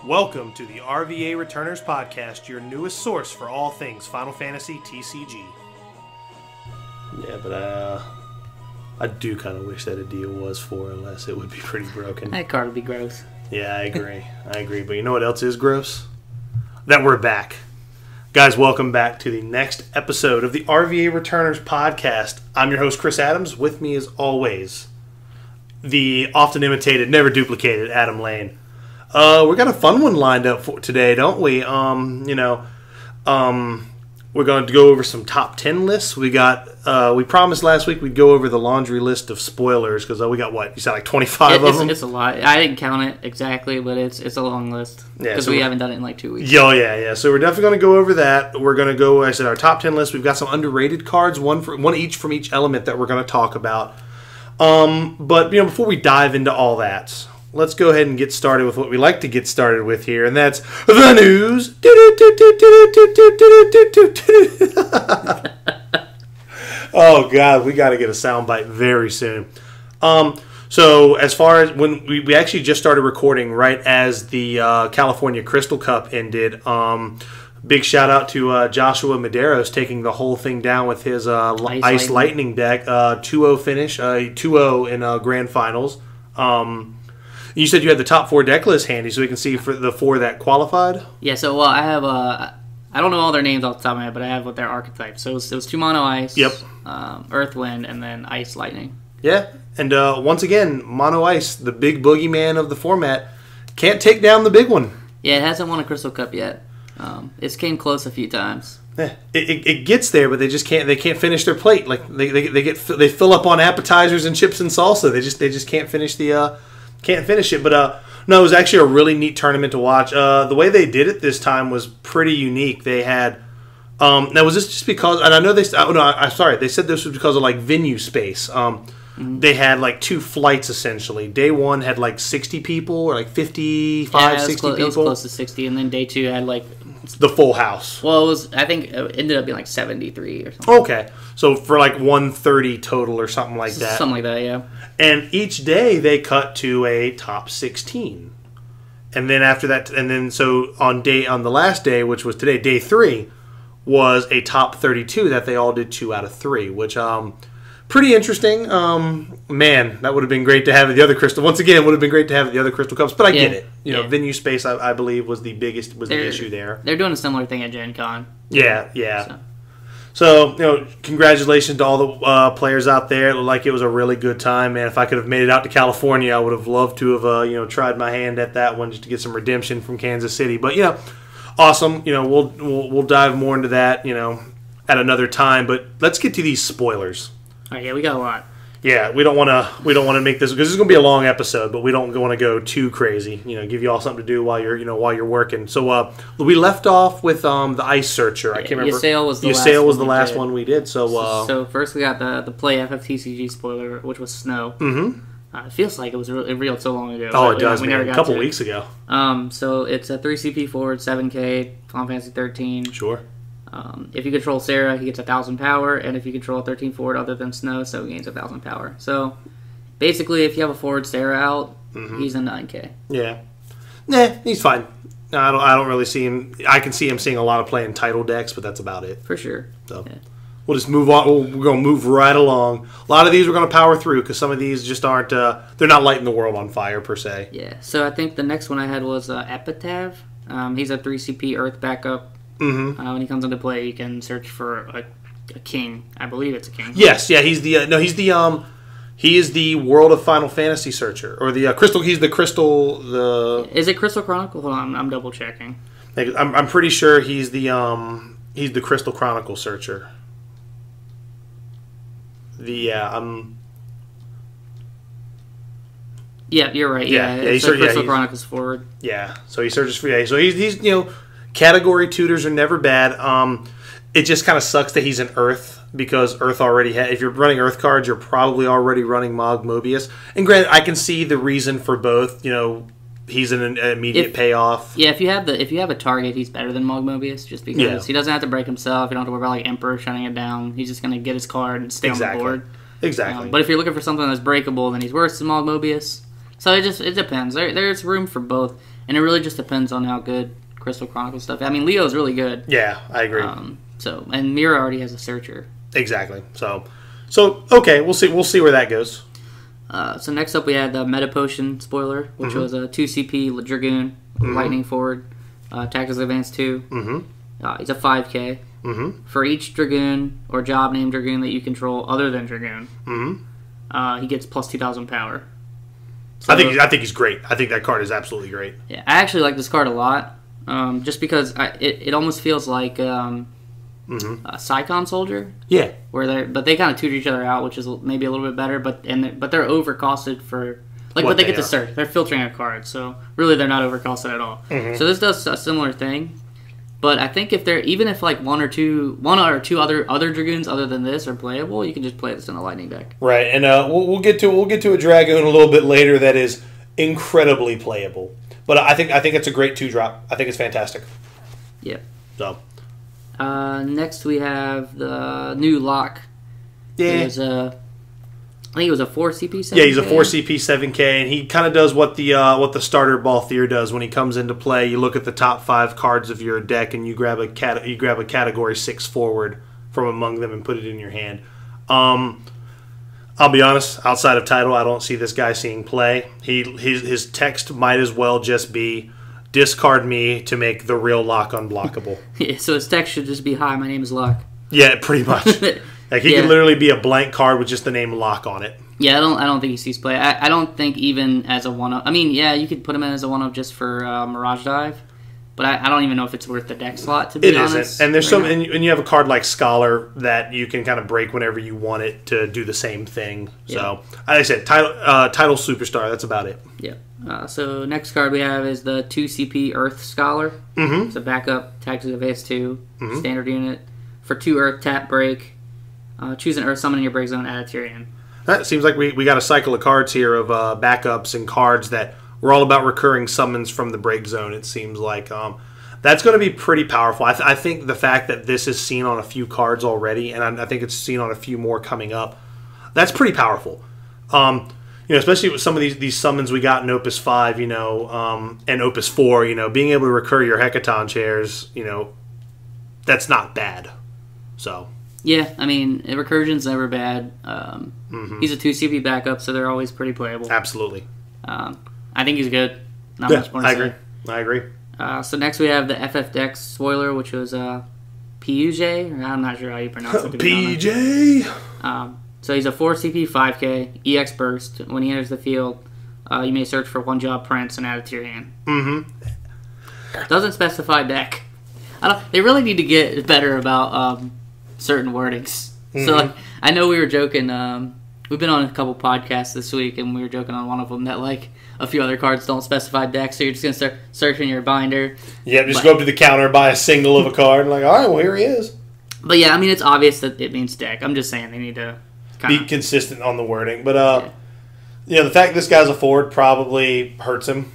Welcome to the RVA Returners Podcast, your newest source for all things Final Fantasy TCG. Yeah, but I do kind of wish that a deal was 4 or less. It would be pretty broken. That card would be gross. Yeah, I agree. I agree. But you know what else is gross? That we're back. Guys, welcome back to the next episode of the RVA Returners Podcast. I'm your host, Chris Adams. With me, as always, the often imitated, never duplicated Adam Lane. We got a fun one lined up for today, don't we? We're going to go over some top 10 lists. We promised last week we'd go over the laundry list of spoilers because we got what? You said like 25 of them? It's a lot. I didn't count it exactly, but it's a long list because we haven't done it in like 2 weeks. Yeah. So we're definitely going to go over that. We're going to go, I said, our top 10 list. We've got some underrated cards, one each from each element that we're going to talk about. But before we dive into all that, let's go ahead and get started with what we like to get started with here, and that's the news. Oh, God, we got to get a soundbite very soon. So as far as when we actually just started recording right as the California Crystal Cup ended, big shout out to Joshua Medeiros taking the whole thing down with his Ice Lightning deck, 2-0 finish, 2-0 in Grand Finals. You said you had the top 4 deck list handy, so we can see for the 4 that qualified? Yeah, so I have, I don't know all their names off the top of my head, but I have what their archetypes. So it was 2 mono ice, yep. Earth Wind, and then Ice Lightning. Yeah, and once again, mono ice, the big boogeyman of the format, can't take down the big one. Yeah, it hasn't won a Crystal Cup yet. It's came close a few times. Yeah, it gets there, but they just can't. They can't finish their plate. Like they fill up on appetizers and chips and salsa. They just can't finish it. But no, it was actually a really neat tournament to watch. The way they did it this time was pretty unique. They had now was this just because? And I know they. I'm sorry. They said this was because of like venue space. They had like 2 flights essentially. Day 1 had like 60 people or like 55, 60 people. It was close to 60, and then day 2 had like the full house. Well, I think it ended up being like 73 or something. Okay, so for like 130 total or something like that. Something like that, yeah. And each day they cut to a top 16, and then after that, so on the last day, which was today, day 3, was a top 32 that they all did 2 out of 3, which pretty interesting. Man, that would have been great to have the other crystal. Once again, would have been great to have the other crystal cups, but I get it. Venue space, I believe, was the issue there. They're doing a similar thing at Gen Con. Yeah. So congratulations to all the players out there. It looked like it was a really good time, man. If I could have made it out to California, I would have loved to have tried my hand at that one just to get some redemption from Kansas City. But awesome. We'll dive more into that at another time. But let's get to these spoilers. Oh yeah, we got a lot. Yeah, we don't want to make this because this is going to be a long episode, but we don't want to go too crazy. Give you all something to do while you're working. So we left off with the Ice Searcher. I can't remember. Ysayle was the last one we did. So first we got the play FFTCG spoiler, which was Snow. Mm-hmm. It feels like it was real so long ago. Oh, it does. We never got a couple weeks ago. So it's a 3 CP forward, 7K, Final Fantasy 13. Sure. If you control Sarah, he gets 1,000 power, and if you control a 13 forward other than Snow, so he gains 1,000 power. So, basically, if you have a forward Sarah out, he's a 9K. Yeah. Nah, he's fine. I don't really see him. I can see him seeing a lot of play in title decks, but that's about it. For sure. So, we'll just move on. We're going to move right along. A lot of these we're going to power through because some of these just aren't. They're not lighting the world on fire per se. Yeah. So I think the next one I had was Epitaph. He's a 3 CP Earth backup. Mm-hmm. When he comes into play, you can search for a king. I believe it's a king. Yes, yeah, he is the World of Final Fantasy searcher or the crystal. He's the crystal. Is it Crystal Chronicle? Hold on, I'm double checking. I'm pretty sure he's the Crystal Chronicle searcher. Yeah, you're right. Yeah, Crystal Chronicles forward. Yeah, so he searches for So he's category tutors are never bad. It just kind of sucks that he's an Earth because Earth already had. If you're running Earth cards, you're probably already running Mog Mobius. And granted, I can see the reason for both. He's an immediate payoff. Yeah, if you have a target, he's better than Mog Mobius just because he doesn't have to break himself. You don't have to worry about like Emperor shutting it down. He's just gonna get his card and stay on the board. Exactly. But if you're looking for something that's breakable, then he's worse than Mog Mobius. So it depends. There's room for both. And it really just depends on how good Crystal Chronicle stuff. I mean, Leo's really good. Yeah, I agree. And Mira already has a Searcher. Exactly. So okay, we'll see where that goes. So next up we had the Meta Potion spoiler, which was a 2 CP Dragoon, Lightning Forward, Tactics Advance 2. He's a 5K. For each Dragoon or job named Dragoon that you control other than Dragoon, he gets plus 2,000 power. So, I think he's great. I think that card is absolutely great. Yeah, I actually like this card a lot, just because it almost feels like a Psycon Soldier. Yeah, but they kind of tutor each other out, which is maybe a little bit better. But they're overcosted for but they get to search. They're filtering a card, so really they're not overcosted at all. So this does a similar thing. But I think if like one or two other Dragoons other than this are playable, you can just play this in a Lightning deck. Right, and we'll get to a Dragoon a little bit later that is incredibly playable. But I think it's a great 2-drop. I think it's fantastic. Yep. So. Next we have the new lock. Yeah. I think it was a 4 CP 7K. Yeah, he's a 4 CP 7K, and he kind of does what the starter Balthier does when he comes into play. You look at the top 5 cards of your deck, and you grab a category 6 forward from among them and put it in your hand. I'll be honest, outside of title, I don't see this guy seeing play. His text might as well just be discard me to make the real lock unblockable. Yeah, so his text should just be, hi, my name is Lock. Yeah, pretty much. Like he could literally be a blank card with just the name Lock on it. Yeah, I don't think he sees play. I don't think even as a 1-of. I mean, yeah, you could put him in as a 1-of just for Mirage Dive, but I don't even know if it's worth the deck slot, to be honest. It isn't. And there's and you have a card like Scholar that you can kind of break whenever you want it to do the same thing. Yeah. So, like I said, title Superstar, that's about it. Yeah. So next card we have is the 2 CP Earth Scholar. It's a backup Tactics Advance 2 standard unit. For 2 Earth, tap, break. Choose an Earth, summon in your break zone, add a Tyrion. That seems like we got a cycle of cards here of backups and cards that were all about recurring summons from the break zone, it seems like. That's going to be pretty powerful. I think the fact that this is seen on a few cards already, and I think it's seen on a few more coming up, that's pretty powerful. Especially with some of these summons we got in Opus 5, and Opus 4, being able to recur your Hecaton chairs, that's not bad. So... Yeah, I mean, recursion's never bad. He's a 2 CP backup, so they're always pretty playable. Absolutely. I think he's good. Not much more to say. I agree. So next we have the FFTCG spoiler, which was PUJ. I'm not sure how you pronounce it. PJ. So he's a 4 CP 5K EX burst. When he enters the field, you may search for 1 job Prince and add it to your hand. Doesn't specify deck. They really need to get better about certain wordings. So I know we were joking. We've been on a couple podcasts this week, and we were joking on one of them that a few other cards don't specify decks, so you're just gonna start searching your binder. Yeah, just go up to the counter, buy a single of a card, and all right, well here he is. But yeah, I mean it's obvious that it means deck. I'm just saying they need to be consistent on the wording. But the fact this guy's a forward probably hurts him.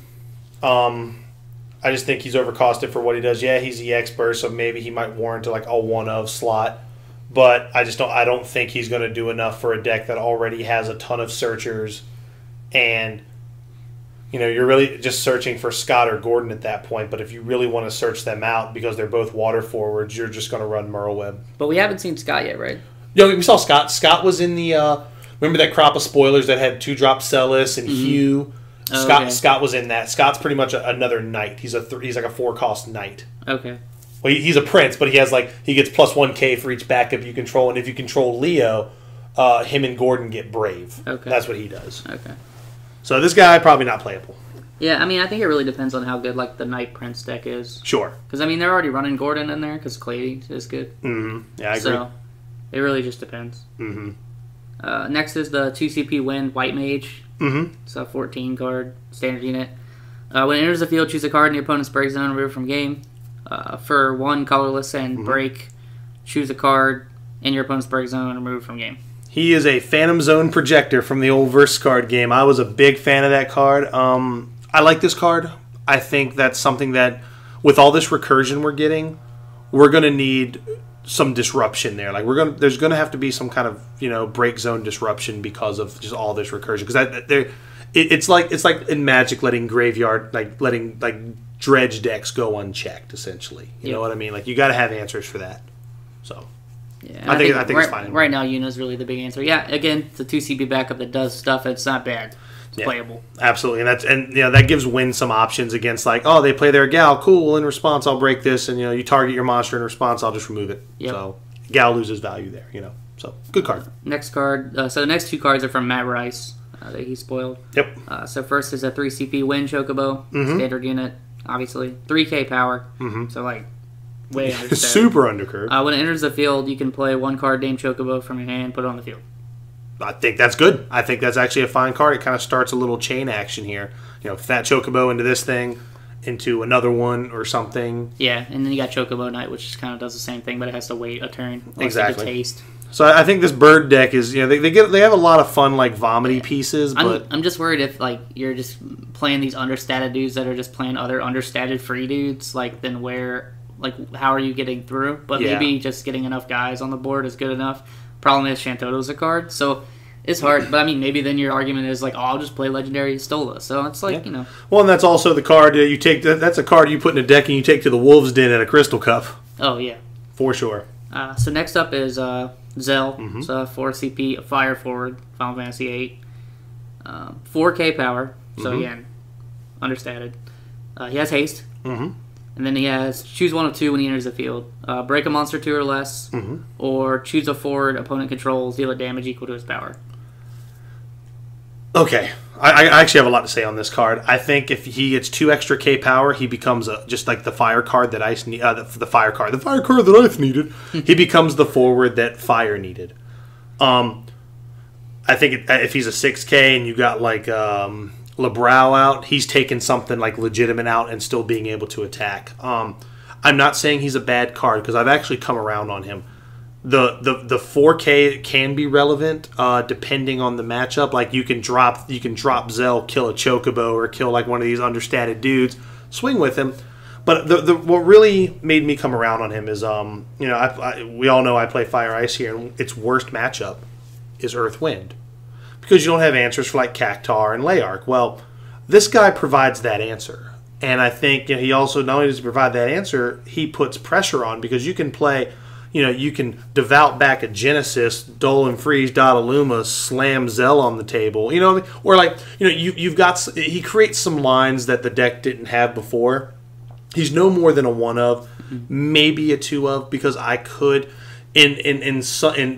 I just think he's overcosted for what he does. Yeah, he's EX burst, so maybe he might warrant a 1-of slot. But I don't think he's going to do enough for a deck that already has a ton of searchers, and you're really just searching for Scott or Gordon at that point. But if you really want to search them out because they're both water forwards, you're just going to run Merleweb. But we haven't seen Scott yet, right? We saw Scott. Scott was in the remember that crop of spoilers that had 2-drop Celis and Hugh. Scott was in that. Scott's pretty much another knight. He's like a 4-cost knight. Okay. Well, he's a prince, but he gets plus 1K for each backup you control, and if you control Leo, him and Gordon get Brave. Okay. That's what he does. Okay. So this guy probably not playable. Yeah, I mean, I think it really depends on how good the Knight Prince deck is. Sure. Because I mean, they're already running Gordon in there because Clady is good. Yeah, I agree. So it really just depends. Next is the 2 CP Wind White Mage. It's a 14 card standard unit. When it enters the field, choose a card in your opponent's break zone and remove from game. For 1 colorless and break, choose a card in your opponent's break zone and remove from game. He is a Phantom Zone projector from the old Verse card game. I was a big fan of that card. I like this card. I think that's something that, with all this recursion we're getting, we're going to need some disruption there. There's going to have to be some kind of break zone disruption because of just all this recursion. Because it's like in Magic letting graveyard letting dredge decks go unchecked essentially. You know what I mean? Like you got to have answers for that. So yeah, I think it's fine. Right now, Yuna's really the big answer. Yeah, again, it's a 2 CP backup that does stuff. It's not bad. It's playable. Absolutely, and that gives Win some options against like, oh, they play their Gal, cool. In response, I'll break this, and you target your monster in response, I'll just remove it. Yep. So Gal loses value there. So good card. Next card. So the next 2 cards are from Matt Rice that he spoiled. Yep. So first is a 3 CP Win Chocobo, standard unit, obviously 3K power. So like way understated. Super undercurved. When it enters the field, you can play 1 card named Chocobo from your hand, put it on the field. I think that's good. I think that's actually a fine card. It kind of starts a little chain action here. Fat Chocobo into this thing, into another one or something. Yeah, and then you got Chocobo Knight, which kind of does the same thing, but it has to wait a turn. Exactly. Taste. So I think this bird deck is, they have a lot of fun like vomity pieces, but I'm just worried if like you're just playing these understated dudes that are just playing other understated free dudes, then how are you getting through? But maybe just getting enough guys on the board is good enough. Problem is Shantoto's a card, so it's hard. But I mean, maybe then your argument is like, oh, I'll just play Legendary Stola. So it's like, Well, and that's also the card you take. That's a card you put in a deck and you take to the Wolves' Den at a Crystal Cup. Oh yeah, for sure. So next up is Zell. It's a 4 CP, a fire forward, Final Fantasy 8, 4K power. So again, understated. He has haste. And then he has choose 1 of 2 when he enters the field. Break a monster 2 or less, or choose a forward opponent controls, deal a damage equal to his power. Okay, I actually have a lot to say on this card. I think if he gets 2 extra K power, he becomes just like the fire card that Ice need. The fire card that Ice needed. He becomes the forward that Fire needed. I think if he's a 6K and you got like LeBrow out, he's taking something like legitimate out and still being able to attack. I'm not saying he's a bad card because I've actually come around on him. The 4K can be relevant depending on the matchup. Like you can drop Zell, kill a Chocobo, or kill like one of these understated dudes, swing with him. But what really made me come around on him is we all know I play Fire Ice here, and its worst matchup is Earth Wind. Because you don't have answers for like Cactar and Layark. Well, this guy provides that answer. And I think he also, not only does he provide that answer, he puts pressure on because you can play, you can devout back a Genesis, Dole and Freeze, Dottaluma, slam Zell on the table. Or like, you've got, he creates some lines that the deck didn't have before. He's no more than a 1 of, maybe a 2 of, because I could... In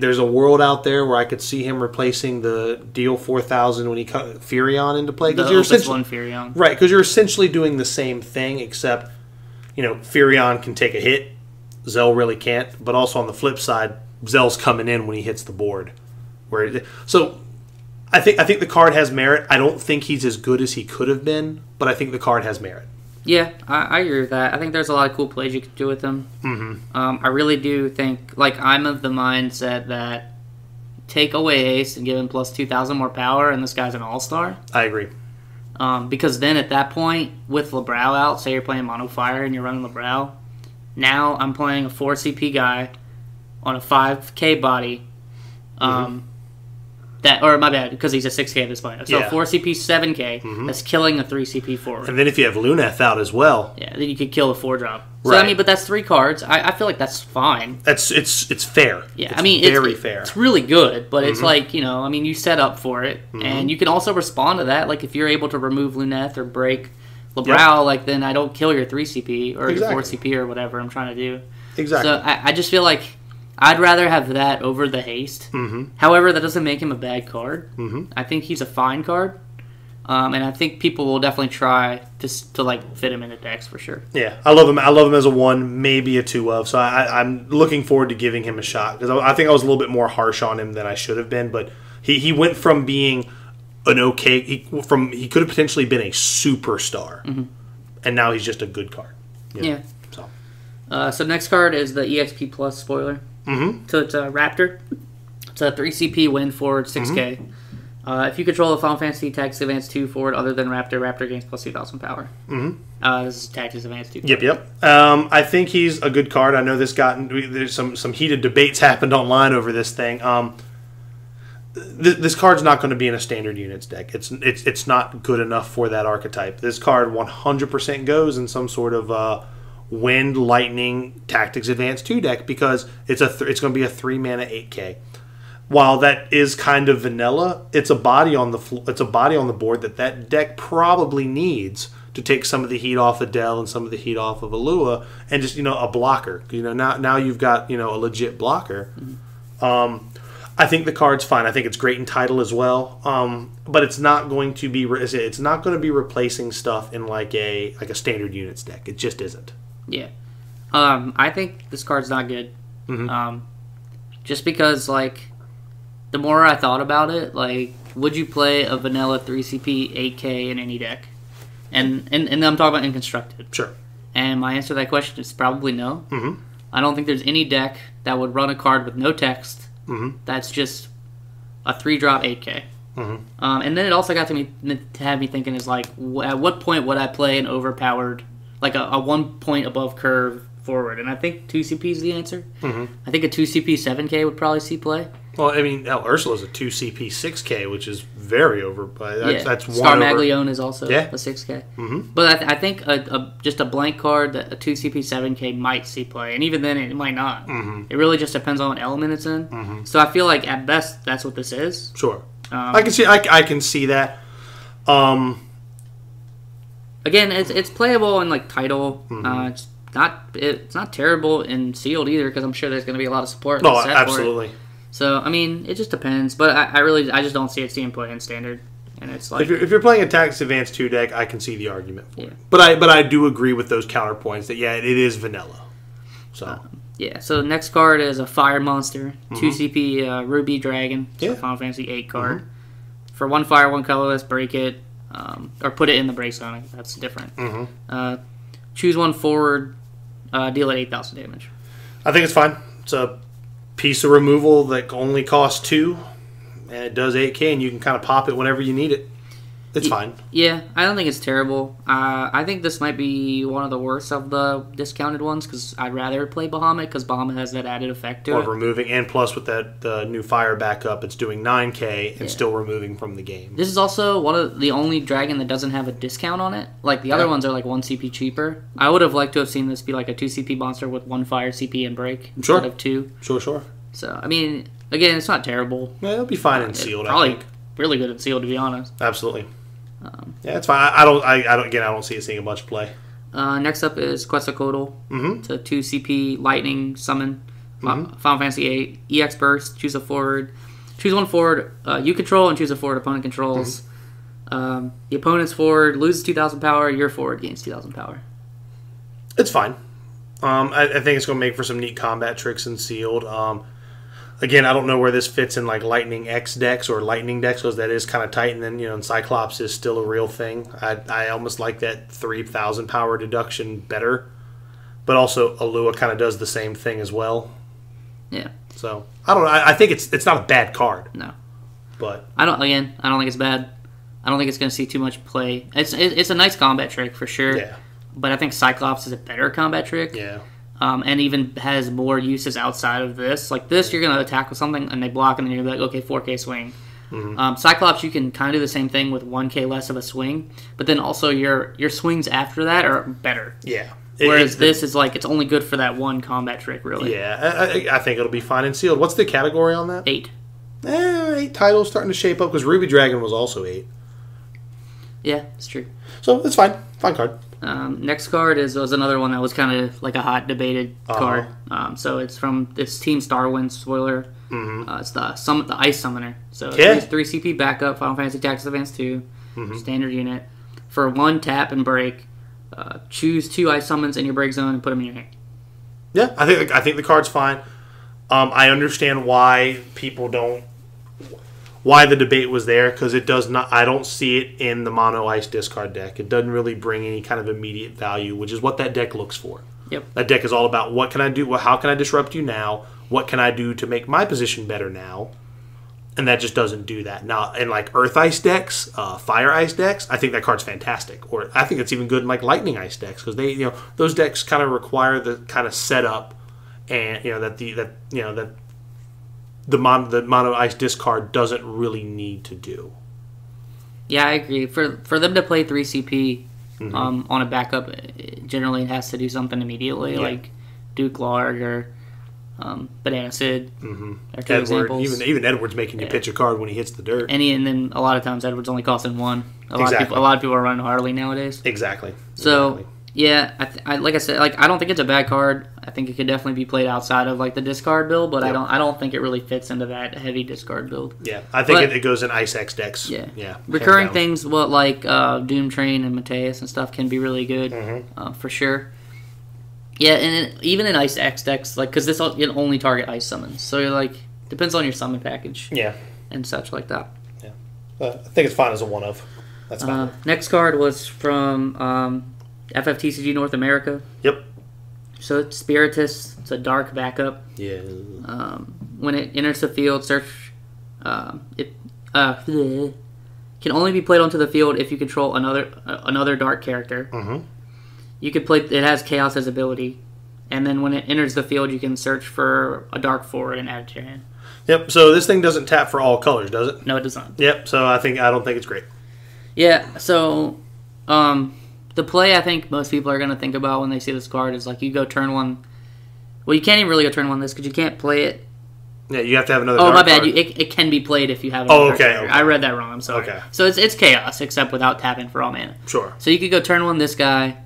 there's a world out there where I could see him replacing the deal 4,000 when he cut Furion into play. Because you're essentially Furion, right? Because you're essentially doing the same thing, except Furion can take a hit, Zell really can't. But also on the flip side, Zell's coming in when he hits the board. So I think the card has merit. I don't think he's as good as he could have been, but I think the card has merit. Yeah, I agree with that. I think there's a lot of cool plays you can do with him. I really do think, I'm of the mindset that take away haste and give him plus 2,000 more power, and this guy's an all-star. I agree. Because then at that point, with LeBrow out, say you're playing Mono Fire and you're running LeBrow, now I'm playing a 4 CP guy on a 5K body. My bad, because he's a 6K at this point. So 4 CP, 7K, that's killing a 3 CP forward. And then if you have Luneth out as well. Yeah, then you could kill a 4-drop. So, right. but that's 3 cards. I feel like that's fine. It's fair. Yeah, it's very fair. It's really good, but it's like, you set up for it. And you can also respond to that. Like, if you're able to remove Luneth or break LeBrow, then I don't kill your 3 CP or your 4 CP or whatever I'm trying to do. Exactly. So I just feel like I'd rather have that over the haste. However, that doesn't make him a bad card. I think he's a fine card. And I think people will definitely try to fit him into decks for sure. Yeah, I love him. I love him as a 1, maybe a 2 of. So I'm looking forward to giving him a shot because I think I was a little bit more harsh on him than I should have been. But he went from being an okay, he could have potentially been a superstar, and now he's just a good card. Yeah. So next card is the EXP Plus spoiler. So it's a Raptor. It's a 3 CP win forward, 6K. If you control a Final Fantasy Tactics Advance 2 forward other than Raptor, Raptor gains plus 2,000 power. This is Tactics Advance 2. Yep. I think he's a good card. I know there's some heated debates happened online over this thing. this card's not going to be in a standard units deck. It's not good enough for that archetype. This card 100% goes in some sort of Wind, Lightning, Tactics Advanced 2 deck because it's going to be a 3 mana 8K. While that is kind of vanilla, it's a body on the board that deck probably needs to take some of the heat off of Dell and some of the heat off of Alua and just a blocker. Now you've got a legit blocker. Mm-hmm. I think the card's fine. I think it's great in title as well. But it's not going to be replacing stuff in like a standard units deck. It just isn't. Yeah. I think this card's not good. Mm-hmm. Just because the more I thought about it, would you play a vanilla 3CP 8K in any deck? And I'm talking about in constructed. Sure. And my answer to that question is probably no. Mm-hmm. I don't think there's any deck that would run a card with no text. Mm-hmm. That's just a 3-drop 8K. Mm-hmm. And then it also got to have me thinking is at what point would I play an overpowered, a 1 point above curve forward? And I think 2CP is the answer. Mm-hmm. I think a 2CP 7K would probably see play. Well, I mean, Ursula's a 2CP 6K, which is very over. That's one Star over. Maglione is also a 6K. Mm-hmm. But I think just a blank card, that a 2CP 7K might see play. And even then, it might not. Mm-hmm. It really just depends on what element it's in. Mm-hmm. So I feel like, at best, that's what this is. Sure. I can see that. Again, it's playable in, title. Mm-hmm. It's not terrible in sealed either, because I'm sure there's going to be a lot of support. No, absolutely. So, I mean, it just depends. But I just don't see it seeing play in standard. And it's if you're playing a Tactics Advanced 2 deck, I can see the argument for it. But I do agree with those counterpoints that, it is vanilla. So so the next card is a Fire Monster, Mm-hmm. 2CP Ruby Dragon. So Final Fantasy 8 card. Mm-hmm. For 1 fire, 1 colorless, break it. Or put it in the break zone. That's different. Mm-hmm. Choose 1 forward, deal at 8,000 damage. I think it's fine. It's a piece of removal that only costs 2, and it does 8K, and you can kind of pop it whenever you need it. It's fine. Yeah, I don't think it's terrible. I think this might be one of the worst of the discounted ones, because I'd rather play Bahamut, because Bahamut has that added effect to it. Removing, and plus with the new fire backup, it's doing 9K and still removing from the game. This is also one of the only dragon that doesn't have a discount on it. The other ones are 1 CP cheaper. I would have liked to have seen this be a 2 CP monster with 1 fire CP and break instead of 2. Sure. So, I mean, again, it's not terrible. Yeah, it'll be fine in sealed, probably I think. Really good in sealed, to be honest. Absolutely. Yeah, it's fine. I don't see it seeing a bunch play. Next up is Quetzalcoatl. Mm-hmm. It's a 2 CP lightning summon. Mm-hmm. Final Fantasy 8. EX burst. Choose a forward. Choose 1 forward you control, and choose a forward opponent controls. Mm-hmm. The opponent's forward loses 2,000 power. Your forward gains 2,000 power. It's fine. I think it's going to make for some neat combat tricks in sealed. Again, I don't know where this fits in Lightning X decks or Lightning decks, because that is kind of tight. And then, and Cyclops is still a real thing. I almost like that 3,000 power deduction better. But also, Alua kind of does the same thing as well. Yeah. So, I don't know. I think it's not a bad card. No. But I don't think it's bad. I don't think it's going to see too much play. It's a nice combat trick for sure. Yeah. But I think Cyclops is a better combat trick. Yeah. And even has more uses outside of this. This, you're going to attack with something, and they block, and then you're okay, 4K swing. Mm-hmm. Cyclops, you can kind of do the same thing with 1K less of a swing, but then also your swings after that are better. Yeah. Whereas this is it's only good for that one combat trick, really. Yeah, I think it'll be fine in sealed. What's the category on that? 8. 8 titles starting to shape up, because Ruby Dragon was also 8. Yeah, it's true. So, it's fine. Fine card. Next card was another one that was kind of a hot debated card. So it's from this Team Starwind spoiler. Mm-hmm. It's the Ice Summoner. So 3 CP backup, Final Fantasy Tactics Advance 2, standard unit. For 1 tap and break, choose 2 Ice Summons in your break zone and put them in your hand. Yeah, I think the card's fine. I understand why people don't. Why the debate was there, because it does not. I don't see it in the mono ice discard deck. It doesn't really bring any kind of immediate value, which is what that deck looks for. Yep. That deck is all about what can I do? How can I disrupt you now? What can I do to make my position better now? And that just doesn't do that. Now, in Earth Ice decks, Fire Ice decks, I think that card's fantastic. Or I think it's even good in Lightning Ice decks, because they, those decks kind of require the kind of setup, and that the mono ice discard doesn't really need to do. Yeah, I agree. For them to play 3 CP on a backup, generally it has to do something immediately, like Duke Larg or Banana Sid. Are two examples. Even Edward's making you pitch a card when he hits the dirt. And then a lot of times Edward's only costing 1. A lot of people are running Harley nowadays. Exactly. So yeah, I like I said, like I don't think it's a bad card. I think it could definitely be played outside of like the discard build, but I don't think it really fits into that heavy discard build. Yeah, I think it goes in Ice X decks. Yeah. Recurring things, like Doom Train and Mateus and stuff can be really good for sure. Yeah, and even in Ice X decks, like because this can only target ice summons, so you're like depends on your summon package. Yeah, and such like that. Yeah, I think it's fine as a one of. That's fine. Next card was from FFTCG North America. Yep. So it's Spiritus. It's a dark backup. Yeah. When it enters the field, search. It can only be played onto the field if you control another dark character. You could play. It has Chaos as ability, and then when it enters the field, you can search for a dark forward and add it to your hand. Yep. So this thing doesn't tap for all colors, does it? No, it does not. Yep. So I don't think it's great. Yeah. So, the play I think most people are going to think about when they see this card is like you go turn 1. Well, you can't even really go turn 1 this because you can't play it. Yeah, you have to have another. Oh, dark my bad. card. It can be played if you have. Another okay. I read that wrong. I'm sorry. Okay. So it's Chaos except without tapping for all mana. Sure. So you could go turn 1 this guy,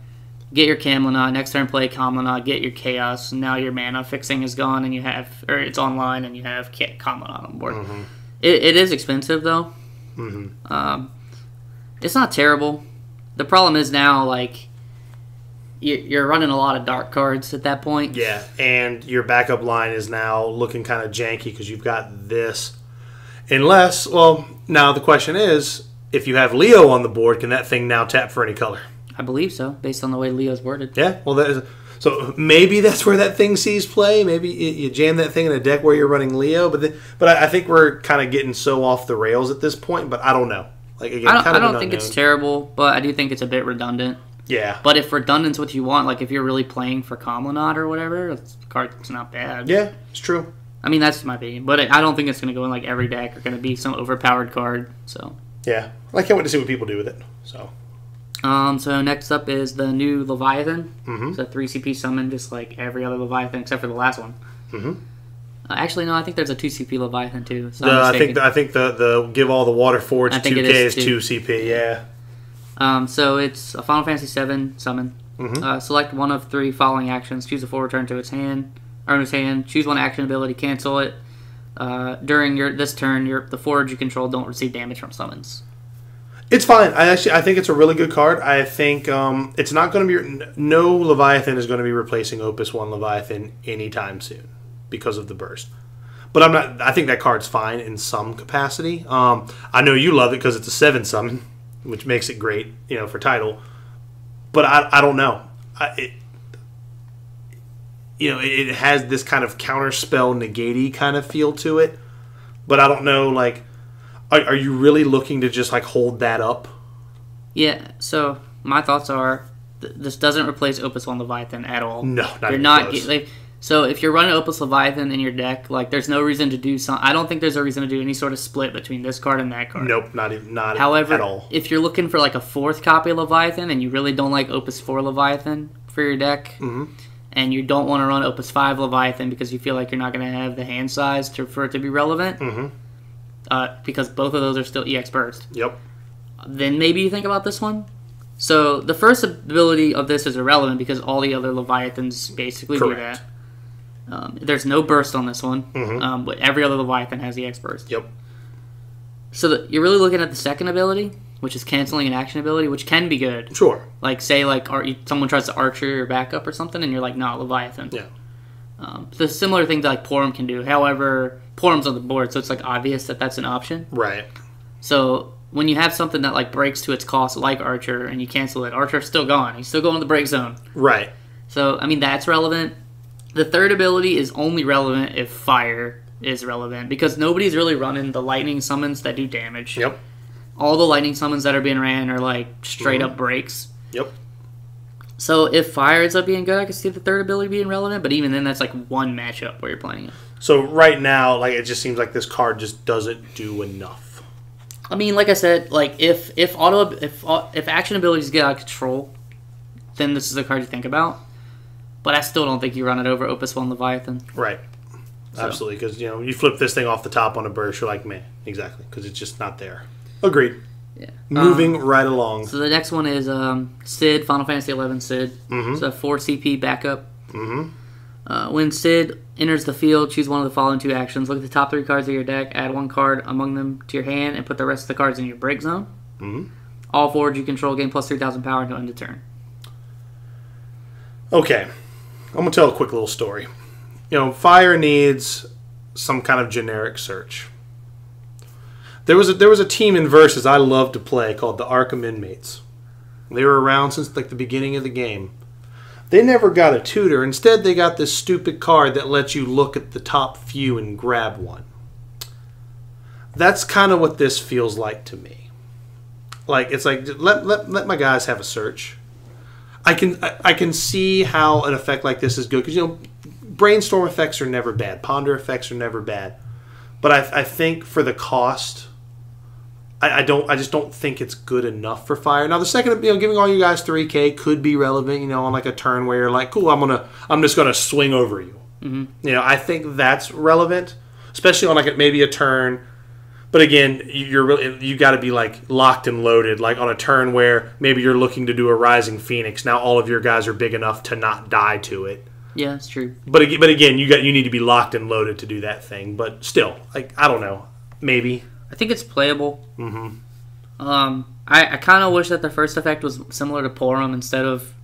get your Camelot, next turn play Camelot, get your Chaos, and now your mana fixing is gone and it's online and you have Camelot on board. It is expensive though. It's not terrible. The problem is now like you're running a lot of dark cards at that point. Yeah, and your backup line is now looking kind of janky because you've got this. Unless, now the question is, if you have Leo on the board, can that thing now tap for any color? I believe so, based on the way Leo's worded. Yeah, so maybe that's where that thing sees play. Maybe you jam that thing in a deck where you're running Leo, but I think we're kind of getting so off the rails at this point. But I don't know. Like again, I don't think it's terrible, but I do think it's a bit redundant. Yeah. But if redundant's what you want, like if you're really playing for Camelot or whatever, the card's not bad. Yeah, it's true. I mean, that's my opinion, but I don't think it's going to go in like every deck or going to be some overpowered card. So. Yeah, I can't wait to see what people do with it. So. So next up is the new Leviathan. It's a 3 CP summon, just like every other Leviathan except for the last one. Actually, no, I think there's a 2 CP Leviathan too. So I think the give all the water forge 2K is 2 CP. Yeah. So it's a Final Fantasy VII summon. Select one of 3 following actions. Choose a forward turn to its hand. Earn its hand. Choose one action ability. Cancel it. During this turn, the forwards you control don't receive damage from summons. It's fine. I think it's a really good card. I think it's not going to be... No Leviathan is going to be replacing Opus 1 Leviathan anytime soon because of the burst. But I'm not... I think that card's fine in some capacity. I know you love it because it's a 7 summon, which makes it great, for title. But I don't know. It has this kind of counterspell negate-y kind of feel to it. But I don't know, like... Are you really looking to just, like, hold that up? Yeah, so my thoughts are this doesn't replace Opus 1 Leviathan at all. No, not You're not close. So if you're running Opus Leviathan in your deck, like, there's no reason to do some... I don't think there's a reason to do any sort of split between this card and that card. Nope, not at all. However, if you're looking for, like, a 4th copy of Leviathan and you really don't like Opus 4 Leviathan for your deck, and you don't want to run Opus 5 Leviathan because you feel like you're not going to have the hand size for it to be relevant... because both of those are still EX burst. Yep. Then maybe you think about this one. So the first ability of this is irrelevant because all the other Leviathans basically do that. There's no burst on this one, but every other Leviathan has EX burst. Yep. So you're really looking at the second ability, which is canceling an action ability, which can be good. Sure. Like say someone tries to archer your backup or something, and you're like, nah, Leviathan. Yeah. So similar things like Porum can do. However, Porum's on the board, so it's like obvious that that's an option. Right. So when you have something that like breaks to its cost, like Archer, and you cancel it, Archer's still gone. He's still going to the break zone. Right. So I mean that's relevant. The third ability is only relevant if Fire is relevant because nobody's really running the lightning summons that do damage. Yep. All the lightning summons that are being ran are like straight up breaks. Yep. So if Fire ends up being good, I can see the third ability being relevant, but even then that's like one matchup where you're playing it. So right now, like it just seems like this card just doesn't do enough. I mean, like I said, like if action abilities get out of control, then this is a card you think about. But I still don't think you run it over Opus 1 Leviathan. Right. So. Absolutely, because you flip this thing off the top on a burst, you're like, man, exactly, because it's just not there. Agreed. Yeah. Moving right along. So the next one is Sid, Final Fantasy XI Sid. Mm-hmm. So 4 CP backup. Mm-hmm. When Sid enters the field, choose one of the following 2 actions. Look at the top 3 cards of your deck, add 1 card among them to your hand, and put the rest of the cards in your break zone. Mm-hmm. All forwards you control gain plus 3,000 power until end of turn. Okay. I'm going to tell a quick little story. Fire needs some kind of generic search. There was a team in Versus I loved to play called the Arkham Inmates. They were around since like the beginning of the game. They never got a tutor. Instead, they got this stupid card that lets you look at the top few and grab one. That's kind of what this feels like to me. Like it's like let my guys have a search. I can see how an effect like this is good because brainstorm effects are never bad, ponder effects are never bad, but I think for the cost, I just don't think it's good enough for Fire. Now the second, giving all you guys 3K could be relevant, on like a turn where you're like, cool, I'm just gonna swing over you. Mm-hmm. I think that's relevant, especially on like maybe a turn. But again, you got to be like locked and loaded, like on a turn where maybe you're looking to do a Rising Phoenix. Now all of your guys are big enough to not die to it. Yeah, that's true. But again, you need to be locked and loaded to do that thing. But still, like I don't know, maybe. I think it's playable. Mm-hmm. I kind of wish that the first effect was similar to Porum instead of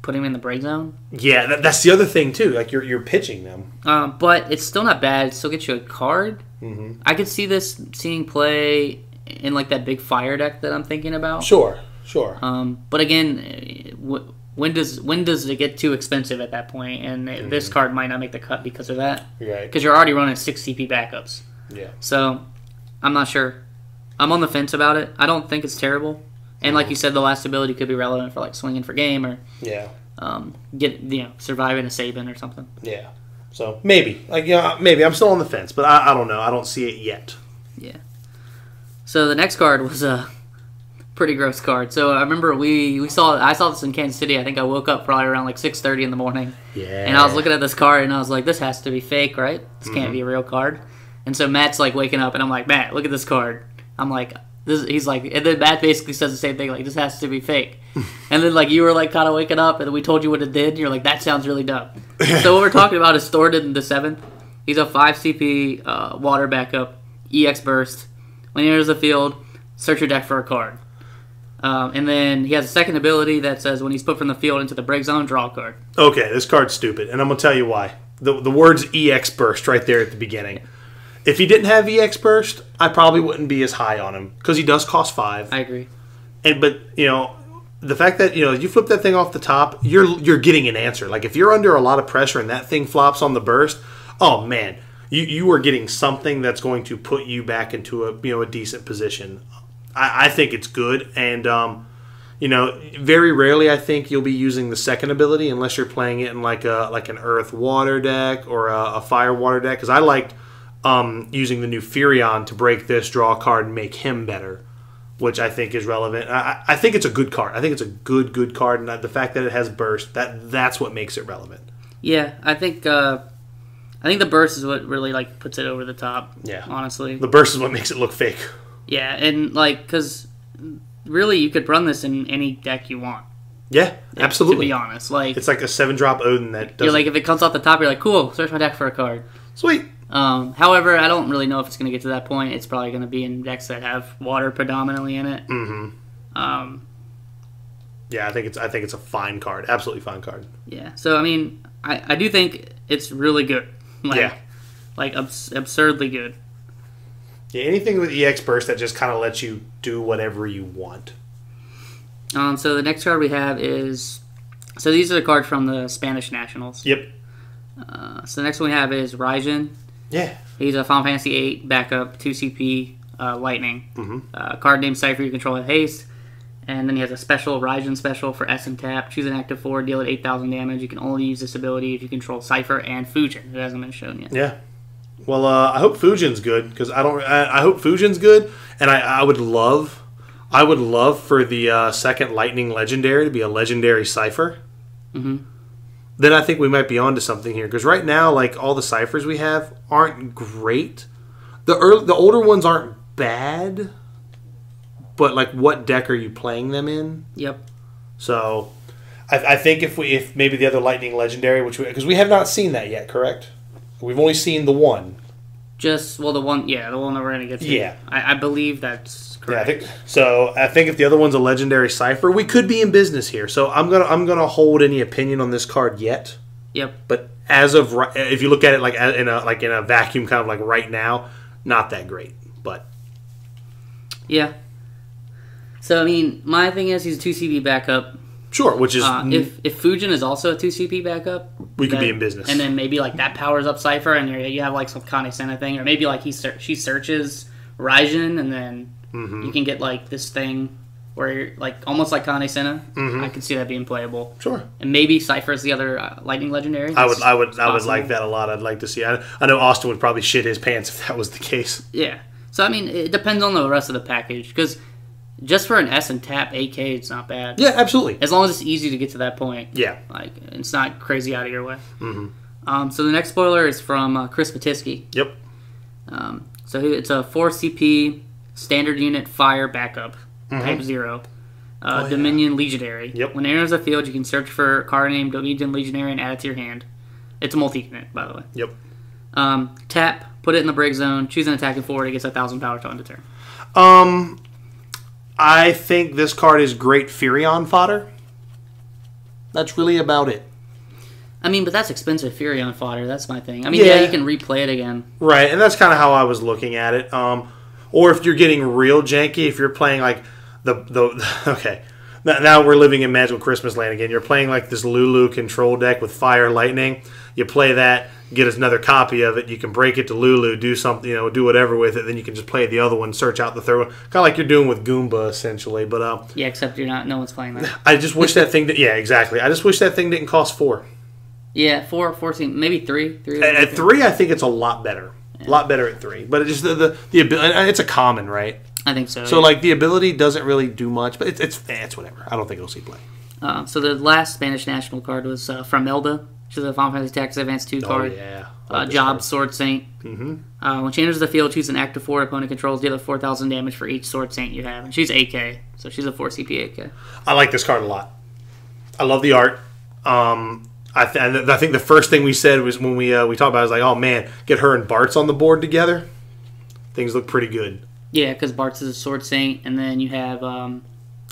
putting him in the break zone. Yeah, that's the other thing too. Like you're pitching them. But it's still not bad. It still gets you a card. Mm-hmm. I could see this seeing play in like that big fire deck that I'm thinking about. Sure. But again, when does it get too expensive at that point? And this card might not make the cut because of that. Right. Because you're already running 6 CP backups. Yeah. So I'm not sure. I'm on the fence about it. I don't think it's terrible. And like you said, the last ability could be relevant for like swinging for game or surviving a Sabin or something. Yeah. So maybe maybe I'm still on the fence, but I don't know. I don't see it yet. Yeah. So the next card was a pretty gross card. So I remember I saw this in Kansas City. I think I woke up probably around like 6:30 in the morning. Yeah. And I was looking at this card and I was like, this has to be fake, right? This can't be a real card. And so Matt's like waking up and I'm like, Matt, look at this card. I'm like, he's like, and then Matt basically says the same thing, like, this has to be fake. And then like you were like kind of waking up and then we told you what it did and you're like, that sounds really dumb. So what we're talking about is Thornton in the 7th. He's a 5 CP water backup, EX burst. When he enters the field, search your deck for a card. And then he has a second ability that says when he's put from the field into the break zone, draw a card. Okay, this card's stupid, and I'm going to tell you why. The words EX burst right there at the beginning. If he didn't have EX burst, I probably wouldn't be as high on him, because he does cost 5. I agree. But the fact that you flip that thing off the top, you're getting an answer. Like if you're under a lot of pressure and that thing flops on the burst, oh man, you are getting something that's going to put you back into a decent position. I think it's good, and very rarely I think you'll be using the second ability unless you're playing it in like an Earth Water deck or a Fire Water deck. Because I liked using the new Furion to break this, draw a card, and make him better, which I think is relevant. I think it's a good card. I think it's a good card, and the fact that it has burst, that's what makes it relevant. Yeah, I think the burst is what really like puts it over the top. Yeah, honestly, the burst is what makes it look fake. Yeah, and like because really you could run this in any deck you want. Yeah, absolutely. To be honest, like it's like a 7-drop Odin that does. You're like if it comes off the top, you're like, cool, search my deck for a card. Sweet. However, I don't really know if it's going to get to that point. It's probably going to be in decks that have water predominantly in it. Mm-hmm. Yeah, I think it's a fine card, absolutely fine card. Yeah. So I mean, I do think it's really good. Like absurdly good. Yeah, anything with EX burst that just kind of lets you do whatever you want. So the next card we have is these are the cards from the Spanish Nationals. Yep. So the next one we have is Raijin. Yeah. He's a Final Fantasy 8 backup, 2 CP, Lightning. Mm-hmm. Card named Cypher you control with haste. And then he has a special, Raijin special for S and tap. Choose an active forward, deal it 8,000 damage. You can only use this ability if you control Cypher and Fujin. It hasn't been shown yet. Yeah. Well, I hope Fujin's good because I hope Fujin's good, and I would love for the second Lightning Legendary to be a Legendary Cypher. Mm-hmm. Then I think we might be onto something here because right now, like all the ciphers we have aren't great. The older ones aren't bad, but like, what deck are you playing them in? Yep. So, I think if maybe the other Lightning Legendary, because we have not seen that yet, correct? We've only seen the one. The one that we're gonna get to. Yeah, I believe that's correct. Yeah, I think if the other one's a Legendary Cipher, we could be in business here. So I'm gonna hold any opinion on this card yet. Yep. But as of if you look at it like in a vacuum, kind of like right now, not that great. But yeah. So I mean, my thing is he's a 2CP backup. Sure, which is if Fujin is also a 2CP backup, we could be in business. And then maybe like that powers up Cypher, and you have like some Kane Senna thing, or maybe like she searches Raijin, and then you can get like this thing where you're like almost like Kane Senna. I could see that being playable. Sure. And maybe Cypher is the other Lightning Legendary. I would like that a lot. I'd like to see. I know Austin would probably shit his pants if that was the case. Yeah. So I mean, it depends on the rest of the package because. Just for an S and tap 8K, it's not bad. Yeah, absolutely. As long as it's easy to get to that point. Yeah. Like, it's not crazy out of your way. So the next spoiler is from Chris Patitsky. Yep. So it's a 4CP standard unit fire backup, type 0. Dominion Legionary. Yep. When it enters the field, you can search for a card named Dominion Legionary and add it to your hand. It's a multi-unit, by the way. Yep. Tap, put it in the break zone, choose an attacking forward, it gets 1,000 power to end a turn. I think this card is great Furion fodder. That's really about it. I mean, but that's expensive Furion fodder. That's my thing. I mean, yeah, you can replay it again. Right, and that's kind of how I was looking at it. Or if you're getting real janky, if you're playing like okay. Now we're living in Magical Christmas Land again. You're playing like this Lulu control deck with Fire Lightning. You play that, get us another copy of it. You can break it to Lulu, do something, do whatever with it. Then you can just play the other one, search out the third one, kind of like you're doing with Goomba essentially. But yeah, except no one's playing that. I just wish that thing. Yeah, exactly. I just wish that thing didn't cost 4. Yeah, 14, maybe 3. At 3, I think it's a lot better. Yeah. A lot better at 3. But it's just the ability. It's a common, right? I think so. So like the ability doesn't really do much, but it's whatever. I don't think it'll see play. So the last Spanish national card was from Elda. She's a Final Fantasy Tactics Advance 2 card. Oh, yeah. Job, card. Sword Saint. When she enters the field, choose an active forward opponent controls, deal 4,000 damage for each Sword Saint you have. And she's 8K, so she's a 4CP 8K. I like this card a lot. I love the art. I think the first thing we said was when we talked about it, was like, oh man, get her and Bart's on the board together. Things look pretty good. Yeah, because Bart's is a Sword Saint, and then you have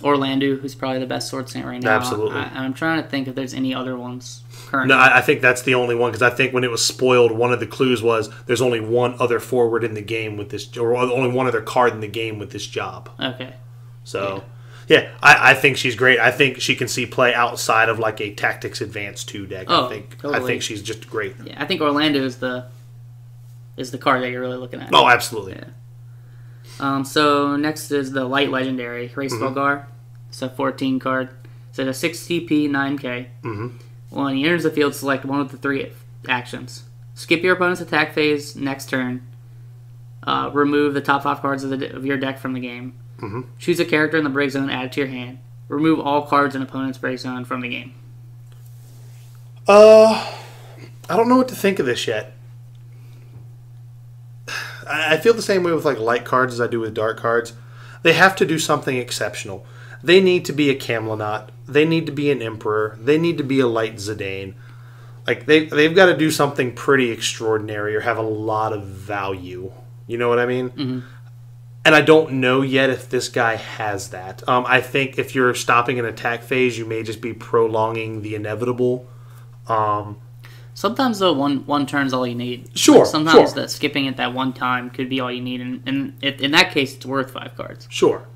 Orlando, who's probably the best Sword Saint right now. Absolutely. I'm trying to think if there's any other ones currently. No, I think that's the only one, because I think when it was spoiled, one of the clues was there's only one other forward in the game with this, or only one other card in the game with this job. Okay. So, yeah, I think she's great. I think she can see play outside of like a Tactics Advance 2 deck. Totally. I think she's just great. Yeah, I think Orlando is the card that you're really looking at. Oh, absolutely. Yeah. So next is the Light Legendary, Race Volgar. It's a 14 card. It's a 6 CP, 9K. When he enters the field, select one of the 3 actions. Skip your opponent's attack phase next turn. Remove the top 5 cards of your deck from the game. Choose a character in the break zone, add it to your hand. Remove all cards in opponent's break zone from the game. I don't know what to think of this yet. I feel the same way with like light cards as I do with dark cards. They have to do something exceptional. They need to be a Camelot. They need to be an Emperor. They need to be a light Zidane. Like they've got to do something pretty extraordinary or have a lot of value. You know what I mean? And I don't know yet if this guy has that. I think if you're stopping an attack phase, you may just be prolonging the inevitable. Sometimes, though, one turn's all you need. Sure. Like sometimes that skipping it that one time could be all you need, and in that case, it's worth 5 cards. Sure.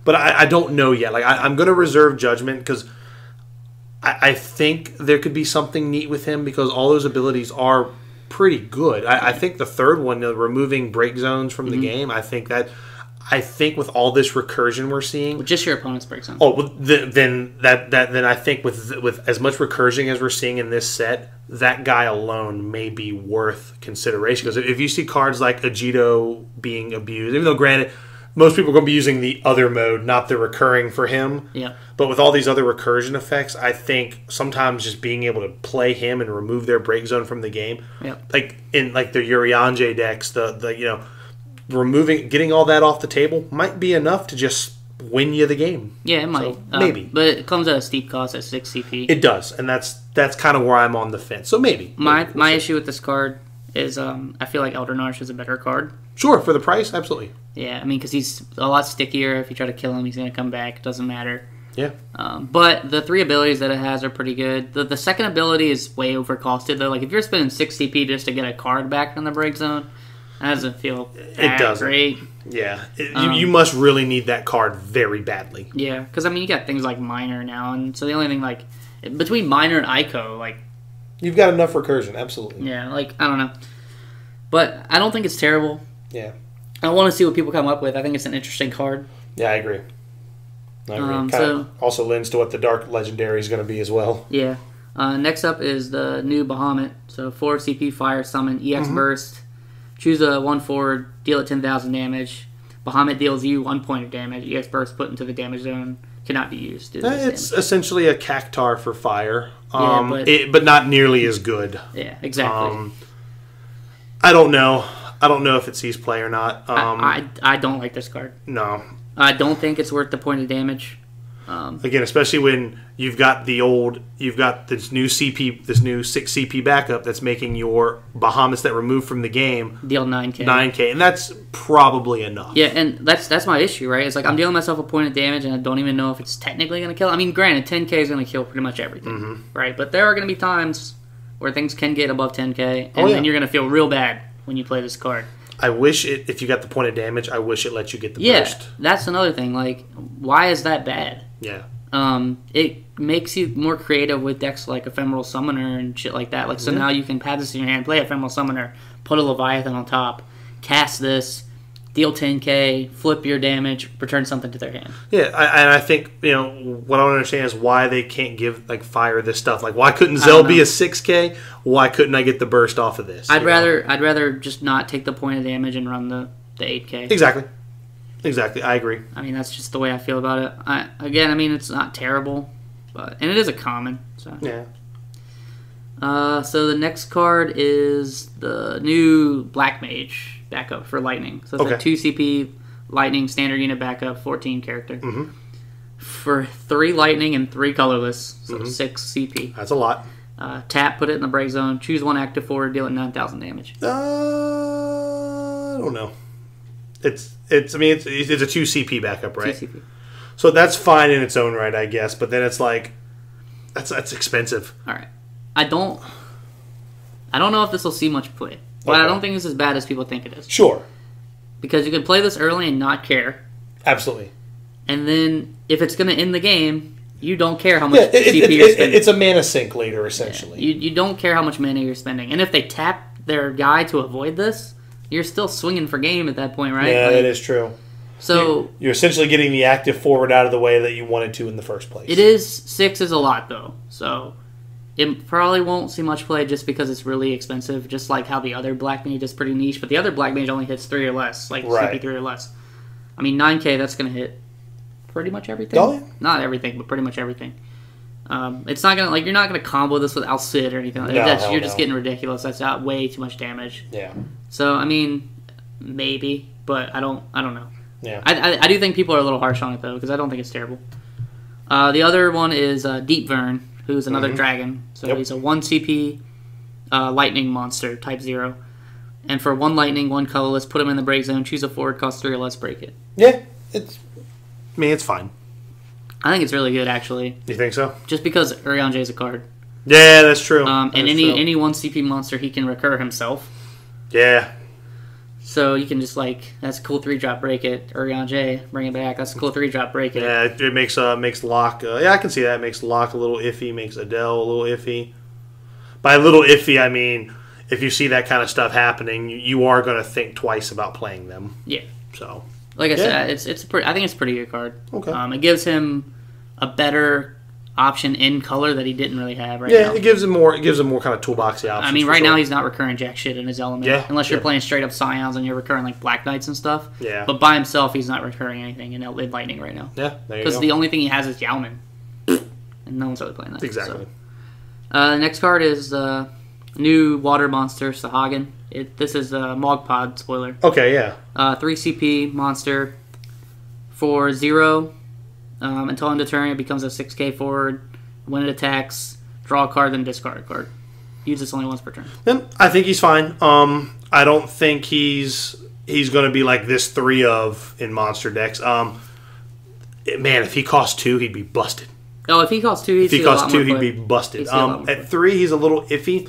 But I don't know yet. Like I'm going to reserve judgment because I think there could be something neat with him because all those abilities are pretty good. I think the third one, removing break zones from the game, I think that I think with all this recursion we're seeing, With just your opponent's break zone. oh, well, then I think with as much recursion as we're seeing in this set, that guy alone may be worth consideration. Because if you see cards like Agito being abused, even though granted, most people are going to be using the other mode, not the recurring for him. Yeah. But with all these other recursion effects, I think sometimes just being able to play him and remove their break zone from the game, like in like the Urianger decks, the getting all that off the table might be enough to just win you the game. Yeah, it might. So, maybe. But it comes at a steep cost at 6 CP. It does, and that's kind of where I'm on the fence. So maybe. My issue with this card is I feel like Elder Narsh is a better card. Sure, for the price, absolutely. Yeah, I mean, because he's a lot stickier. If you try to kill him, he's going to come back. It doesn't matter. Yeah. But the 3 abilities that it has are pretty good. The second ability is way overcosted, though. Like, if you're spending 6 CP just to get a card back on the break zone, that doesn't feel that great. Yeah. You must really need that card very badly. Yeah, because, I mean, you got things like Miner now, and so the only thing, like, between Miner and Ico, like... You've got enough recursion, absolutely. Yeah, like, I don't know. But I don't think it's terrible. Yeah. I want to see what people come up with. I think it's an interesting card. Yeah, I agree. Kind of also lends to what the Dark Legendary is going to be as well. Yeah. Next up is the new Bahamut. So 4 CP Fire Summon, EX Burst. Choose a 1 forward, deal it 10,000 damage. Bahamut deals you 1 point of damage. EX Burst put into the damage zone. Cannot be used. It's essentially a Cactar for fire. Yeah, but not nearly as good. Yeah, exactly. I don't know. I don't know if it sees play or not. I don't like this card. No. I don't think it's worth the point of damage. Again, especially when you've got this new 6 CP backup that's making your Bahamuts that remove from the game deal 9k. 9k, and that's probably enough. Yeah, and that's my issue, right? It's like I'm dealing myself a point of damage, and I don't even know if it's technically going to kill. I mean, granted, 10k is going to kill pretty much everything, right? But there are going to be times where things can get above 10k, and then you're going to feel real bad when you play this card. I wish if you got the point of damage, I wish it let you get the burst. Yeah, that's another thing. Like, why is that bad? Yeah. It makes you more creative with decks like Ephemeral Summoner and shit like that. Like, so now you can pad this in your hand, play Ephemeral Summoner, put a Leviathan on top, cast this, deal 10k, flip your damage, return something to their hand. Yeah, and I think, what I don't understand is why they can't give, like, Fire this stuff. Like, why couldn't Zell be a 6k? Why couldn't I get the burst off of this? I'd rather just not take the point of damage and run the 8k. Exactly, I agree. I mean, that's just the way I feel about it. I mean, it's not terrible, and it is a common. So yeah. So the next card is the new Black Mage backup for Lightning. So it's a 2 CP Lightning standard unit backup, 14 character. For 3 Lightning and 3 colorless, so 6 CP. That's a lot. Tap, put it in the break zone, choose 1 active forward, deal it 9,000 damage. I don't know. It's a 2 CP backup, right? 2 CP. So that's fine in its own right, I guess. But then it's like that's expensive. All right. I don't know if this will see much play, but I don't think it's as bad as people think it is. Sure. Because you can play this early and not care. Absolutely. And then if it's going to end the game, you don't care how much CP you're spending. It's a mana sink later, essentially. Yeah. You don't care how much mana you're spending. And if they tap their guy to avoid this, you're still swinging for game at that point, right? Yeah, that is true. So you're essentially getting the active forward out of the way that you wanted to in the first place. 6 is a lot, though. So it probably won't see much play just because it's really expensive, just like how the other Black Mage is pretty niche. But the other Black Mage only hits 3 or less, like CP3 or less. I mean, 9k, that's going to hit pretty much everything. Oh, yeah. Not everything, but pretty much everything. It's not gonna you're not gonna combo this with Alcid or anything like that. You're just getting ridiculous. That's not way too much damage. Yeah. So I mean, maybe, but I don't know. Yeah. I do think people are a little harsh on it though, because I don't think it's terrible. The other one is Deep Vern, who's another dragon. So he's a 1 CP lightning monster, type 0. And for 1 lightning, 1 colorless, put him in the break zone, choose a forward, cost 3 or less, break it. Yeah, it's fine. I think it's really good, actually. You think so? Just because Urianger is a card. Yeah, that's true. And any 1 CP monster, he can recur himself. Yeah. So you can just that's a cool 3-drop, break it. Urianger, bring it back. That's a cool 3-drop, break it. Yeah, it makes Locke. I can see that. It makes Locke a little iffy. Makes Adele a little iffy. By a little iffy, I mean if you see that kind of stuff happening, you are going to think twice about playing them. Yeah. So Like I said, it's a pretty. I think it's a pretty good card. Okay. It gives him a better option in color that he didn't really have right now. Yeah, it gives him more. It gives him more kind of toolboxy options. I mean, right now he's not recurring jack shit in his element. Yeah, unless you're playing straight up Scions and you're recurring like Black Knights and stuff. Yeah. But by himself, he's not recurring anything in Lightning right now. Yeah, there you go. Because the only thing he has is Yowman, and no one's really playing that. Exactly. So. Next card is new water monster Sahagin. This is a Mogpod spoiler. Okay, yeah. 3 CP monster for 0. Until end of turn, it becomes a 6k forward. When it attacks, draw a card, then discard a card. Use this only once per turn. And I think he's fine. I don't think he's going to be like this 3 of in monster decks. Man, if he costs 2, he'd be busted. Oh, if he costs 2, he'd be busted. At 3, he's a little iffy.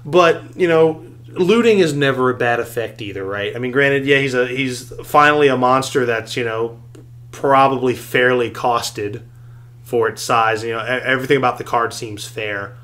But, looting is never a bad effect either, right? I mean, granted, yeah, he's finally a monster that's, probably fairly costed for its size. Everything about the card seems fair.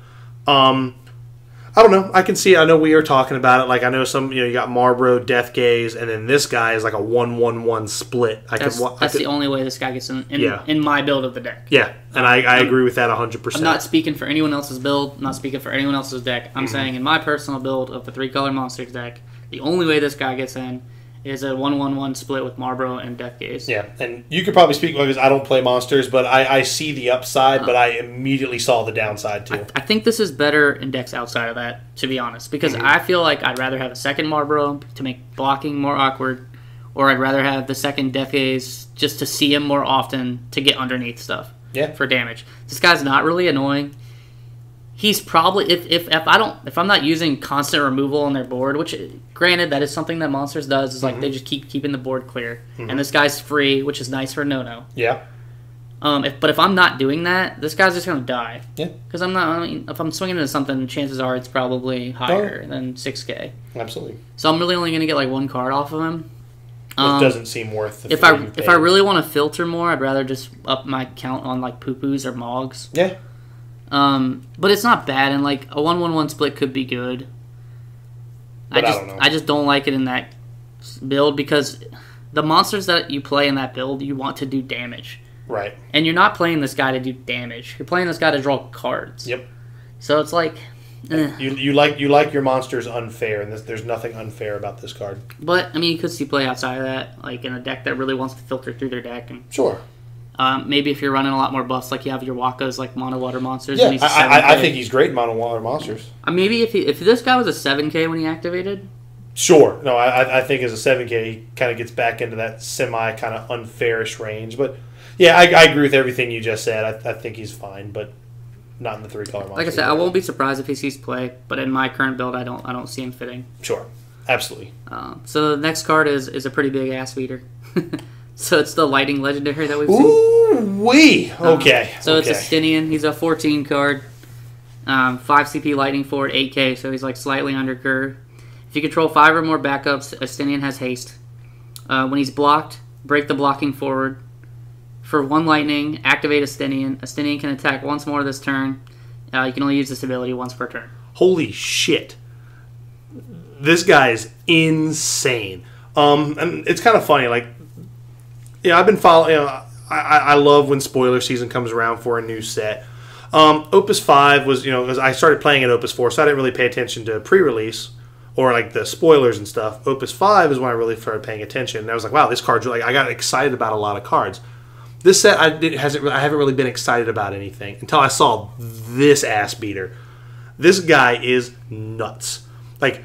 I don't know. I can see. I know we are talking about it. Like I know some. You got Marlboro, Death Gaze, and then this guy is like a 1/1/1 split. That's the only way this guy gets in my build of the deck. Yeah, and I agree with that 100%. I'm not speaking for anyone else's build. I'm not speaking for anyone else's deck. I'm saying in my personal build of the 3-color monsters deck, the only way this guy gets in is a 1/1/1 split with Marlboro and Death Gaze. Yeah, and you could probably speak because I don't play monsters, but I see the upside, but I immediately saw the downside too. I think this is better in decks outside of that, to be honest, because I feel like I'd rather have a second Marlboro to make blocking more awkward, or I'd rather have the second Death Gaze just to see him more often to get underneath stuff for damage. This guy's not really annoying. He's probably if I'm not using constant removal on their board, which granted that is something that Monsters does, is like they just keep keeping the board clear, and this guy's free, which is nice for no. Yeah. But if I'm not doing that, this guy's just gonna die. Yeah. Because I'm not. I mean, if I'm swinging into something, chances are it's probably higher than 6k. Absolutely. So I'm really only gonna get like 1 card off of him. It doesn't seem worth the. If I really want to filter more, I'd rather just up my count on like poo-poos or mogs. Yeah. But it's not bad, and like a 1/1/1 split could be good. But I don't know. I just don't like it in that build because the monsters that you play in that build, you want to do damage. Right. And you're not playing this guy to do damage. You're playing this guy to draw cards. Yep. So it's like, you like your monsters unfair, and there's nothing unfair about this card. But I mean, you could see play outside of that, like in a deck that really wants to filter through their deck. And sure. Maybe if you're running a lot more buffs, like you have your Wakas, like mono water monsters. Yeah, and he's I think he's great in mono water monsters. Maybe if this guy was a 7k when he activated. Sure. No, I think as a 7k, he kind of gets back into that semi kind of unfairish range. But yeah, I agree with everything you just said. I think he's fine, but not in the 3-color monster. Like I said, I won't be surprised if he sees play, but in my current build, I don't see him fitting. Sure. Absolutely. So the next card is a pretty big ass beater. So it's the Lightning Legendary that we've seen. Ooh-wee! Okay. So it's a Stinian. He's a 14 card. 5 CP Lightning forward, 8k, so he's like slightly under curve. If you control 5 or more backups, a Stinian has haste. When he's blocked, break the blocking forward. For 1 Lightning, activate a Stinian. A Stinian can attack once more this turn. You can only use this ability once per turn. Holy shit. This guy is insane. And it's kind of funny, like, I've been following. I love when spoiler season comes around for a new set. Opus 5 was, because I started playing at Opus 4, so I didn't really pay attention to pre-release or like the spoilers and stuff. Opus 5 is when I really started paying attention, and I was like, wow, this card's really. I got excited about a lot of cards. This set, I haven't really been excited about anything until I saw this ass beater. This guy is nuts. Like,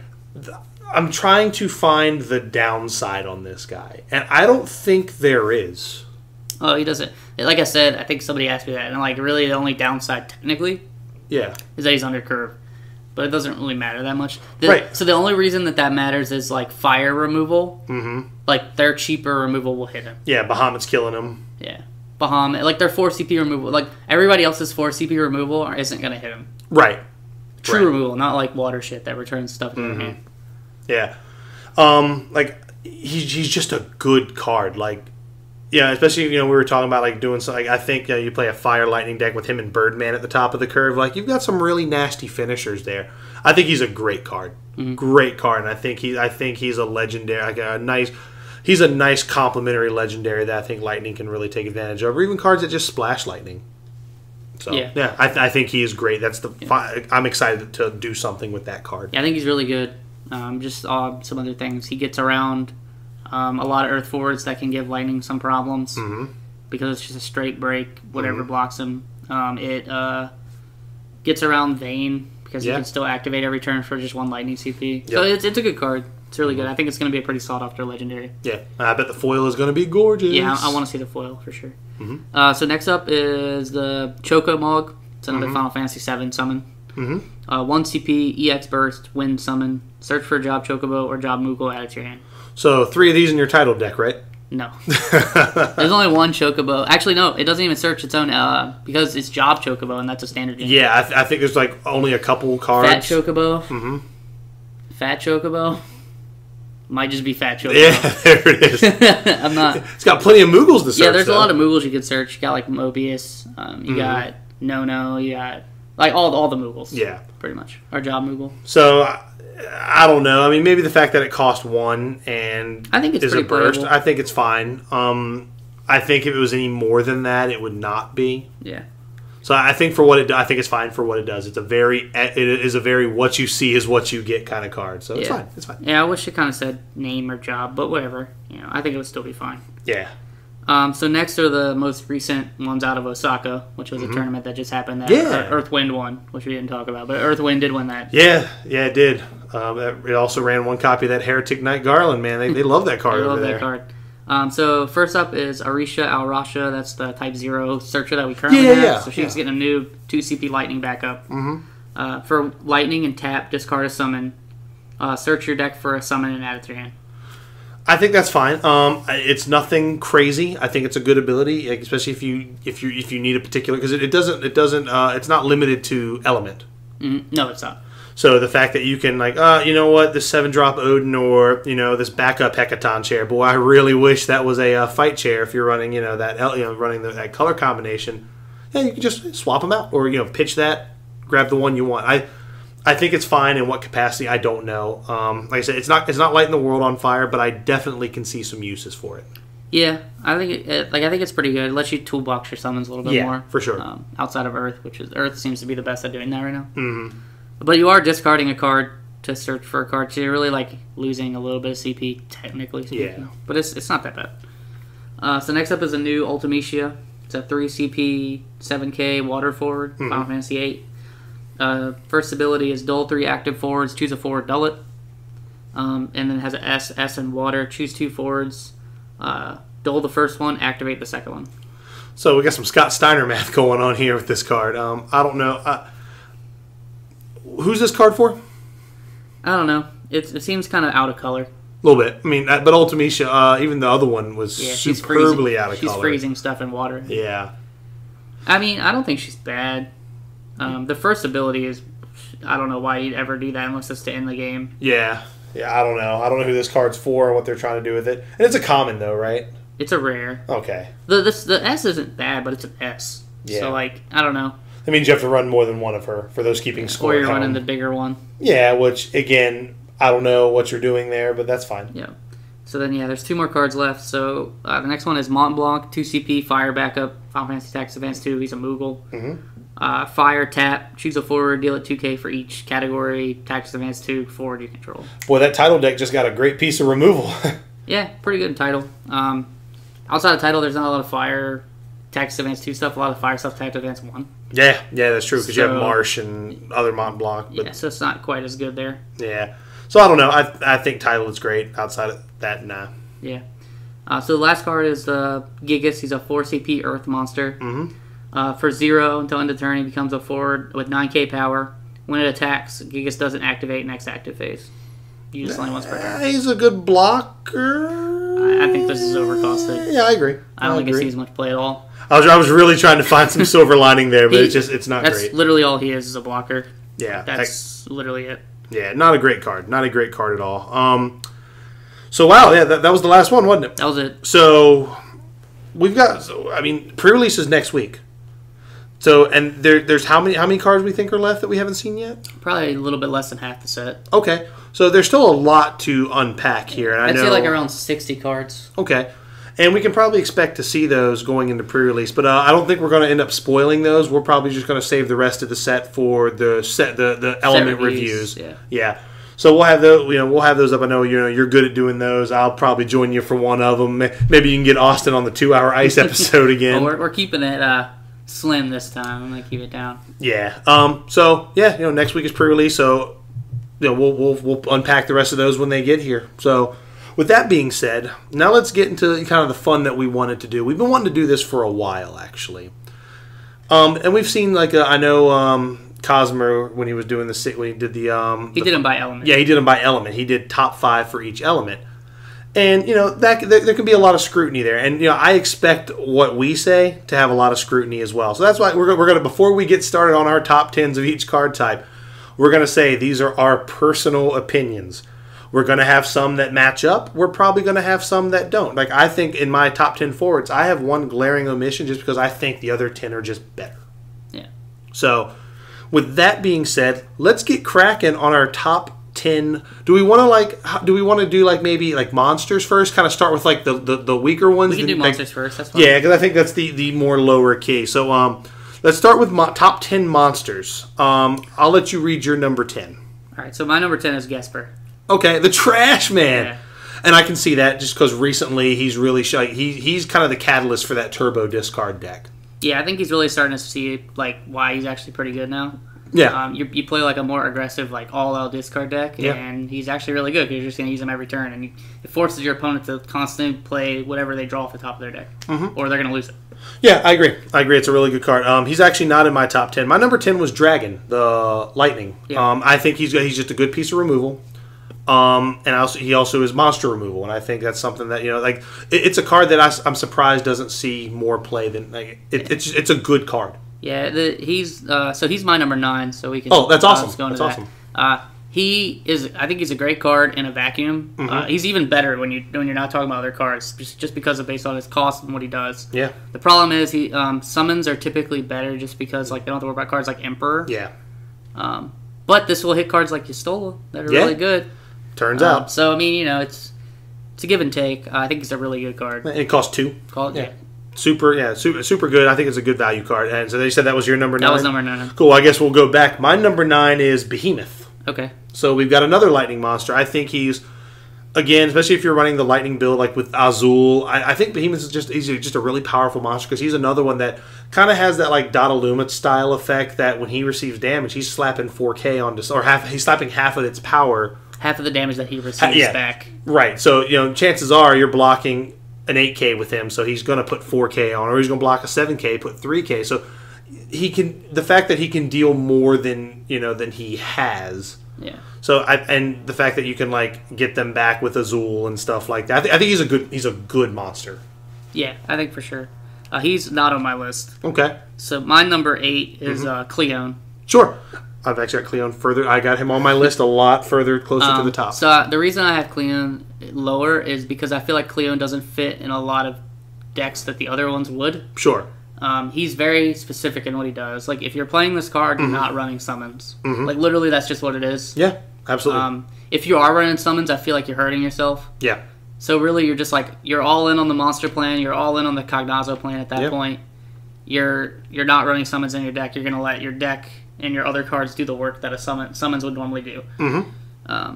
I'm trying to find the downside on this guy, and I don't think there is. Oh, he doesn't. Like I said, I think somebody asked me that, and like really the only downside technically, is that he's under curve, but it doesn't really matter that much. Right. So the only reason that matters is like fire removal. Mm-hmm. Like their cheaper removal will hit him. Yeah, Bahamut's killing him. Yeah, Bahamut. Like their 4 CP removal. Like everybody else's 4 CP removal isn't gonna hit him. Right. True removal, not like water shit that returns stuff to your hand. Yeah. Like he's just a good card. Like, yeah, especially we were talking about like doing something. Like, I think you play a Fire Lightning deck with him and Birdman at the top of the curve. Like, you've got some really nasty finishers there. I think he's a great card, great card, and I think he's a legendary, like a nice. he's a nice complementary legendary that I think Lightning can really take advantage of, or even cards that just splash Lightning. So yeah, I think he is great. I'm excited to do something with that card. Yeah, I think he's really good. Just some other things. He gets around a lot of Earth forwards that can give Lightning some problems because it's just a straight break. Whatever blocks him. It gets around Vayne because you can still activate every turn for just 1 Lightning CP. Yep. So it's a good card. It's really good. I think it's going to be a pretty sought-after legendary. Yeah, I bet the foil is going to be gorgeous. Yeah, I want to see the foil for sure. So next up is the Choco Mog. It's another Final Fantasy VII summon. 1 CP, EX Burst, Wind Summon, search for a Job Chocobo or Job Moogle, add it to your hand. So 3 of these in your title deck, right? No. There's only 1 Chocobo. Actually, no, it doesn't even search its own because it's Job Chocobo, and that's a standard game. Yeah, I think there's like only a couple cards. Fat Chocobo. Fat Chocobo. Might just be Fat Chocobo. Yeah, there it is. I'm not. It's got plenty of Moogles to search. Yeah, there's a lot of Moogles you could search. You got like Mobius. You got No. You got like all the Moogles. Yeah, pretty much. Our Job Moogle. So I don't know. I mean, maybe the fact that it cost 1 and I think it's is pretty a burst. playable. I think it's fine. I think if it was any more than that, it would not be. Yeah. So I think I think it's fine for what it does. It is a very what you see is what you get kind of card. So it's fine. It's fine. Yeah, I wish it kind of said name or job, but whatever. I think it would still be fine. Yeah. So next are the most recent ones out of Osaka, which was a tournament that just happened. That Earth Wind won, which we didn't talk about, but Earth Wind did win that. Yeah, it did. It also ran 1 copy of that Heretic Knight Garland. Man, they love that card. They love that card. So first up is Arisha Alrasha. That's the Type 0 searcher that we currently have. So she's getting a new 2 CP Lightning backup. For Lightning and tap, discard a summon. Search your deck for a summon and add it to your hand. I think that's fine. It's nothing crazy. I think it's a good ability, especially if you need a particular, because it's not limited to element. No, it's not. So the fact that you can you know what, this 7-drop Odin or this backup Hecaton chair. Boy, I really wish that was a fight chair. If you're running that color combination, you can just swap them out or pitch that, grab the one you want. I think it's fine. In what capacity, I don't know. Like I said, it's not lighting the world on fire, but I definitely can see some uses for it. Yeah, I think I think it's pretty good. It lets you toolbox your summons a little bit more. For sure. Outside of Earth, Earth seems to be the best at doing that right now. But you are discarding a card to search for a card, so you're really losing a little bit of CP, technically speaking. Yeah. But it's not that bad. So next up is a new Ultimecia. It's a 3 CP, 7K water forward, Final Fantasy VIII. First ability is dull 3 active forwards, choose a forward, dull it. And then it has an S and water, choose 2 forwards, dull the first one, activate the second one. So we got some Scott Steiner math going on here with this card. I don't know. Who's this card for? I don't know. It seems kind of out of color. A little bit. I mean, but Ultimecia, even the other one was superbly out of color. She's freezing stuff in water. Yeah. I mean, I don't think she's bad. The first ability is, I don't know why you'd ever do that unless it's to end the game. Yeah, I don't know. I don't know who this card's for and what they're trying to do with it. And it's a common, though, right? It's a rare. Okay. The S isn't bad, but it's an S. Yeah. So, I don't know. That means you have to run more than one of her for those keeping score. Or you're running the bigger one. Yeah, which, again, I don't know what you're doing there, but that's fine. Yeah. So then, there's 2 more cards left. So the next one is Mont Blanc, 2 CP, fire backup, Final Fantasy Tactics Advance 2. He's a Moogle. Fire, tap, choose a forward, deal it 2K for each category, Tactics Advance 2, forward you control. Boy, that title deck just got a great piece of removal. Yeah, pretty good title. Outside of title, there's not a lot of fire, Tactics Advance 2 stuff, a lot of fire stuff, Tactics Advance 1. Yeah, that's true, because you have Marsh and other Mont Blanc. But, yeah, so it's not quite as good there. Yeah. So I don't know. I think title is great. Outside of that, nah. Yeah. So the last card is the Gigas. He's a 4 CP Earth monster. For 0 until end of turn, he becomes a forward with 9K power. When it attacks, Gigas doesn't activate next active phase. You just only once per turn. He's a good blocker. I think this is overcosted. Yeah, I agree. I don't think it sees much play at all. I was really trying to find some silver lining there, but it's not great. That's literally all he is a blocker. Yeah. That's literally it. Yeah, not a great card. Not a great card at all. So, wow, yeah, that was the last one, wasn't it? That was it. So, we've got, pre-release is next week. So, and there's how many cards we think are left that we haven't seen yet? Probably a little bit less than half the set. Okay. So there's still a lot to unpack here. And I'd say like around 60 cards. Okay. And we can probably expect to see those going into pre-release, but I don't think we're going to end up spoiling those. We're probably just going to save the rest of the set for the element reviews. Yeah. So we'll have those. We'll have those up. I know you're good at doing those. I'll probably join you for one of them. Maybe you can get Austin on the 2-hour ice episode again. Well, we're keeping it slim this time. I'm gonna keep it down. Yeah. So yeah, next week is pre-release. So we'll unpack the rest of those when they get here. So. With that being said, now let's get into kind of the fun that we wanted to do. We've been wanting to do this for a while, actually. And we've seen, I know Cosmer, when he was doing when he did the... he did them by element. Yeah, he did them by element. He did top 5 for each element. And, there can be a lot of scrutiny there. And, I expect what we say to have a lot of scrutiny as well. So that's why we're going to, before we get started on our top 10s of each card type, we're going to say these are our personal opinions. We're going to have some that match up. We're probably going to have some that don't. Like, I think in my top 10 forwards, I have one glaring omission just because I think the other 10 are just better. Yeah. So, with that being said, let's get cracking on our top 10. Do we want to do maybe monsters first? Kind of start with the weaker ones? We can do monsters first. That's fine. Yeah, because I think that's the more lower key. So, let's start with top 10 monsters. I'll let you read your number 10. All right, so my number 10 is Gesper. Okay, the Trash Man. Yeah. And I can see that just because recently he's really he's kind of the catalyst for that turbo discard deck. Yeah, I think he's really starting to see why he's actually pretty good now. Yeah. You play a more aggressive all-out discard deck, and he's actually really good because you're just going to use him every turn, and it forces your opponent to constantly play whatever they draw off the top of their deck, or they're going to lose it. Yeah, I agree. It's a really good card. He's actually not in my top 10. My number 10 was Dragon, the Lightning. Yeah. I think he's just a good piece of removal. And he also is monster removal, and I think that's something that it's a card that I'm surprised doesn't see more play than it's a good card. Yeah, he's my number 9, so we can. Oh, that's awesome. Go into that's that. awesome. I think he's a great card in a vacuum. He's even better when you're not talking about other cards, just because of based on his cost and what he does. Yeah. The problem is he summons are typically better just because they don't have to worry about cards like Emperor. Yeah. But this will hit cards like Yustola that are really good. Turns out. So, I mean, it's a give and take. I think it's a really good card. It costs 2. Yeah. Super good. I think it's a good value card. And so they said that was your number 9? That was number 9. Cool. I guess we'll go back. My number 9 is Behemoth. Okay. So we've got another lightning monster. I think he's, again, especially if you're running the lightning build with Azul, I think Behemoth is just a really powerful monster because he's another one that kind of has that Dottaluma style effect that when he receives damage, he's slapping 4K onto, or he's slapping half of its power. Half of the damage that he receives back. Right. So, chances are you're blocking an 8K with him, so he's going to put 4K on, or he's going to block a 7K, put 3K. So the fact that he can deal more than he has. Yeah. So and the fact that you can get them back with Azul and stuff like that. I think he's a good monster. Yeah, I think for sure. He's not on my list. Okay. So my number 8 is Cleone. Sure. I've actually got Cleone further. I got him on my list a lot further, closer to the top. So the reason I have Cleone lower is because I feel like Cleone doesn't fit in a lot of decks that the other ones would. Sure. He's very specific in what he does. If you're playing this card, you're not running summons. Literally, that's just what it is. Yeah, absolutely. If you are running summons, I feel like you're hurting yourself. Yeah. So really, you're just you're all in on the monster plan. You're all in on the Cognazzo plan at that point. You're not running summons in your deck. You're going to let your deck and your other cards do the work that a summons would normally do.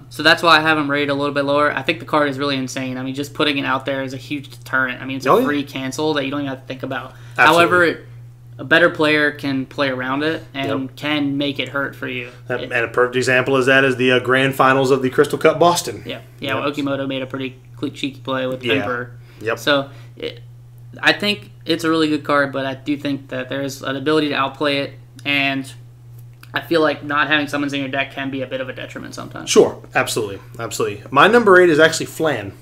So that's why I have him rated a little bit lower. I think the card is really insane. I mean, just putting it out there is a huge deterrent. I mean, it's a free cancel that you don't even have to think about. Absolutely. However, a better player can play around it and can make it hurt for you. And a perfect example is the grand finals of the Crystal Cup Boston. Well, Okimoto made a pretty cheeky play with Emperor. Yep. So I think it's a really good card, but I do think that there's an ability to outplay it, and I feel like not having summons in your deck can be a bit of a detriment sometimes. Sure, absolutely. My number 8 is actually Flan.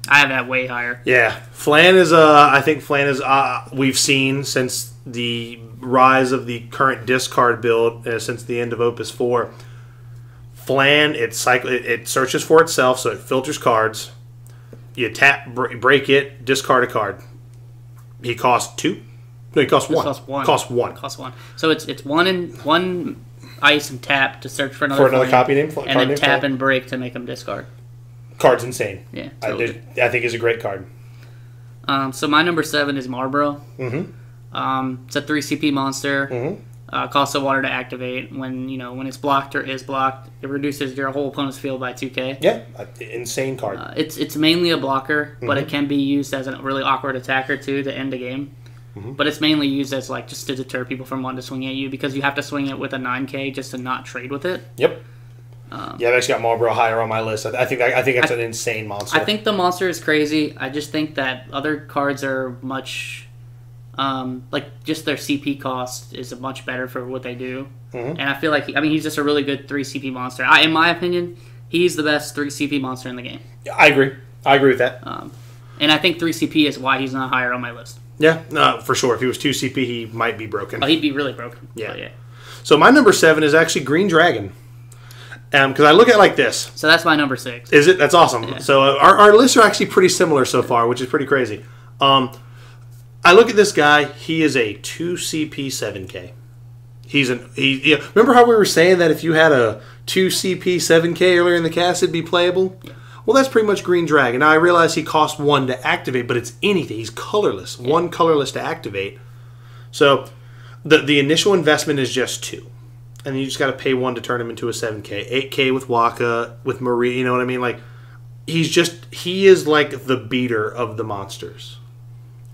I have that way higher. Yeah, Flan is I think Flan is we've seen since the rise of the current discard build, since the end of Opus 4. Flan, it searches for itself, so it filters cards. You tap, break it, discard a card. He costs 2. No, it costs This one. Costs one. Costs one. So it's one ice and tap to search for another copy name, and then tap and break to make them discard. Card's insane. Yeah, totally. I think it's a great card. So my number 7 is Marlboro. Mm-hmm. It's a 3 CP monster. Mm-hmm. Costs a water to activate. When it's blocked or is blocked, it reduces your whole opponent's field by 2k. Yeah, insane card. It's mainly a blocker, but it can be used as a really awkward attacker too to end the game. But it's mainly used as like just to deter people from wanting to swing at you because you have to swing it with a 9k just to not trade with it. Yep. I've actually got Marlboro higher on my list. I think that's an insane monster. I think the monster is crazy. I just think that other cards are much, like just their CP cost is much better for what they do. And I feel like he's just a really good 3 CP monster. In my opinion, he's the best 3 CP monster in the game. I agree. I agree with that. And I think 3 CP is why he's not higher on my list. Yeah, for sure. If he was 2 CP, he might be broken. Oh, he'd be really broken. Yeah. So my number 7 is actually Green Dragon. Because I look at it like this. So that's my number 6. Is it? That's awesome. Yeah. So our lists are actually pretty similar so far, which is pretty crazy. I look at this guy. He is a 2 CP 7K. Remember how we were saying that if you had a 2 CP 7K earlier in the cast, it'd be playable? Yeah. Well, that's pretty much Green Dragon. Now, I realize he costs 1 to activate, but it's anything. He's colorless. Yeah. 1 colorless to activate. So the initial investment is just 2. And you just got to pay 1 to turn him into a 7K. 8K with Waka, with Marie, you know what I mean? Like, he is like the beater of the monsters.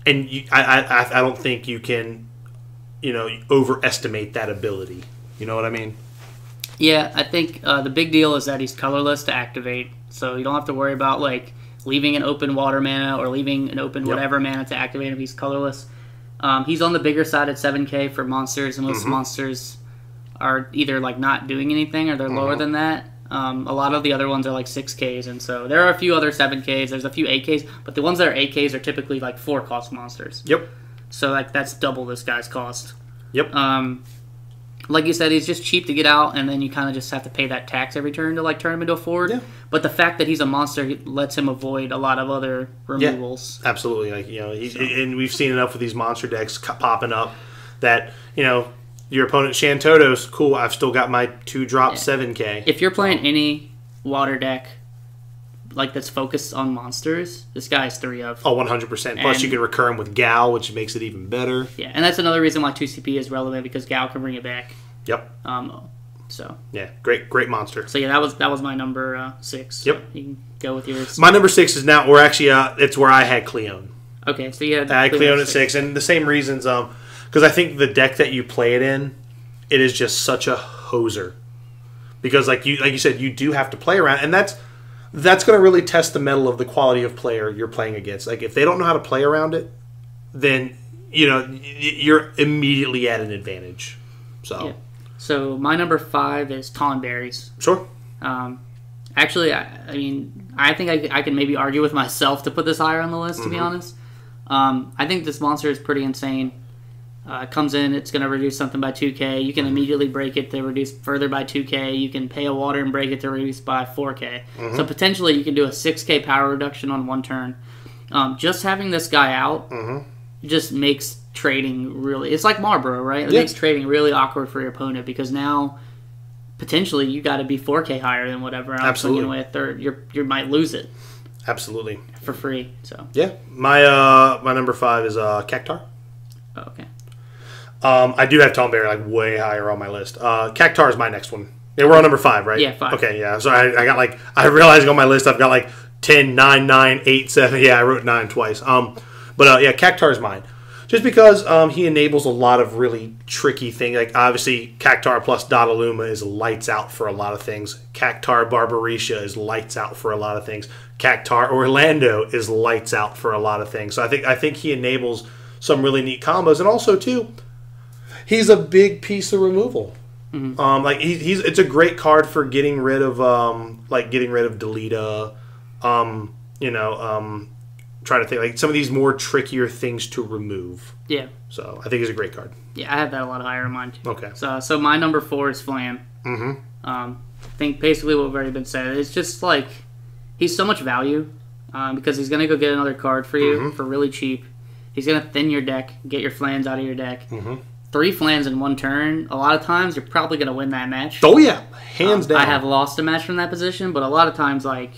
And I don't think you can, overestimate that ability. You know what I mean? Yeah, I think the big deal is that he's colorless to activate. So you don't have to worry about, like, leaving an open water mana or leaving an open whatever mana to activate him. He's colorless. He's on the bigger side at 7K for monsters, and most monsters are either like not doing anything or they're lower than that. A lot of the other ones are like 6Ks, and so there are a few other 7Ks. There's a few 8Ks, but the ones that are 8Ks are typically like 4 cost monsters. Yep. So like that's double this guy's cost. Yep. Like you said, he's just cheap to get out, and then you kind of just have to pay that tax every turn to like turn him into a forward. Yeah. But the fact that he's a monster lets him avoid a lot of other removals. Yeah, absolutely. Like and we've seen enough of these monster decks popping up that your opponent Shantoto's cool. I've still got my 2-drop 7K. If you're playing any water deck like that's focused on monsters, this guy's 3 of. Oh, 100%. Plus, you can recur him with Gal, which makes it even better. Yeah, and that's another reason why 2CP is relevant because Gal can bring it back. Yep. So. Yeah, great monster. So yeah, that was my number 6. Yep. You can go with yours. My number 6 is now. We're actually it's where I had Cleone. Okay, so you had. I had Cleone at 6, and the same reasons. Because I think the deck that you play it in, it is just such a hoser. Because like you said, you do have to play around, and that's going to really test the mettle of the quality of player you're playing against. Like if they don't know how to play around it, then you're immediately at an advantage. So, yeah. So my number 5 is Tonberries. Sure. Actually, I think I can maybe argue with myself to put this higher on the list. To be honest, I think this monster is pretty insane. It comes in, it's going to reduce something by 2k. You can immediately break it to reduce further by 2k. You can pay a water and break it to reduce by 4k. So potentially you can do a 6k power reduction on 1 turn. Just having this guy out just makes trading really... It's like Marlboro, right? It makes trading really awkward for your opponent because now potentially you got to be 4k higher than whatever I'm swinging with, or you might lose it. Absolutely. For free. So yeah. My number 5 is Cactar. Oh, okay. I do have Tonberry like way higher on my list. Cactar is my next one. Yeah, we're on number 5, right? Yeah, 5. Okay, yeah. So I got like, I realized on my list I've got like 10, 9, 9, 8, 7. Yeah, I wrote 9 twice. But yeah, Cactar is mine. Just because he enables a lot of really tricky things. Like obviously Cactar plus Dodaluma is lights out for a lot of things. Cactar Barbarisha is lights out for a lot of things. Cactar Orlando is lights out for a lot of things. So I think he enables some really neat combos, and also too, he's a big piece of removal. Like it's a great card for getting rid of Delita. Trying to think like some of these more trickier things to remove. Yeah. So I think he's a great card. Yeah, I have that a lot higher in mine too. Okay. So my number 4 is Flam. I think basically what we've already been said. It's just like he's so much value because he's gonna go get another card for you for really cheap. He's going to thin your deck, get your Flans out of your deck. Mm-hmm. 3 Flans in one turn, a lot of times you're probably going to win that match. Oh, yeah. Hands down. I have lost a match from that position, but a lot of times, like,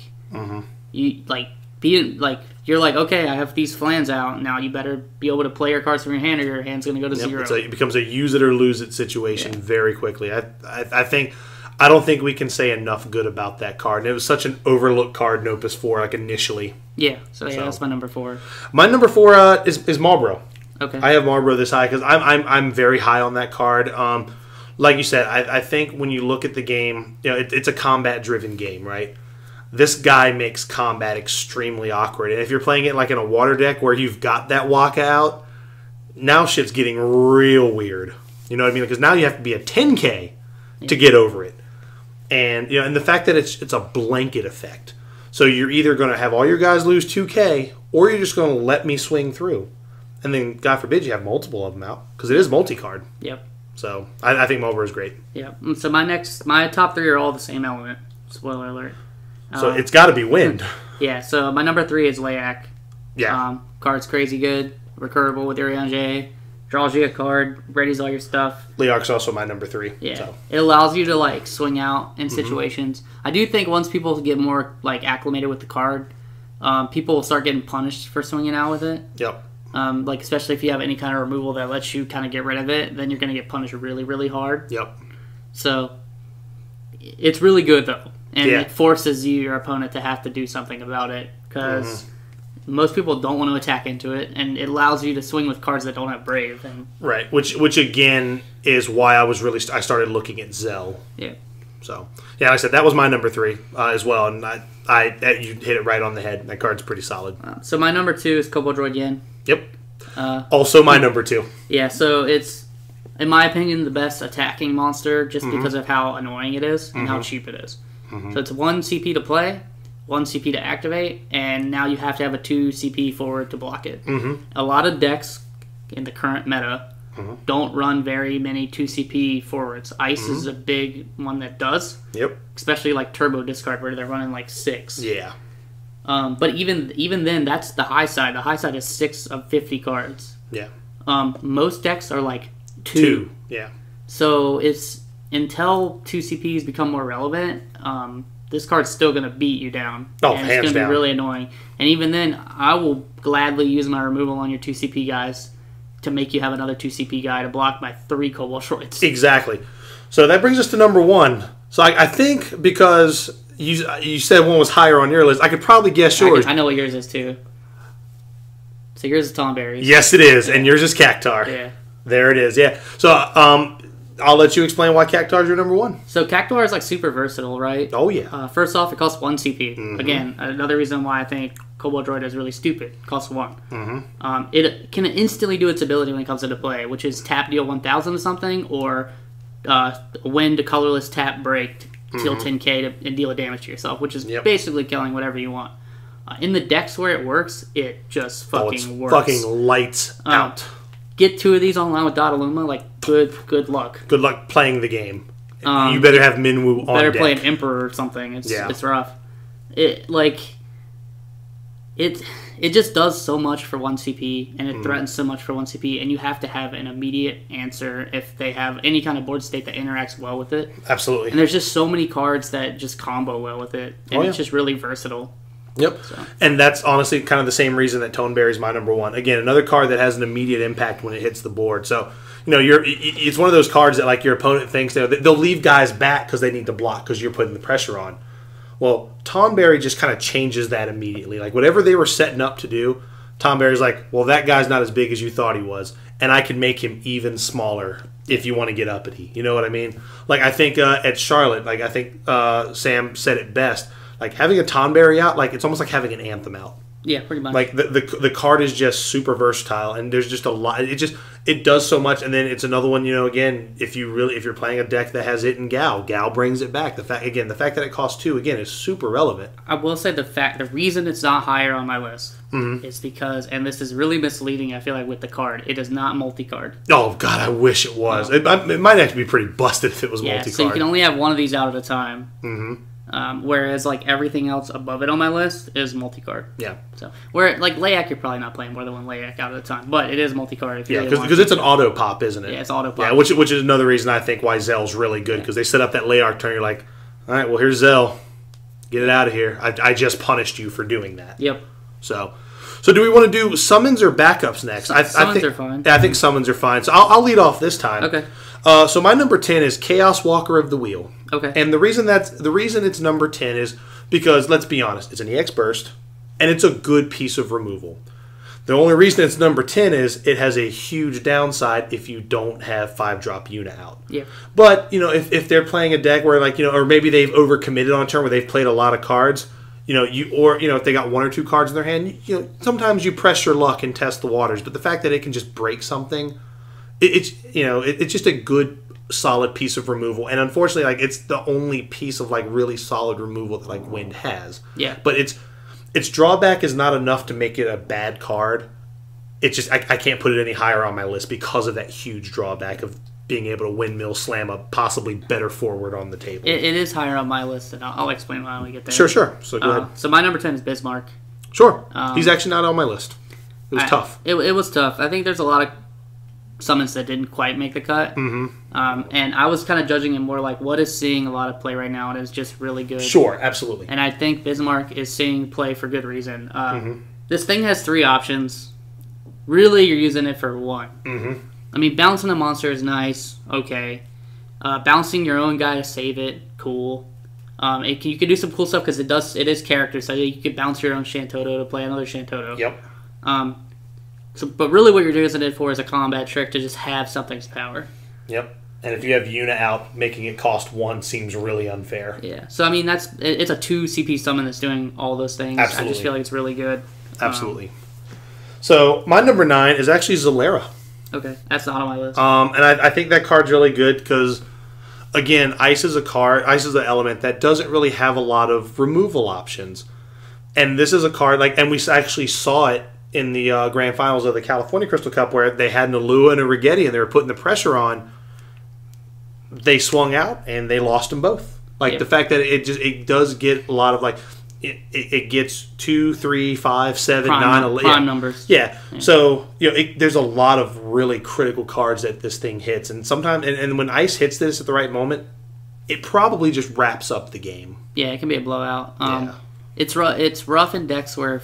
you, like, you're like, okay, I have these Flans out. Now you better be able to play your cards from your hand or your hand's going to go to 0. It becomes a use it or lose it situation very quickly. I don't think we can say enough good about that card. And it was such an overlooked card in Opus 4, like, initially. Yeah, so that's my number 4. My number 4 is Marlboro. Okay. I have Marlboro this high because I'm very high on that card. Like you said, I think when you look at the game, you know, it's a combat-driven game, right? This guy makes combat extremely awkward. And if you're playing it like in a water deck where you've got that walkout, now shit's getting real weird. You know what I mean? Because now you have to be a 10K to get over it. And you know, and the fact that it's a blanket effect. So you're either going to have all your guys lose 2K, or you're just going to let me swing through. And then, God forbid, you have multiple of them out. Because it is multi-card. Yep. So, I think Marlboro is great. Yep. So my top 3 are all the same element. Spoiler alert. So it's got to be wind. Yeah, so my number 3 is Layak. Yeah. Card's crazy good. Recurable with Urianger. Draws you a card. Readies all your stuff. Leok's also my number 3. Yeah. So. It allows you to, like, swing out in situations. I do think once people get more, like, acclimated with the card, people will start getting punished for swinging out with it. Yep. Like, especially if you have any kind of removal that lets you kind of get rid of it, then you're going to get punished really, really hard. Yep. So, it's really good, though. And Yeah. it forces your opponent to have to do something about it. Because most people don't want to attack into it. And it allows you to swing with cards that don't have Brave. And Right. Which again, is why I started looking at Zell. yeah. So, yeah, like I said, that was my number 3 as well. And you hit it right on the head. That card's pretty solid. So, my number 2 is Kobold Droid Yen. Yep. Also my number 2. Yeah, so it's, in my opinion, the best attacking monster just because of how annoying it is and how cheap it is. So it's 1 CP to play, 1 CP to activate, and now you have to have a 2 CP forward to block it. A lot of decks in the current meta don't run very many 2 CP forwards. Ice is a big one that does. Yep. Especially like Turbo Discard where they're running like 6. Yeah. But even then, that's the high side. The high side is 6 of 50 cards. Yeah. Most decks are like 2. 2. Yeah. So it's until 2 CPs become more relevant, this card's still going to beat you down. Oh, and hands it's going to be down. really annoying. And even then, I will gladly use my removal on your 2 CP guys to make you have another 2 CP guy to block my 3 Kobold Droids. Exactly. So that brings us to number 1. So I think because you said one was higher on your list, I could probably guess yours. I know what yours is too. So yours is Tomberry. Yes, it is, and yours is Cactar. Yeah. There it is. Yeah. So I'll let you explain why Cactar is your number 1. So Cactuar is like super versatile, right? Oh yeah. First off, it costs 1 CP. Again, another reason why I think Kobold Droid is really stupid. It costs 1. It can instantly do its ability when it comes into play, which is tap deal 1,000 or something, or wind to colorless tap break to deal 10k and deal a damage to yourself, which is basically killing whatever you want. In the decks where it works, it just fucking works. Fucking lights out. Get 2 of these online with Dottaluma, like good luck. Good luck playing the game. You better have Minwoo on Better deck. play an Emperor or something. It's rough. It just does so much for 1 CP, and it threatens so much for 1 CP, and you have to have an immediate answer if they have any kind of board state that interacts well with it. Absolutely. And there's just so many cards that just combo well with it, and it's just really versatile. Yep. So. And that's honestly kind of the same reason that Toneberry is my number 1. Again, another card that has an immediate impact when it hits the board. So, you know, it's one of those cards that like your opponent thinks they'll leave guys back because they need to block because you're putting the pressure on. Well, Tonberry just kind of changes that immediately. Like, whatever they were setting up to do, Tonberry's like, well, that guy's not as big as you thought he was, and I can make him even smaller if you want to get uppity. You know what I mean? Like, I think at Charlotte, like, I think Sam said it best. Like, having a Tonberry out, like, it's almost like having an Anthem out. Yeah, pretty much. Like, the card is just super versatile, and there's just a lot. It does so much, and then it's another one, you know, again, if you're playing a deck that has it in Gal brings it back. The fact that it costs 2, again, is super relevant. I will say the reason it's not higher on my list is because, and this is really misleading, I feel like, with the card, it is not multi-card. Oh, God, I wish it was. It might actually be pretty busted if it was multi-card. So you can only have one of these out at a time. Whereas like everything else above it on my list is multi-card. Yeah. So where like Layak, you're probably not playing more than one Layak out of the time, but it is multi-card. If you really because it's an auto pop, isn't it? Yeah, it's auto pop. Yeah, which is another reason I think why Zell's really good, because they set up that Layak turn. You're like, all right, well here's Zell, get it out of here. I just punished you for doing that. Yep. So do we want to do summons or backups next? Summons are fine. Yeah, I think summons are fine. So I'll lead off this time. Okay. So my number 10 is Chaos Walker of the Wheel. Okay. And the reason it's number 10 is because, let's be honest, it's an EX burst, and it's a good piece of removal. The only reason it's number 10 is it has a huge downside if you don't have 5-drop Yuna out. Yeah. But, if they're playing a deck where, or maybe they've overcommitted on a turn where they've played a lot of cards, if they got 1 or 2 cards in their hand, sometimes you press your luck and test the waters. But the fact that it can just break something, it's just a good, solid piece of removal. And unfortunately, it's the only piece of really solid removal that Wind has. Yeah. But its drawback is not enough to make it a bad card. It's just I can't put it any higher on my list because of that huge drawback of being able to windmill slam a possibly better forward on the table. It is higher on my list, and I'll explain why when we get there. Sure. So go ahead. So my number 10 is Bismarck. Sure. He's actually not on my list. It was tough. It was tough. I think there's a lot of summons that didn't quite make the cut. Mm-hmm. And I was kind of judging him more what is seeing a lot of play right now and is just really good. Sure, absolutely. And I think Bismarck is seeing play for good reason. This thing has 3 options. Really, you're using it for 1. Mm-hmm. I mean, bouncing a monster is nice. Okay. Bouncing your own guy to save it, cool. You can do some cool stuff because it is character, so you could bounce your own Shantoto to play another Shantoto. Yep. But really what you're using it for is a combat trick to just have something's power. Yep. And if you have Yuna out, making it cost 1 seems really unfair. Yeah. So, I mean, it's a 2 CP summon that's doing all those things. Absolutely. I just feel like it's really good. Absolutely. So, my number 9 is actually Zalera. Okay. That's not on my list. And I think that card's really good because, again, Ice is an element that doesn't really have a lot of removal options. And this is a card, and we actually saw it in the grand finals of the California Crystal Cup where they had an Alua and a Rigetti and they were putting the pressure on. They swung out and they lost them both. The fact that it does get a lot of it gets 2, 3, 5, 7, 9, 11 prime numbers. Yeah. So there's a lot of really critical cards that this thing hits, and sometimes and when Ice hits this at the right moment, it probably just wraps up the game. Yeah, it can be a blowout. Yeah. It's rough in decks where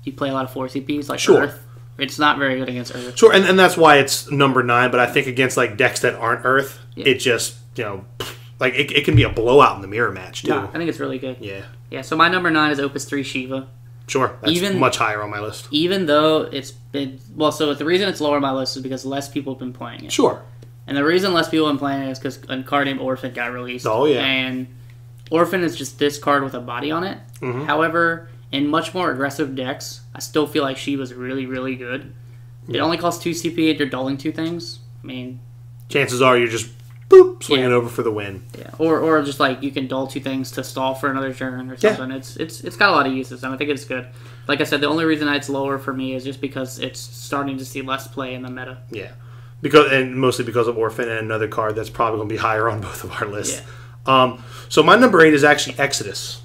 you play a lot of 4 CPs Sure. Earth. It's not very good against Earth. Sure, and that's why it's number 9. But I think against decks that aren't Earth, it just it can be a blowout in the mirror match too. Yeah, I think it's really good. Yeah. Yeah. So my number 9 is Opus 3 Shiva. Sure, that's much higher on my list. Even though it's been so the reason it's lower on my list is because less people have been playing it. Sure. And the reason less people have been playing it is because a card named Orphan got released. Oh yeah. And Orphan is just this card with a body on it. Mm-hmm. However, in much more aggressive decks, I still feel like Shiva's really, really good. It only costs 2 CP and you're dulling 2 things. I mean, chances are you're just swinging over for the win. Yeah, or just you can dull 2 things to stall for another turn or something. Yeah. It's got a lot of uses, and I think it's good. Like I said, the only reason it's lower for me is just because it's starting to see less play in the meta. Yeah, mostly because of Orphan and another card that's probably going to be higher on both of our lists. Yeah. So my number 8 is actually Exodus.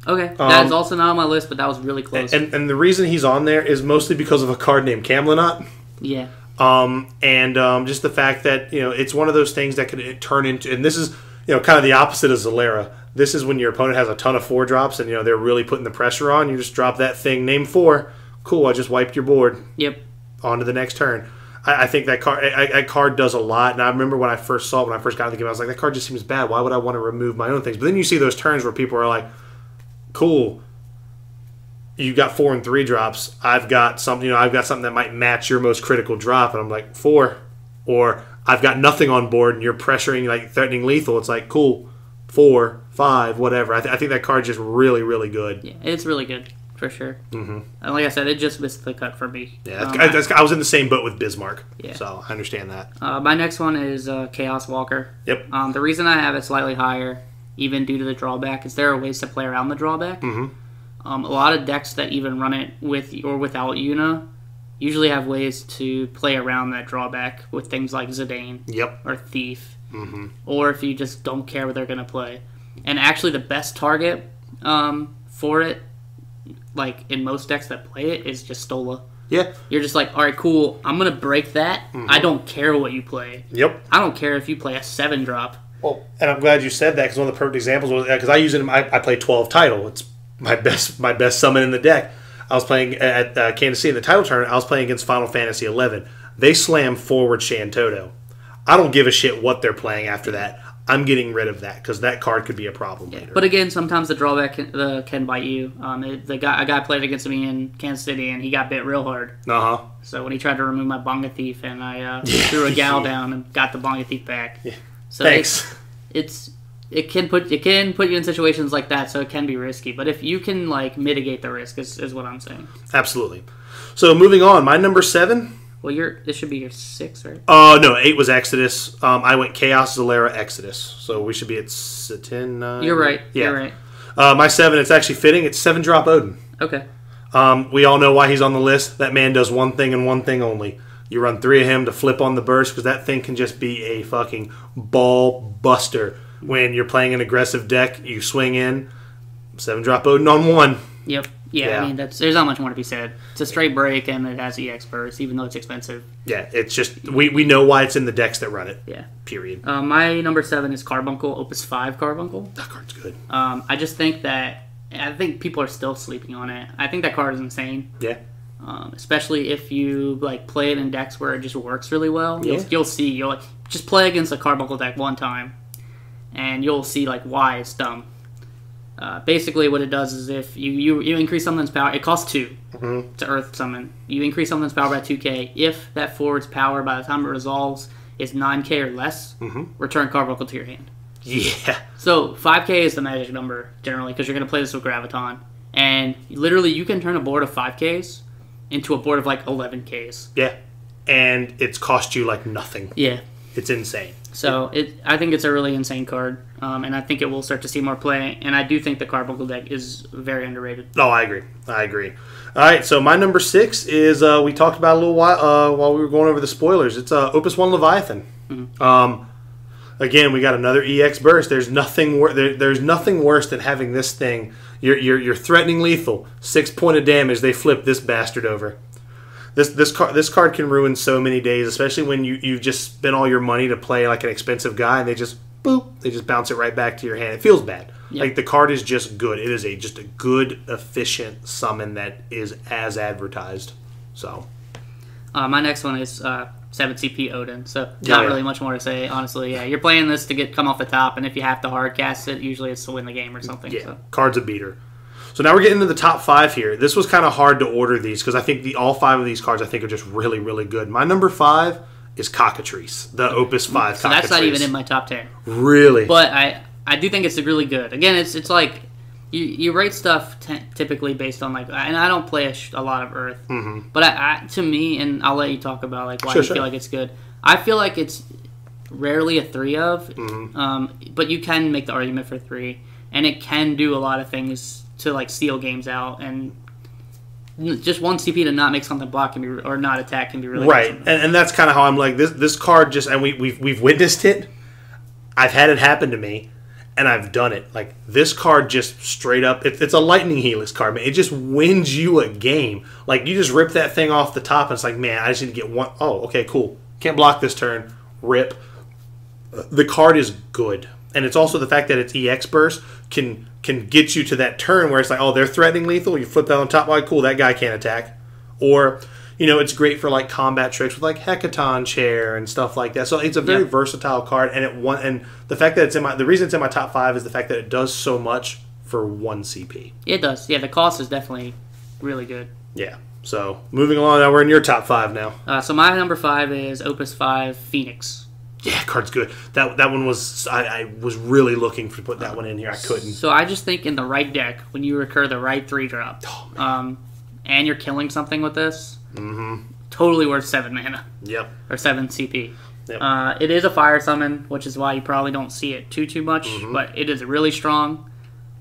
Okay, that is also not on my list, but that was really close. And the reason he's on there is mostly because of a card named Camlanot. Yeah. Just the fact that it's one of those things that could turn into, and this is kind of the opposite of Zalera. This is when your opponent has a ton of 4-drops and they're really putting the pressure on. You just drop that thing, name 4. Cool, I just wiped your board. Yep. On to the next turn. I think that card does a lot, and I remember when I first saw it, when I first got into the game, I was like, that card just seems bad. Why would I want to remove my own things? But then you see those turns where people are like, cool, you got 4 and 3 drops. I've got something, I've got something that might match your most critical drop, and I'm like 4, or I've got nothing on board, and you're pressuring, threatening lethal. It's like cool, 4, 5, whatever. I think that card's just really, really good. Yeah, it's really good for sure. Mm-hmm. And like I said, it just missed the cut for me. Yeah, I was in the same boat with Bismarck. Yeah. So I understand that. My next one is Chaos Walker. Yep. The reason I have it slightly higher, even due to the drawback, is there are ways to play around the drawback. Mm-hmm. A lot of decks that even run it with or without Yuna usually have ways to play around that drawback with things like Zidane. Yep. Or Thief. Mm-hmm. Or if you just don't care what they're going to play. And actually, the best target for it, like in most decks that play it, is just Stola. Yeah. You're just like, all right, cool. I'm gonna break that. I don't care what you play. Yep. I don't care if you play a 7-drop. Well, and I'm glad you said that because one of the perfect examples was because I use it. I play 12 title. It's my best summon in the deck. I was playing at Kansas City in the title tournament. I was playing against Final Fantasy 11. They slam forward Shantoto. I don't give a shit what they're playing after that. I'm getting rid of that because that card could be a problem later. But again, sometimes the drawback can bite you. A guy played against me in Kansas City, and he got bit real hard. So when he tried to remove my Bonga Thief, and I threw a gal down and got the Bonga Thief back. Yeah. So Thanks. It can put you in situations like that, so it can be risky. But if you can like mitigate the risk, is what I'm saying. Absolutely. So moving on, my number 7. Well, this should be your 6, right? No, 8 was Exodus. I went Chaos, Zalera, Exodus. So we should be at 10, 9. You're right. Yeah. You're right. My 7, it's actually fitting. It's 7-drop Odin. Okay. We all know why he's on the list. That man does one thing and one thing only. You run 3 of him to flip on the burst because that thing can just be a fucking ball buster. When you're playing an aggressive deck, you swing in, 7-drop Odin on 1. Yep. Yeah, I mean, there's not much more to be said. It's a straight break, and it has EX burst, even though it's expensive. Yeah, it's just, we know why it's in the decks that run it. Yeah. Period. My number 7 is Carbuncle, Opus 5 Carbuncle. That card's good. I just think I think people are still sleeping on it. I think that card is insane. Yeah. Especially if you like play it in decks where it just works really well. Yeah. You'll see. You'll like, just play against a Carbuncle deck one time, and you'll see like why it's dumb. Basically, what it does is if you increase something's power, it costs 2 to Earth Summon. You increase something's power by 2k. If that forward's power by the time it resolves is 9k or less, return Carbuncle to your hand. Yeah. So 5k is the magic number generally because you're going to play this with Graviton, and literally you can turn a board of 5ks into a board of like 11ks. Yeah. And it's cost you like nothing. Yeah. It's insane. So I think it's a really insane card, and I think it will start to see more play. And I do think the Carbuncle deck is very underrated. Oh, I agree. All right, so my number 6 is we talked about a little while we were going over the spoilers. It's Opus 1 Leviathan. Again, we got another EX burst. There's nothing worse than having this thing. You're threatening lethal. 6 point of damage. They flip this bastard over. This card can ruin so many days, especially when you've just spent all your money to play like an expensive guy, and they just bounce it right back to your hand. It feels bad. Yep. Like the card is just good. It is just a good, efficient summon that is as advertised. So, my next one is 7CP Odin. So not really much more to say, honestly. Yeah, you're playing this to come off the top, and if you have to hard cast it, usually it's to win the game or something. Yeah, so. Card's a beater. So now we're getting into the top 5 here. This was kind of hard to order these because I think all 5 of these cards I think are just really, really good. My number 5 is Cockatrice, the Opus 5 so Cockatrice. That's not even in my top 10. Really? But I do think it's really good. Again, it's like you rate stuff typically based on like, and I don't play a lot of Earth, but to me, and I'll let you talk about like why you feel like it's good. I feel like it's rarely a 3 of, but you can make the argument for 3, and it can do a lot of things to like steal games out, and just 1 CP to not make something block can be or not attack can be really right. And that's kind of how I'm like this card just, and we've witnessed it. I've had it happen to me, and I've done it. Like this card just straight up, it's a Lightning Helix card, man. It just wins you a game. Like you just rip that thing off the top, and it's like, man, I just need to get one. Oh, okay, cool. Can't block this turn. Rip. The card is good. And it's also the fact that it's EX burst can get you to that turn where it's like, oh, they're threatening lethal. You flip that on top. Like, cool, that guy can't attack. Or, it's great for like combat tricks with like Hecaton Chair and stuff like that. So it's a very versatile card, and and the fact that the reason it's in my top 5 is the fact that it does so much for 1 CP. It does. Yeah, the cost is definitely really good. Yeah. So moving along, now we're in your top 5 now. So my number 5 is Opus 5 Phoenix. Yeah, card's good. That one was I was really looking to put that one in here. I couldn't. So I just think in the right deck, when you recur the right 3-drop, and you're killing something with this, totally worth 7 mana. Yep. Or 7 CP. Yep. It is a fire summon, which is why you probably don't see it too much, but it is really strong.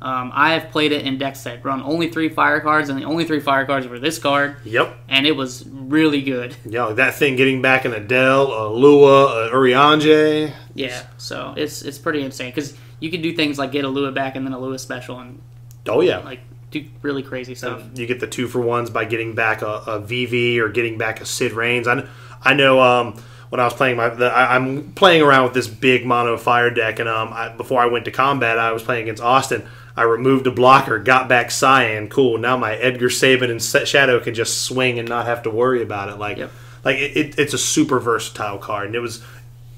I have played it in decks that run only 3 fire cards, and the only 3 fire cards were this card. Yep. And it was really good. Yeah, that thing getting back an Adele, a Lua, a Urianger. Yeah, so it's pretty insane. Because you can do things like get a Lua back and then a Lua special and Oh yeah, like do really crazy stuff. You get the 2-for-1s by getting back a VV or getting back a Sid Reigns. I know when I was playing I'm playing around with this big mono fire deck, and before I went to combat, I was playing against Austin. I removed a blocker, got back Cyan. Cool. Now my Edgar Sabin and Shadow can just swing and not have to worry about it. It's a super versatile card, and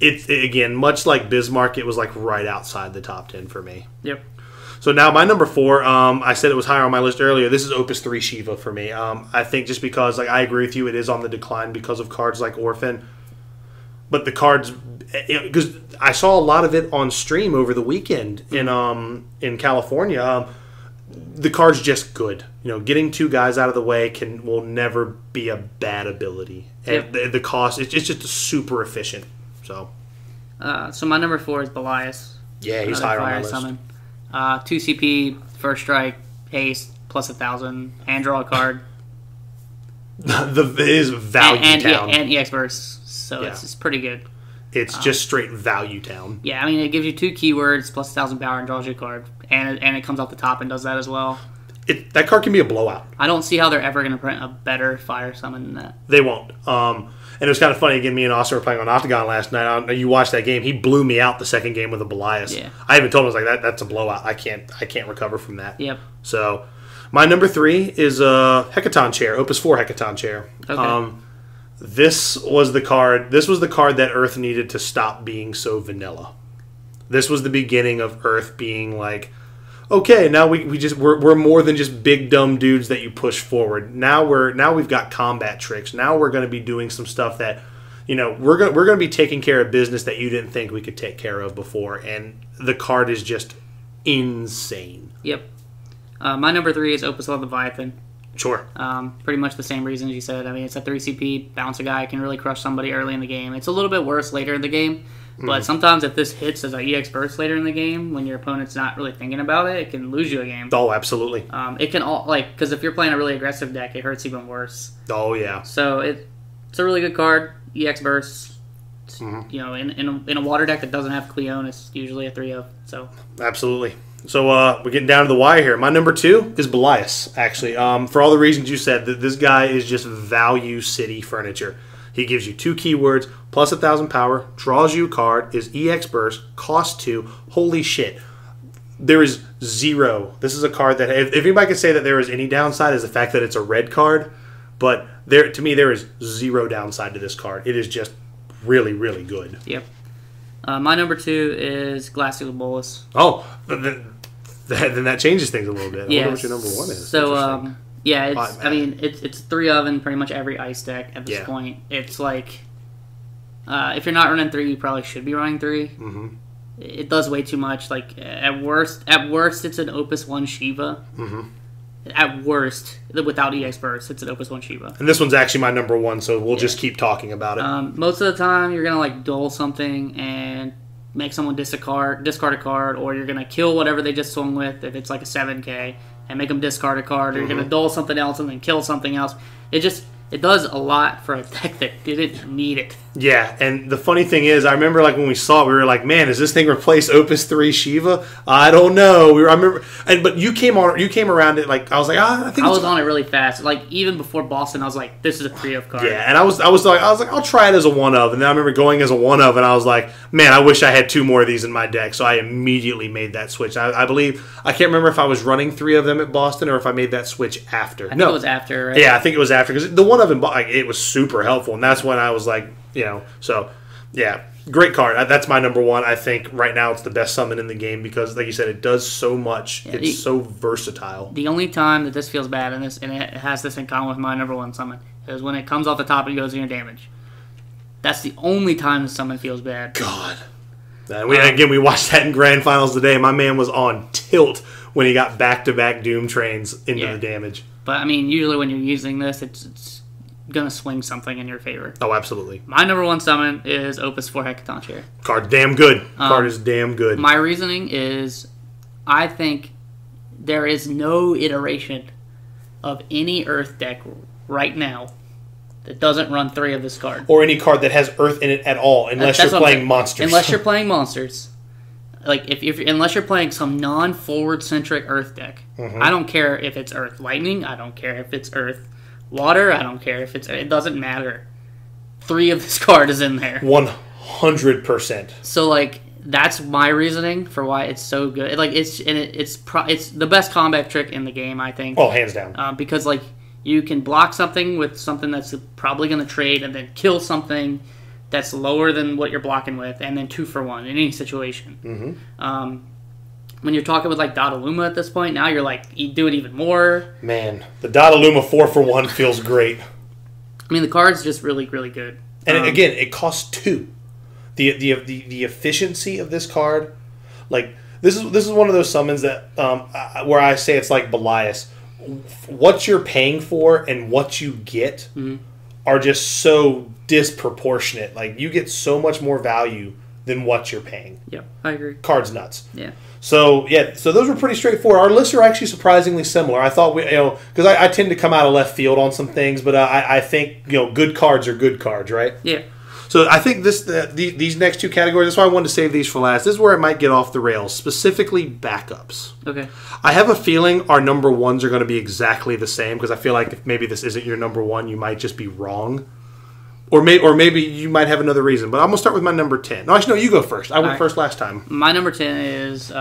it's again much like Bismarck. It was like right outside the top 10 for me. Yep. So now my number 4, I said it was higher on my list earlier. This is Opus 3 Shiva for me. I think just because, like, I agree with you, it is on the decline because of cards like Orphan. But the cards, because I saw a lot of it on stream over the weekend in California. The card's just good. Getting 2 guys out of the way will never be a bad ability. And the cost, it's just super efficient. So my number 4 is Belias. Yeah, he's higher on my list. Summon. 2 CP, first strike, haste, plus 1,000, and draw a card. It is value town. And EX burst, so it's pretty good. It's just straight value town. Yeah, I mean, it gives you 2 keywords, plus 1,000 power, and draws you a card. And it comes off the top and does that as well. That card can be a blowout. I don't see how they're ever going to print a better fire summon than that. They won't. And it was kind of funny, again, me and Austin were playing on Octagon last night. You watched that game. He blew me out the second game with a Belias. Yeah. I even told him, I was like, that's a blowout. I can't recover from that. Yep. So, my number 3 is a Hecaton Chair, Opus 4 Hecaton Chair. Okay. This was the card that Earth needed to stop being so vanilla. This was the beginning of Earth being like, okay, now we're more than just big dumb dudes that you push forward. Now we've got combat tricks. Now we're going to be doing some stuff that, we're going to be taking care of business that you didn't think we could take care of before. And the card is just insane. Yep. My number 3 is Opus 1 Leviathan. Sure. Pretty much the same reasons you said. I mean, it's a 3 CP, bounce a guy, can really crush somebody early in the game. It's a little bit worse later in the game. But sometimes if this hits as an EX burst later in the game, when your opponent's not really thinking about it, it can lose you a game. Oh, absolutely. It can because if you're playing a really aggressive deck, it hurts even worse. Oh yeah. So it's a really good card. EX burst. In a water deck that doesn't have Cleone, it's usually a 3-of. So absolutely. So we're getting down to the wire here. My number 2 is Belias. Actually, for all the reasons you said, this guy is just value city furniture. He gives you 2 keywords, plus 1,000 power, draws you a card, is EX burst, cost 2. Holy shit. There is 0. This is a card that, if anybody could say that there is any downside, is the fact that it's a red card. But to me, there is 0 downside to this card. It is just really, really good. Yep. My number 2 is Glacial Bolus. Oh, then that changes things a little bit. I wonder what your number 1 is. So, it's 3-of in pretty much every ice deck at this point. It's like, if you're not running 3, you probably should be running 3. Mm-hmm. It does way too much. Like, at worst, it's an Opus 1 Shiva. Mm-hmm. At worst, without EX burst, it's an Opus 1 Shiva. And this one's actually my number 1, so we'll just keep talking about it. Most of the time, you're going to, dull something and make someone discard a card, or you're going to kill whatever they just swung with, if it's like a 7K, and make them discard a card, or you're going to dull something else and then kill something else. It does a lot for a deck that didn't need it. Yeah, and the funny thing is, I remember when we saw it, we were like, "Man, does this thing replace Opus 3 Shiva?" I don't know. But you came around it I was like, I think I was on it really fast. Even before Boston, I was like, "This is a 3-of card." Yeah, and I was like, I'll try it as a 1-of, and then I remember going as a 1-of, and I was like, "Man, I wish I had 2 more of these in my deck." So I immediately made that switch. I believe I can't remember if I was running 3 of them at Boston or if I made that switch after. I think it was after, right? Yeah, I think it was after because the 1-of it was super helpful, and that's when I was like, so yeah, great card. That's my number 1. I think right now it's the best summon in the game because, like you said, it does so much. Yeah, it's so versatile. The only time that this feels bad, and it has this in common with my number 1 summon, is when it comes off the top and goes in your damage. That's the only time the summon feels bad. God. We watched that in Grand Finals today. My man was on tilt when he got back-to-back Doom Trains into the damage. But, usually when you're using this, it's going to swing something in your favor. Oh, absolutely. My number 1 summon is Opus 4 Hecaton Chair. Card damn good. Card is damn good. My reasoning is I think there is no iteration of any Earth deck right now that doesn't run 3 of this card. Or any card that has Earth in it at all, unless you're playing monsters. Unless you're playing monsters. like if unless you're playing some non-forward centric Earth deck, I don't care if it's Earth Lightning. I don't care if it's Earth Water. I don't care if it doesn't matter. 3 of this card is in there. 100%. So like that's my reasoning for why it's so good. Like it's the best combat trick in the game, I think. Oh, hands down. Because like you can block something with something that's probably going to trade, and then kill something that's lower than what you're blocking with, and then 2 for 1 in any situation. When you're talking with like Dottaluma at this point, now you're like you do it even more. Man, the Dottaluma 4 for 1 feels great. I mean, the card's just really, really good. And again, it costs 2. The efficiency of this card, like this is one of those summons that where I say it's like Belias. What you're paying for and what you get are just so disproportionate. Like you get so much more value than what you're paying. Yep, I agree. Card's nuts. Yeah. So those were pretty straightforward. Our lists are actually surprisingly similar. I thought because I tend to come out of left field on some things, but I think good cards are good cards, right? Yeah. So I think these next 2 categories. That's why I wanted to save these for last. This is where it might get off the rails, specifically backups. Okay. I have a feeling our number 1s are going to be exactly the same because I feel like if maybe this isn't your number 1, you might just be wrong. Or maybe you might have another reason. But I'm going to start with my number 10. No, actually, no, you go first. I went first last time. My number 10 is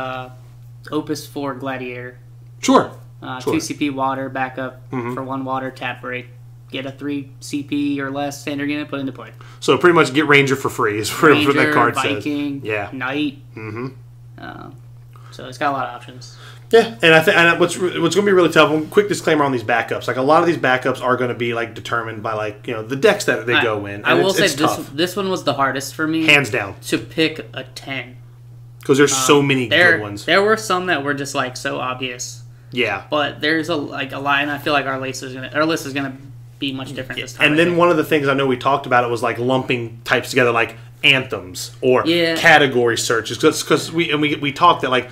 Opus 4 Gladiator. Sure. 2 CP water, backup for 1 water, tap break. Get a 3 CP or less standard unit put into play. So pretty much get Ranger for free is what that card Viking, says. Yeah. Knight. So it's got a lot of options. Yeah, and I think what's going to be really tough. Quick disclaimer on these backups: like a lot of these backups are going to be like determined by like the decks that they go in. And I will say this one was the hardest for me, hands down, to pick a 10 because there's so many good ones. There were some that were just like so obvious. Yeah, but there's a lot, and I feel like our list is gonna be much different this time. And then one of the things I know we talked about it was like lumping types together, like anthems or category searches, because we talked that like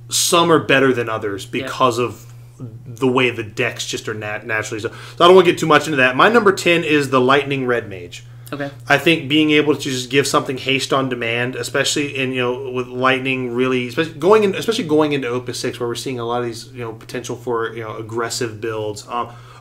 some are better than others because of the way the decks just are naturally. So I don't want to get too much into that. My number 10 is the Lightning Red Mage. Okay. I think being able to just give something haste on demand, especially in with Lightning, really, especially going into Opus 6, where we're seeing a lot of these potential for aggressive builds.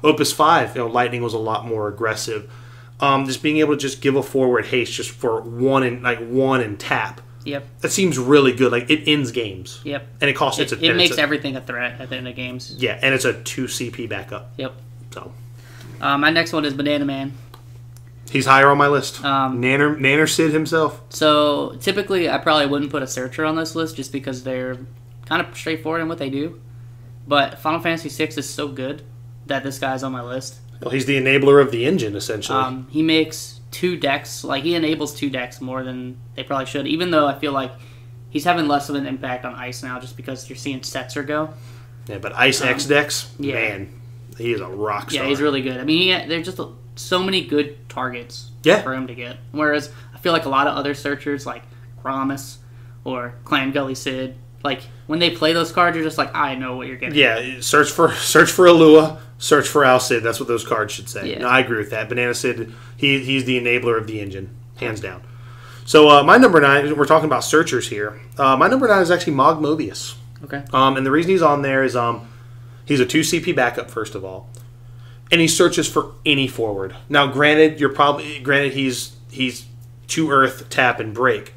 Opus 5, Lightning was a lot more aggressive. Just being able to just give a forward haste just for one and tap. Yep. That seems really good. Like it ends games. Yep. And it costs it makes everything a threat at the end of games. Yeah, and it's a 2 CP backup. Yep. So my next one is Banana Man. He's higher on my list. Nanner Sid himself. So typically I probably wouldn't put a searcher on this list just because they're kind of straightforward in what they do. But Final Fantasy VI is so good that this guy's on my list. Well, he's the enabler of the engine, essentially. He makes 2 decks. Like, he enables 2 decks more than they probably should, even though I feel like he's having less of an impact on Ice now just because you're seeing Setzer go. Yeah, but Ice X decks, man, he is a rock star. Yeah, he's really good. I mean, there's just so many good targets for him to get. Whereas I feel like a lot of other searchers, like Ramus or Clan Gully Sid, like, when they play those cards, you're just like, I know what you're getting. Yeah, search for Alua, search for Al Cid. That's what those cards should say. Yeah. No, I agree with that. Banana Sid, he's the enabler of the engine, hands down. So my number 9, we're talking about searchers here. My number 9 is actually Mog Mobius. Okay. And the reason he's on there is he's a 2 CP backup, first of all. And he searches for any forward. Now, granted, he's 2 Earth, tap, and break.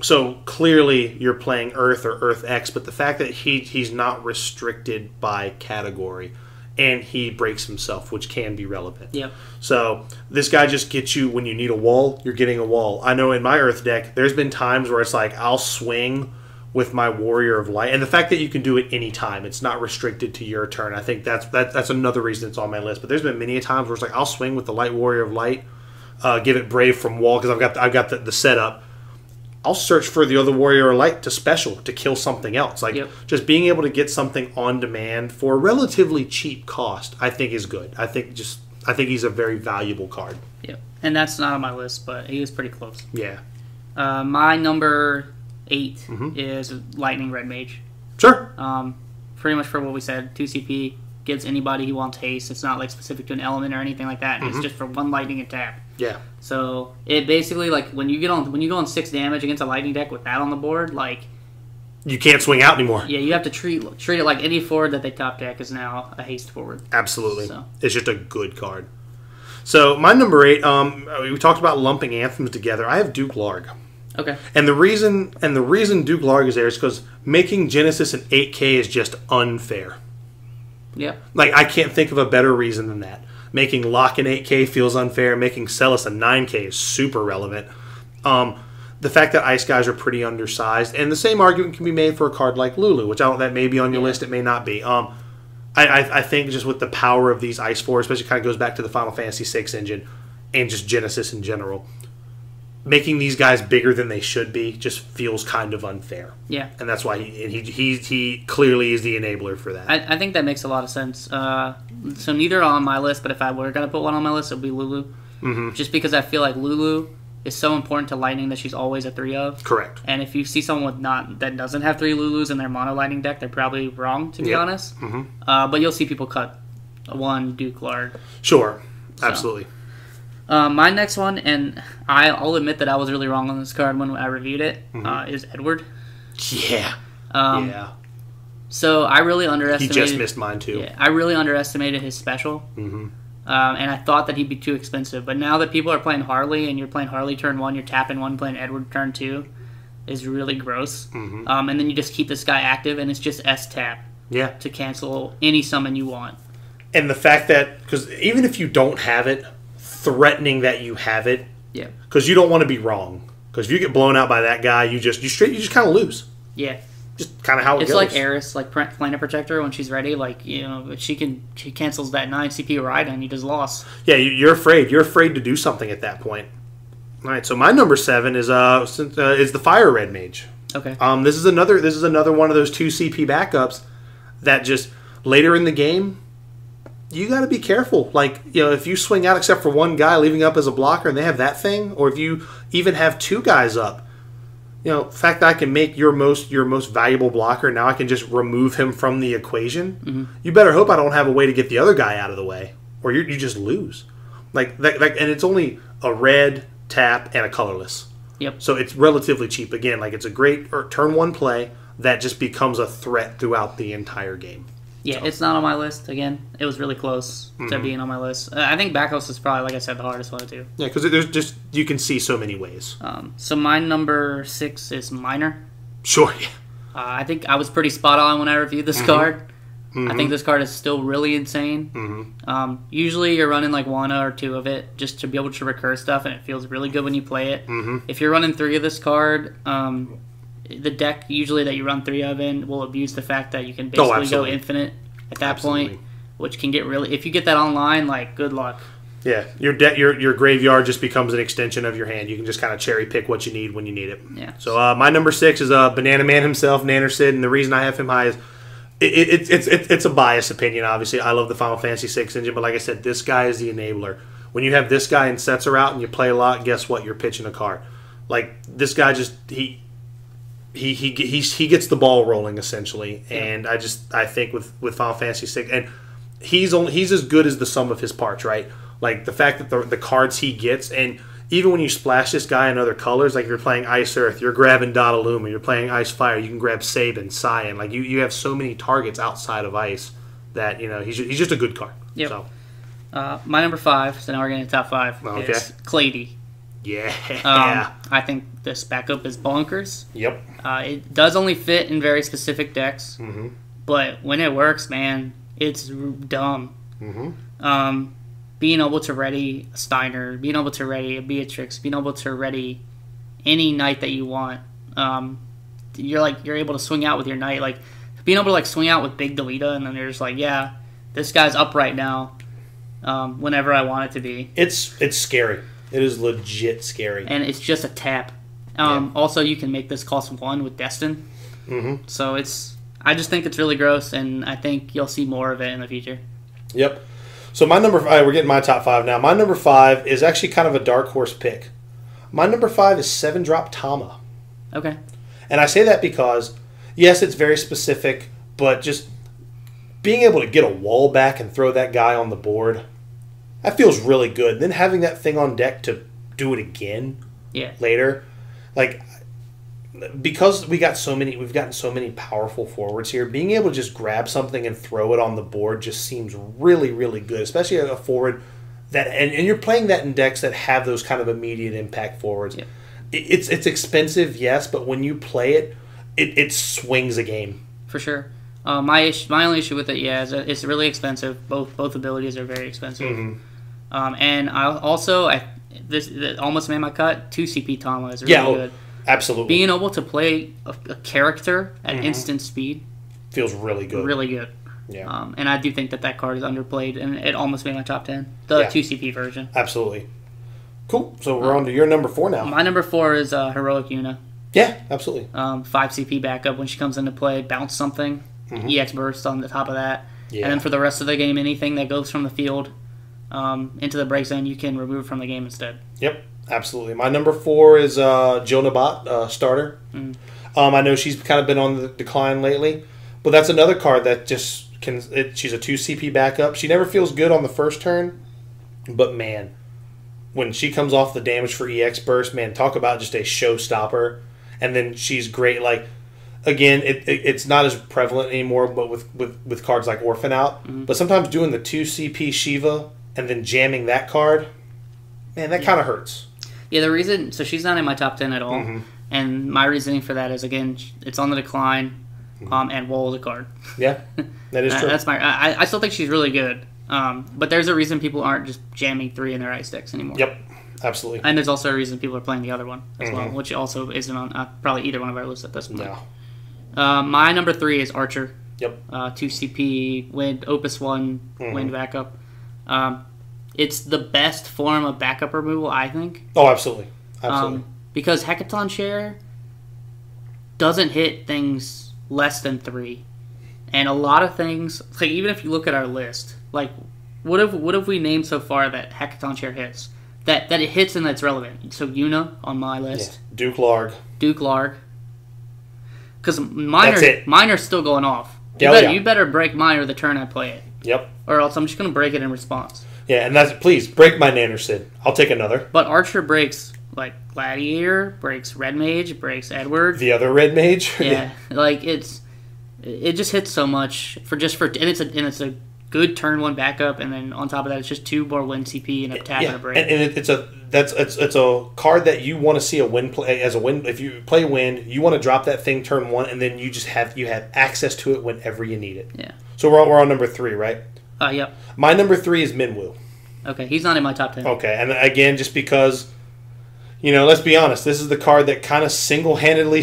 So clearly you're playing Earth or Earth X, but the fact that he's not restricted by category, and he breaks himself, which can be relevant. Yep. So this guy just gets you when you need a wall, you're getting a wall. I know in my Earth deck, there's been times where it's like I'll swing with my Warrior of Light, and the fact that you can do it anytime, it's not restricted to your turn. I think that's another reason it's on my list. But there's been many a times where it's like I'll swing with the Light Warrior of Light, give it Brave from wall because I've got the setup. I'll search for the other Warrior of Light to special to kill something else. Like just being able to get something on demand for a relatively cheap cost, I think is good. I think he's a very valuable card. Yep. And that's not on my list, but he was pretty close. Yeah. My number 8 is Lightning Red Mage. Sure. Pretty much for what we said, 2 CP, gives anybody who wants haste. It's not like specific to an element or anything like that. It's just for one lightning and tap. Yeah. So it basically like when you go on 6 damage against a lightning deck with that on the board, like you can't swing out anymore. Yeah, you have to treat it like any forward that they top deck is now a haste forward. Absolutely. So. It's just a good card. So my number 8, we talked about lumping anthems together. I have Duke Larg. Okay. And the reason Duke Larg is there is because making Genesis an 8K is just unfair. Yep. Like, I can't think of a better reason than that. Making Lock an 8K feels unfair. Making Celis a 9K is super relevant. The fact that Ice Guys are pretty undersized, and the same argument can be made for a card like Lulu, which that may be on your list, it may not be. I think just with the power of these Ice 4, especially kind of goes back to the Final Fantasy VI engine and just Genesis in general. Making these guys bigger than they should be just feels kind of unfair. Yeah. And that's why he clearly is the enabler for that. I think that makes a lot of sense. So neither are on my list, but if I were going to put one on my list, it would be Lulu. Mm-hmm. Just because I feel like Lulu is so important to Lightning that she's always a 3 of. Correct. And if you see someone that doesn't have 3 Lulus in their mono Lightning deck, they're probably wrong, to be honest. Mm-hmm. But you'll see people cut 1 Duke Larg. Sure. Absolutely. My next one, and I'll admit that I was really wrong on this card when I reviewed it, is Edward. Yeah. Yeah. So I really underestimated... He just missed mine, too. Yeah, I really underestimated his special. Mm-hmm. And I thought that he'd be too expensive. But now that people are playing Harley, and you're playing Harley turn 1, you're tapping 1, playing Edward turn 2, is really gross. Mm-hmm. And then you just keep this guy active, and it's just S-tap to cancel any summon you want. And the fact that... Because even if you don't have it... threatening that you have it, because you don't want to be wrong. Because if you get blown out by that guy, you just kind of lose. Yeah, just kind of how it goes. It's like Eris, like Planet Protector when she's ready. Like she cancels that 9 CP ride and you just lost. Yeah, you're afraid. You're afraid to do something at that point. All right, so my number 7 is the Fire Red Mage. Okay. This is another one of those 2 CP backups that just later in the game. You got to be careful. Like, if you swing out except for one guy leaving up as a blocker and they have that thing, or if you even have 2 guys up, the fact that I can make your most valuable blocker, now I can just remove him from the equation. Mm-hmm. You better hope I don't have a way to get the other guy out of the way, or you just lose. Like that, and it's only a red, tap, and a colorless. Yep. So it's relatively cheap. Again, like it's a great turn 1 play that just becomes a threat throughout the entire game. Yeah, it's not on my list. Again, it was really close to being on my list. I think Backhouse is probably, like I said, the hardest one to do. Yeah, because there's just you can see so many ways. So my number 6 is Miner. Sure. Yeah. I think I was pretty spot on when I reviewed this card. Mm-hmm. I think this card is still really insane. Mm-hmm. Usually you're running like 1 or 2 of it just to be able to recur stuff, and it feels really good when you play it. Mm-hmm. If you're running 3 of this card, the deck usually that you run 3 of in will abuse the fact that you can basically go infinite at that point, which can get really... If you get that online, like, good luck. Yeah, your graveyard just becomes an extension of your hand. You can just kind of cherry pick what you need when you need it. Yeah. So my number 6 is Banana Man himself, Nanner Sid, and the reason I have him high is it's a biased opinion, obviously. I love the Final Fantasy VI engine, but like I said, this guy is the enabler. When you have this guy and sets are out and you play a lot, guess what? You're pitching a card. Like, this guy just... He gets the ball rolling essentially, and I think with Final Fantasy VI, and he's as good as the sum of his parts, right? Like the fact that the cards he gets, and even when you splash this guy in other colors, like you're playing Ice Earth, you're grabbing Dottaluma, you're playing Ice Fire, you can grab Sabin, Cyan, like you have so many targets outside of Ice that he's just a good card. Yep. So. My number 5, so now we're getting to top 5, is Clady. Yeah. I think this backup is bonkers. Yep. It does only fit in very specific decks, but when it works, man, it's dumb. Being able to ready a Steiner, being able to ready a Beatrix, being able to ready any knight that you want, you're able to swing out with your knight. Like being able to swing out with Big Delita, and then you're just like, yeah, this guy's up right now. Whenever I want it to be. It's scary. It is legit scary. And it's just a tap. Also, you can make this cost 1 with Destin. So I just think it's really gross, and I think you'll see more of it in the future. Yep. So my number 5, we're getting my top 5 now. My number 5 is actually kind of a dark horse pick. My number 5 is 7-drop Tama. Okay. And I say that because, yes, it's very specific, but just being able to get a wall back and throw that guy on the board, that feels really good. And then having that thing on deck to do it again later, like, because we've gotten so many powerful forwards here, being able to just grab something and throw it on the board just seems really, really good, especially a forward that, and you're playing that in decks that have those kind of immediate impact forwards. Yeah. It's expensive, yes, but when you play it, it swings a game. For sure. My only issue with it, is that it's really expensive. Both abilities are very expensive. Mm-hmm. And this almost made my cut. 2 CP Tama is really good. Absolutely. Being able to play a character at instant speed feels really good. Really good. Yeah. And I do think that card is underplayed, and it almost made my top 10. The 2 CP version. Absolutely. Cool. So we're on to your number 4 now. My number 4 is Heroic Yuna. Yeah, absolutely. 5 CP backup when she comes into play. Bounce something. Mm-hmm. EX burst on the top of that. Yeah. And then for the rest of the game, anything that goes from the field into the break zone, you can remove from the game instead. Yep. Absolutely. My number 4 is Jill Nabat, starter. Mm. I know she's kind of been on the decline lately, but that's another card that just she's a 2 CP backup. She never feels good on the first turn, but man, when she comes off the damage for EX burst, man, talk about just a showstopper. And then she's great. Like, again, it's not as prevalent anymore, but with cards like Orphan Out. Mm-hmm. But sometimes doing the 2 CP Shiva and then jamming that card, man, that kind of hurts. Yeah, the reason... So she's not in my top 10 at all. Mm-hmm. And my reasoning for that is, again, it's on the decline, and Wool is a card. Yeah, that is true. That's I still think she's really good. But there's a reason people aren't just jamming 3 in their ice decks anymore. Yep, absolutely. And there's also a reason people are playing the other one as well, which also isn't on probably either one of our lists at this point. No. My number 3 is Archer. Yep. 2 CP, wind, Opus 1, wind backup. It's the best form of backup removal, I think. Oh, absolutely. Absolutely. Because Hecaton Share doesn't hit things less than 3. And a lot of things, like even if you look at our list, like what have we named so far that Hecaton Share hits? That it hits and that's relevant. So Yuna on my list. Yeah. Duke Larg. Because Miner's still going off. You better break Miner the turn I play it. Yep. Or else I'm just going to break it in response. Yeah, and please, break my Nanner Sid. I'll take another. But Archer breaks, like, Gladiator, breaks Red Mage, breaks Edward. The other Red Mage? Yeah. Like, it just hits so much and it's a good turn 1 backup, and then on top of that, it's just 2 more win CP and a tap and a break. And it's a card that you want to see a win play as a win. If you play win, you want to drop that thing turn 1, and then you have access to it whenever you need it. Yeah. So we're on number 3, right? Yep. My number 3 is Minwoo. Okay, he's not in my top 10. Okay, and again, just because, let's be honest, this is the card that kind of single-handedly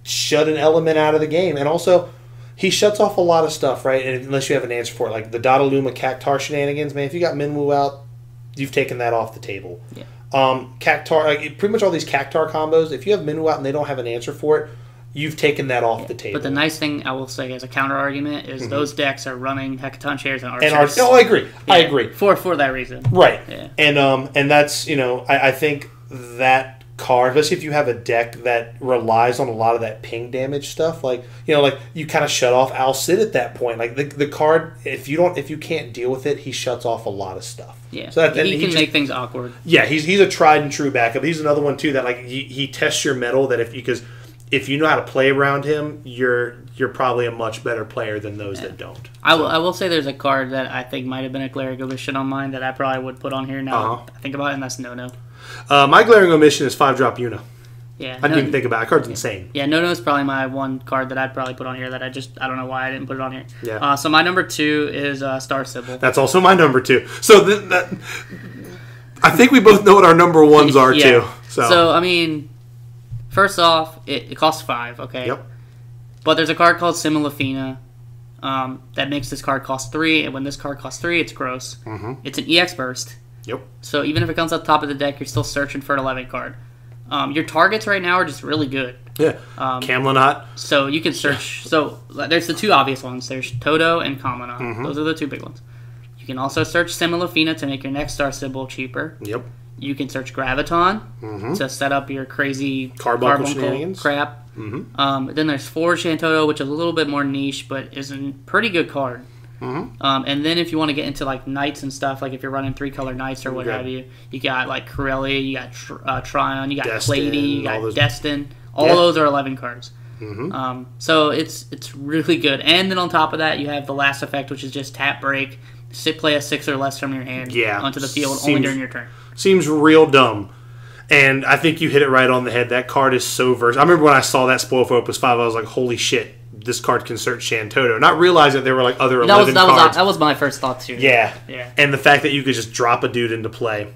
shut an element out of the game, and also he shuts off a lot of stuff, right? And unless you have an answer for it, like the Dodaluma Cactar shenanigans, man. If you got Minwoo out, you've taken that off the table. Yeah. Cactar, pretty much all these Cactar combos. If you have Minwoo out and they don't have an answer for it, you've taken that off the table. But the nice thing I will say as a counter argument is those decks are running Hecaton Shares and Archers. I agree. Yeah, I agree. For that reason. Right. Yeah. And that's I think that card, especially if you have a deck that relies on a lot of that ping damage stuff, like you kind of shut off Al Cid at that point. Like the card, if you can't deal with it, he shuts off a lot of stuff. Yeah. So he can make things awkward. Yeah, he's a tried and true backup. He's another one too that like he tests your mettle, that if you know how to play around him, you're probably a much better player than those that don't. I will say there's a card that I think might have been a glaring omission on mine that I probably would put on here now. I think about it, and that's No. My glaring omission is 5-drop Yuna. Yeah, I didn't even think about it. That card's insane. Yeah, No is probably my one card that I'd probably put on here that I don't know why I didn't put it on here. Yeah. So my number 2 is Star Sybil. That's also my number 2. So I think we both know what our number 1s are too. So I mean, first off, it costs 5. Okay. Yep. But there's a card called Similafina that makes this card cost 3, and when this card costs 3, it's gross. Mm-hmm. It's an EX burst. Yep. So even if it comes up top of the deck, you're still searching for an 11 card. Your targets right now are just really good. Yeah. Kamlanot. So you can search. Yeah. So there's the 2 obvious ones. There's Toto and Kamlanot. Mm-hmm. Those are the 2 big ones. You can also search Similafina to make your next Star Sybil cheaper. Yep. You can search Graviton to set up your crazy Carbuncle shenanigans crap. Then there's Forge Shantoto, which is a little bit more niche, but is a pretty good card. And then if you want to get into like knights and stuff, like if you're running 3-color knights or what have you, you got like Corellia, you got Tryon, you got Clady, you got Destin. All those are 11 cards. So it's really good. And then on top of that, you have the last effect, which is just tap break, play a 6 or less from your hand onto the field only during your turn. Seems real dumb. And I think you hit it right on the head. That card is so versatile. I remember when I saw that spoil for Opus 5, I was like, holy shit, this card can search Shantoto. Not realizing that there were like other 11 cards. That was my first thought too. Yeah. And the fact that you could just drop a dude into play.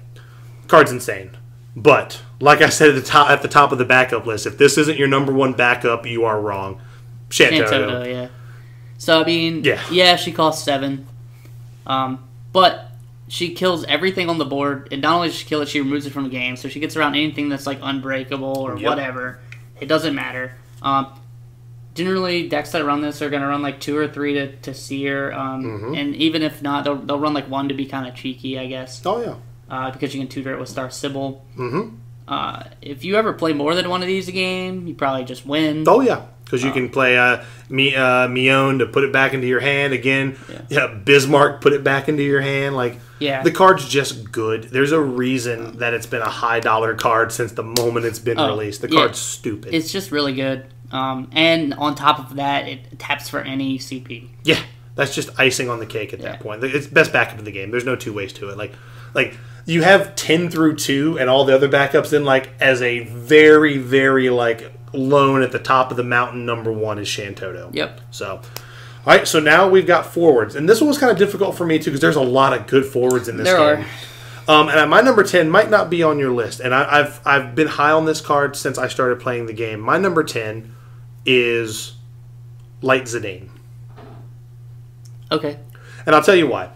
Card's insane. But, like I said at the top of the backup list, if this isn't your number one backup, you are wrong. Shantoto, yeah. So, I mean, she costs 7. But she kills everything on the board. And not only does she kill it, she removes it from the game. So she gets around anything that's like unbreakable or whatever. It doesn't matter. Generally, decks that run this are going to run like 2 or 3 to seer. And even if not, they'll run like 1 to be kind of cheeky, I guess. Oh, yeah. Because you can tutor it with Star Sybil. If you ever play more than one of these a game, you probably just win. Oh, yeah. Because you can play Mion to put it back into your hand. Again, Bismarck, put it back into your hand. The card's just good. There's a reason that it's been a high-dollar card since the moment it's been released. The card's stupid. It's just really good. And on top of that, it taps for any CP. Yeah. That's just icing on the cake at that point. It's best backup of the game. There's no two ways to it. Like you have 10 through 2 and all the other backups in as a very, very lone at the top of the mountain. Number 1 is Shantoto. Yep. So, all right. So now we've got forwards, and this one was kind of difficult for me too because there's a lot of good forwards in this game. And my number 10 might not be on your list, and I've been high on this card since I started playing the game. My number 10 is Light Zidane. Okay. And I'll tell you why.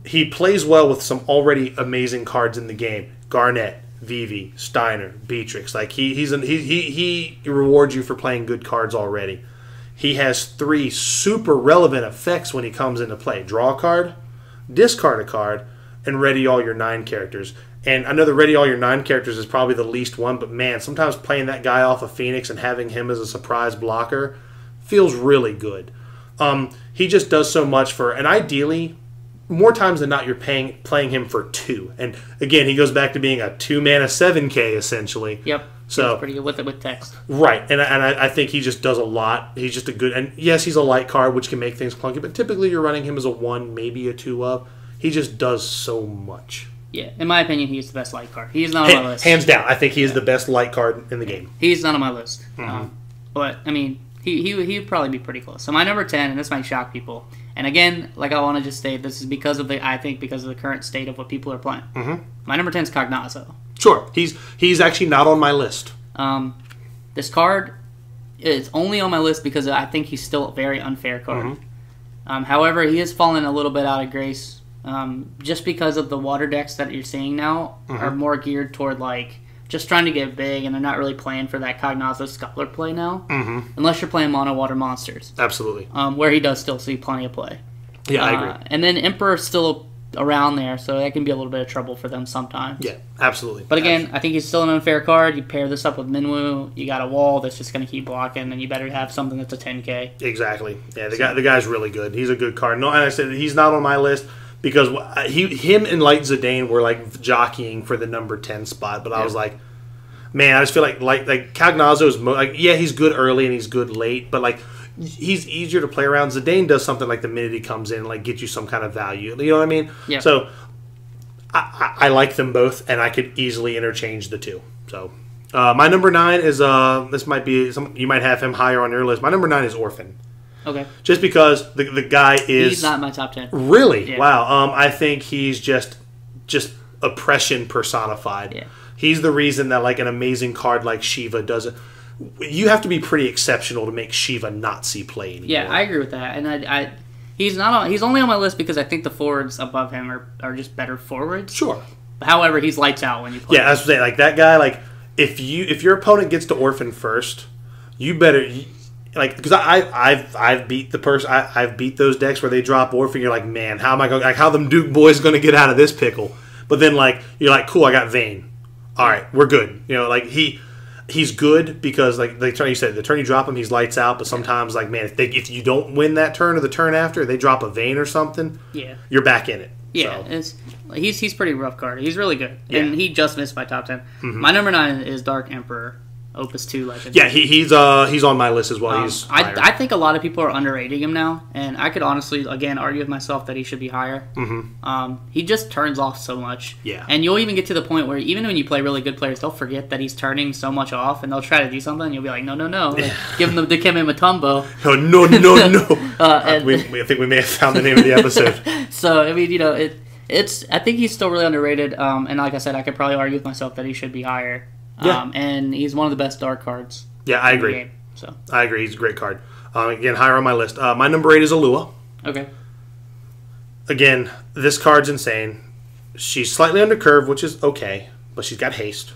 He plays well with some already amazing cards in the game. Garnett, Vivi, Steiner, Beatrix. He rewards you for playing good cards already. He has 3 super relevant effects when he comes into play. Draw a card, discard a card, and ready all your 9 characters. And I know the ready all your 9 characters is probably the least one, but man, sometimes playing that guy off of Phoenix and having him as a surprise blocker feels really good. He just does so much and ideally, more times than not, you're playing him for 2. And again, he goes back to being a 2-mana 7K essentially. Yep. So he's pretty good with text. Right, and I think he just does a lot. He's just a good, and yes, he's a light card, which can make things clunky. But typically, you're running him as a 1, maybe a 2 up. He just does so much. Yeah, in my opinion, he's the best light card. He's not on my list. Hands down, I think he is the best light card in the game. He's not on my list. But I mean, he would probably be pretty close. So my number 10, and this might shock people. And again, I want to just state, this is because of the current state of what people are playing. My number 10 is Cognazzo. Sure, he's actually not on my list. This card is only on my list because I think he's still a very unfair card. However, he has fallen a little bit out of grace just because of the water decks that you're seeing now are more geared toward just trying to get big, and they're not really playing for that Cognazzo Scuttler play now, unless you're playing mono water monsters. Absolutely. Where he does still see plenty of play. Yeah, I agree. And then Emperor's still around there, so that can be a little bit of trouble for them sometimes. Yeah, absolutely. But again, I think he's still an unfair card. You pair this up with Minwoo, you got a wall that's just going to keep blocking, and you better have something that's a 10K. Exactly. Yeah, the guy's really good. He's a good card. No, and I said he's not on my list because him and Light Zidane were jockeying for the number 10 spot, but I was like, man, I just feel like Cognazzo is he's good early and he's good late, but he's easier to play around. Zidane does something the minute he comes in, get you some kind of value. You know what I mean? Yeah. So I like them both, and I could easily interchange the two. So my number 9 is this might be you might have him higher on your list. My number 9 is Orphan. Okay. Just because the guy is... He's not in my top 10. Really? Yeah. Wow. I think he's just oppression personified. Yeah. He's the reason that an amazing card like Shiva doesn't... You have to be pretty exceptional to make Shiva not see play anymore. Yeah, I agree with that. And he's only on my list because I think the forwards above him are just better forwards. Sure. However, he's lights out when you play. Yeah, I was saying, that guy, if your opponent gets to Orphan first, you better... because I've beat the person I've beat those decks where they drop Orphan. You're like, man, how am I going? How them Duke boys going to get out of this pickle? But then like you're like, cool, I got Vayne. All right, we're good. You know, like he's good because like the turn you said, the turn you drop him, he's lights out. But sometimes like man, if you don't win that turn or the turn after, they drop a Vayne or something. Yeah, you're back in it. Yeah, so. He's pretty rough card. He's really good, and he just missed my top 10. Mm-hmm. My number 9 is Dark Emperor, Opus 2 Legend. Yeah, he's on my list as well. I think a lot of people are underrating him now, and I could honestly again argue with myself that he should be higher. Mm-hmm. He just turns off so much. Yeah, and you'll even get to the point where even when you play really good players, they'll forget that he's turning so much off, and they'll try to do something, and you'll be like, no, like, give him the Dikembe Mutombo. No. I think we may have found the name of the episode. So I mean, you know, I think he's still really underrated, and like I said, I could probably argue with myself that he should be higher. Yeah. And he's one of the best dark cards. Yeah, I agree. Game, so I agree. He's a great card. Again, higher on my list. My number 8 is Alua. Okay. Again, this card's insane. She's slightly under curve, which is okay, but she's got haste.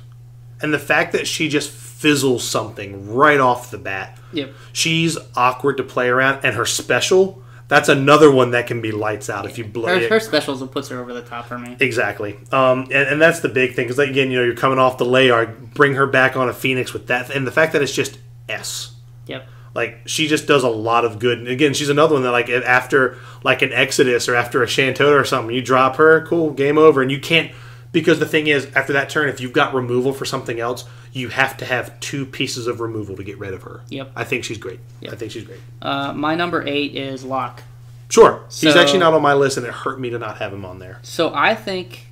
And the fact that she just fizzles something right off the bat. Yep. She's awkward to play around, and her special, that's another one that can be lights out if you blow it. Her specials will put her over the top for me. Exactly. And that's the big thing, because again, you know, you're coming off the Layard, bring her back on a Phoenix with that, and the fact that it's just S. Yep. Like, she just does a lot of good. And again, she's another one that, like, after, like, an Exodus or after a Shantota or something, you drop her, cool, game over. And you can't, because the thing is, after that turn, if you've got removal for something else, you have to have 2 pieces of removal to get rid of her. Yep. I think she's great. Yep. I think she's great. My number 8 is Locke. Sure. He's actually not on my list, and it hurt me to not have him on there. So I think,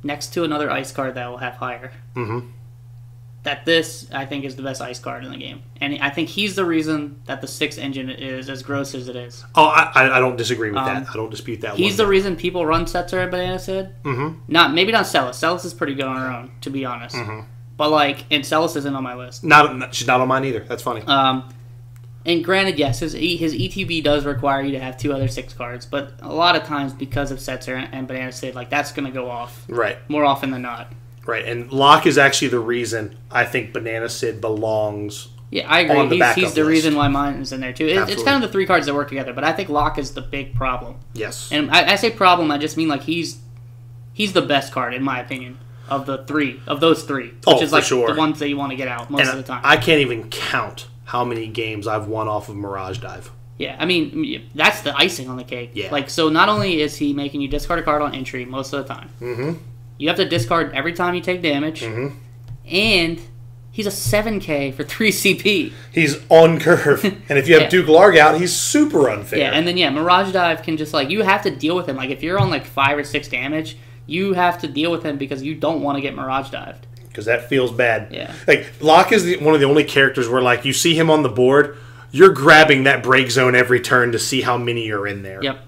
next to another ice card that will have higher, that this, I think, is the best ice card in the game. And I think he's the reason that the 6th engine is as gross as it is. Oh, I don't disagree with that. I don't dispute that. He's the reason people run Setzer and Banana Sid. Maybe not Celis. Celis is pretty good on her own, to be honest. But, like, and Celis isn't on my list. She's not on mine either. That's funny. And granted, yes, his ETB does require you to have 2 other 6 cards, but a lot of times because of Setzer and Banana Sid, like, that's going to go off. Right. More often than not. Right, and Locke is actually the reason I think Banana Sid belongs. Yeah, I agree. He's the reason why mine is in there too. It's kind of the 3 cards that work together, but I think Locke is the big problem. Yes. And I say problem, I just mean like he's the best card in my opinion of those 3, which is like the ones that you want to get out most of the time. I can't even count how many games I've won off of Mirage Dive. Yeah, I mean that's the icing on the cake. Yeah. Like, so not only is he making you discard a card on entry most of the time. You have to discard every time you take damage. And he's a 7K for 3 CP. He's on curve. And if you have Duke Larg out, he's super unfair. Yeah, and then, Mirage Dive can just, like, you have to deal with him. Like, if you're on, like, 5 or 6 damage, you have to deal with him because you don't want to get Mirage Dived. Because that feels bad. Yeah. Like, Locke is one of the only characters where, like, you see him on the board, you're grabbing that break zone every turn to see how many are in there. Yep.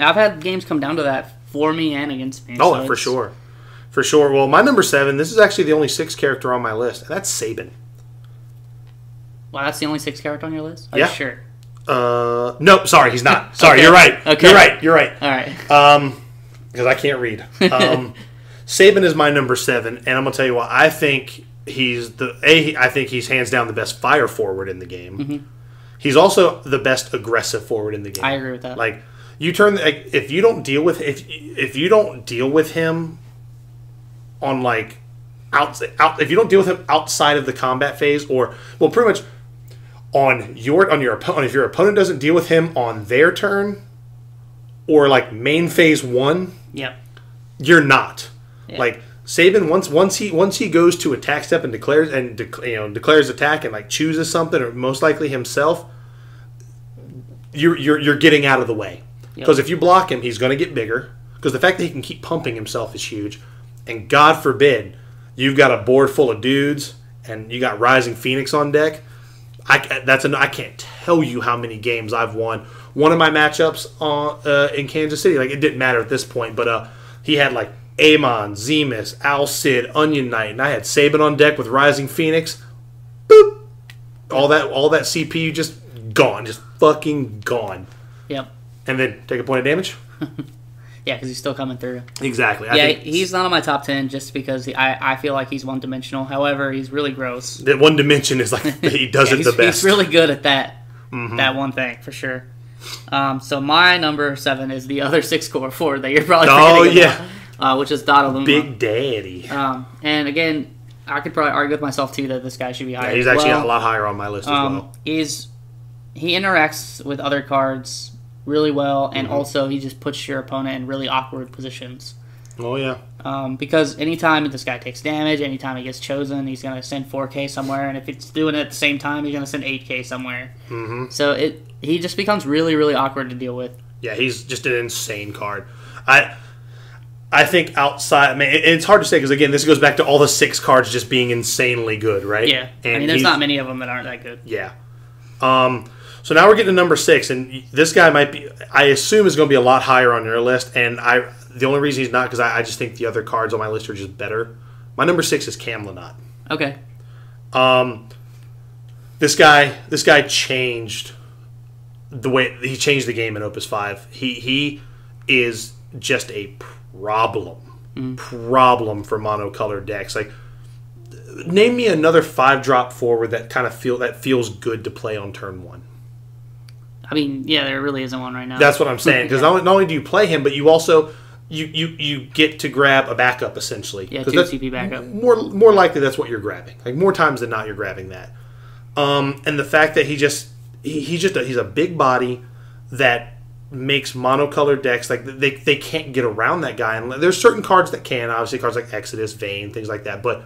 I've had games come down to that for me and against me. Oh, so for sure. For sure. Well, my number 7, this is actually the only 6 character on my list, and that's Sabin. Wow, that's the only 6 character on your list? Are you sure? Nope, sorry, he's not. Sorry, you're right. Okay. You're right. All right. Because I can't read. Sabin is my number 7, and I'm going to tell you what, I think I think he's hands down the best fire forward in the game. He's also the best aggressive forward in the game. I agree with that. Like, if you don't deal with him on like if you don't deal with him outside of the combat phase, or pretty much on your opponent, if your opponent doesn't deal with him on their turn or like main phase 1, you're not. Like, Sabin, once he goes to attack step and declares attack and like chooses something, or most likely himself, you're getting out of the way. Because if you block him, he's going to get bigger. Because the fact that he can keep pumping himself is huge. And God forbid, you've got a board full of dudes and you got Rising Phoenix on deck. I can't tell you how many games I've won. One of my matchups in Kansas City, like, it didn't matter at this point, but he had like Amon, Zemus, Al Cid, Onion Knight, and I had Sabin on deck with Rising Phoenix. Boop! All that CPU just gone, just fucking gone. Yep. And then take a point of damage. Yeah, because he's still coming through. Exactly. He's not on my top 10 just because I feel like he's one-dimensional. However, he's really gross. That one dimension is like, he does it the best. He's really good at that. That one thing, for sure. So my number 7 is the other 6 core forward that you're probably forgetting about. which is Donnarumma. Big Daddy. And again, I could probably argue with myself too that this guy should be higher. Yeah, he's actually a lot higher on my list as well. He interacts with other cards really well, and also he just puts your opponent in really awkward positions. Oh, yeah. Because anytime this guy takes damage, anytime he gets chosen, he's going to send 4K somewhere, and if it's doing it at the same time, he's going to send 8K somewhere. So he just becomes really, really awkward to deal with. Yeah, he's just an insane card. I think outside, I mean, it's hard to say because, again, this goes back to all the 6 cards just being insanely good, right? Yeah. And I mean, there's not many of them that aren't that good. Yeah. So now we're getting to number 6, and this guy might be, I assume, is going to be a lot higher on your list, and the only reason he's not because I just think the other cards on my list are just better. My number 6 is Camlanot. Okay. This guy changed the way he changed the game in Opus 5. He is just a problem for monocolored decks. Like, name me another 5-drop forward that feels good to play on turn 1. I mean, yeah, there really isn't one right now. That's what I'm saying. Because not only do you play him, but you also you get to grab a backup essentially. Yeah, 2 CP backup. More likely that's what you're grabbing. Like more times than not, you're grabbing that. And the fact that he's a big body that makes monocolored decks like they can't get around that guy. And there's certain cards that can, obviously cards like Exodus, Vayne, things like that, but.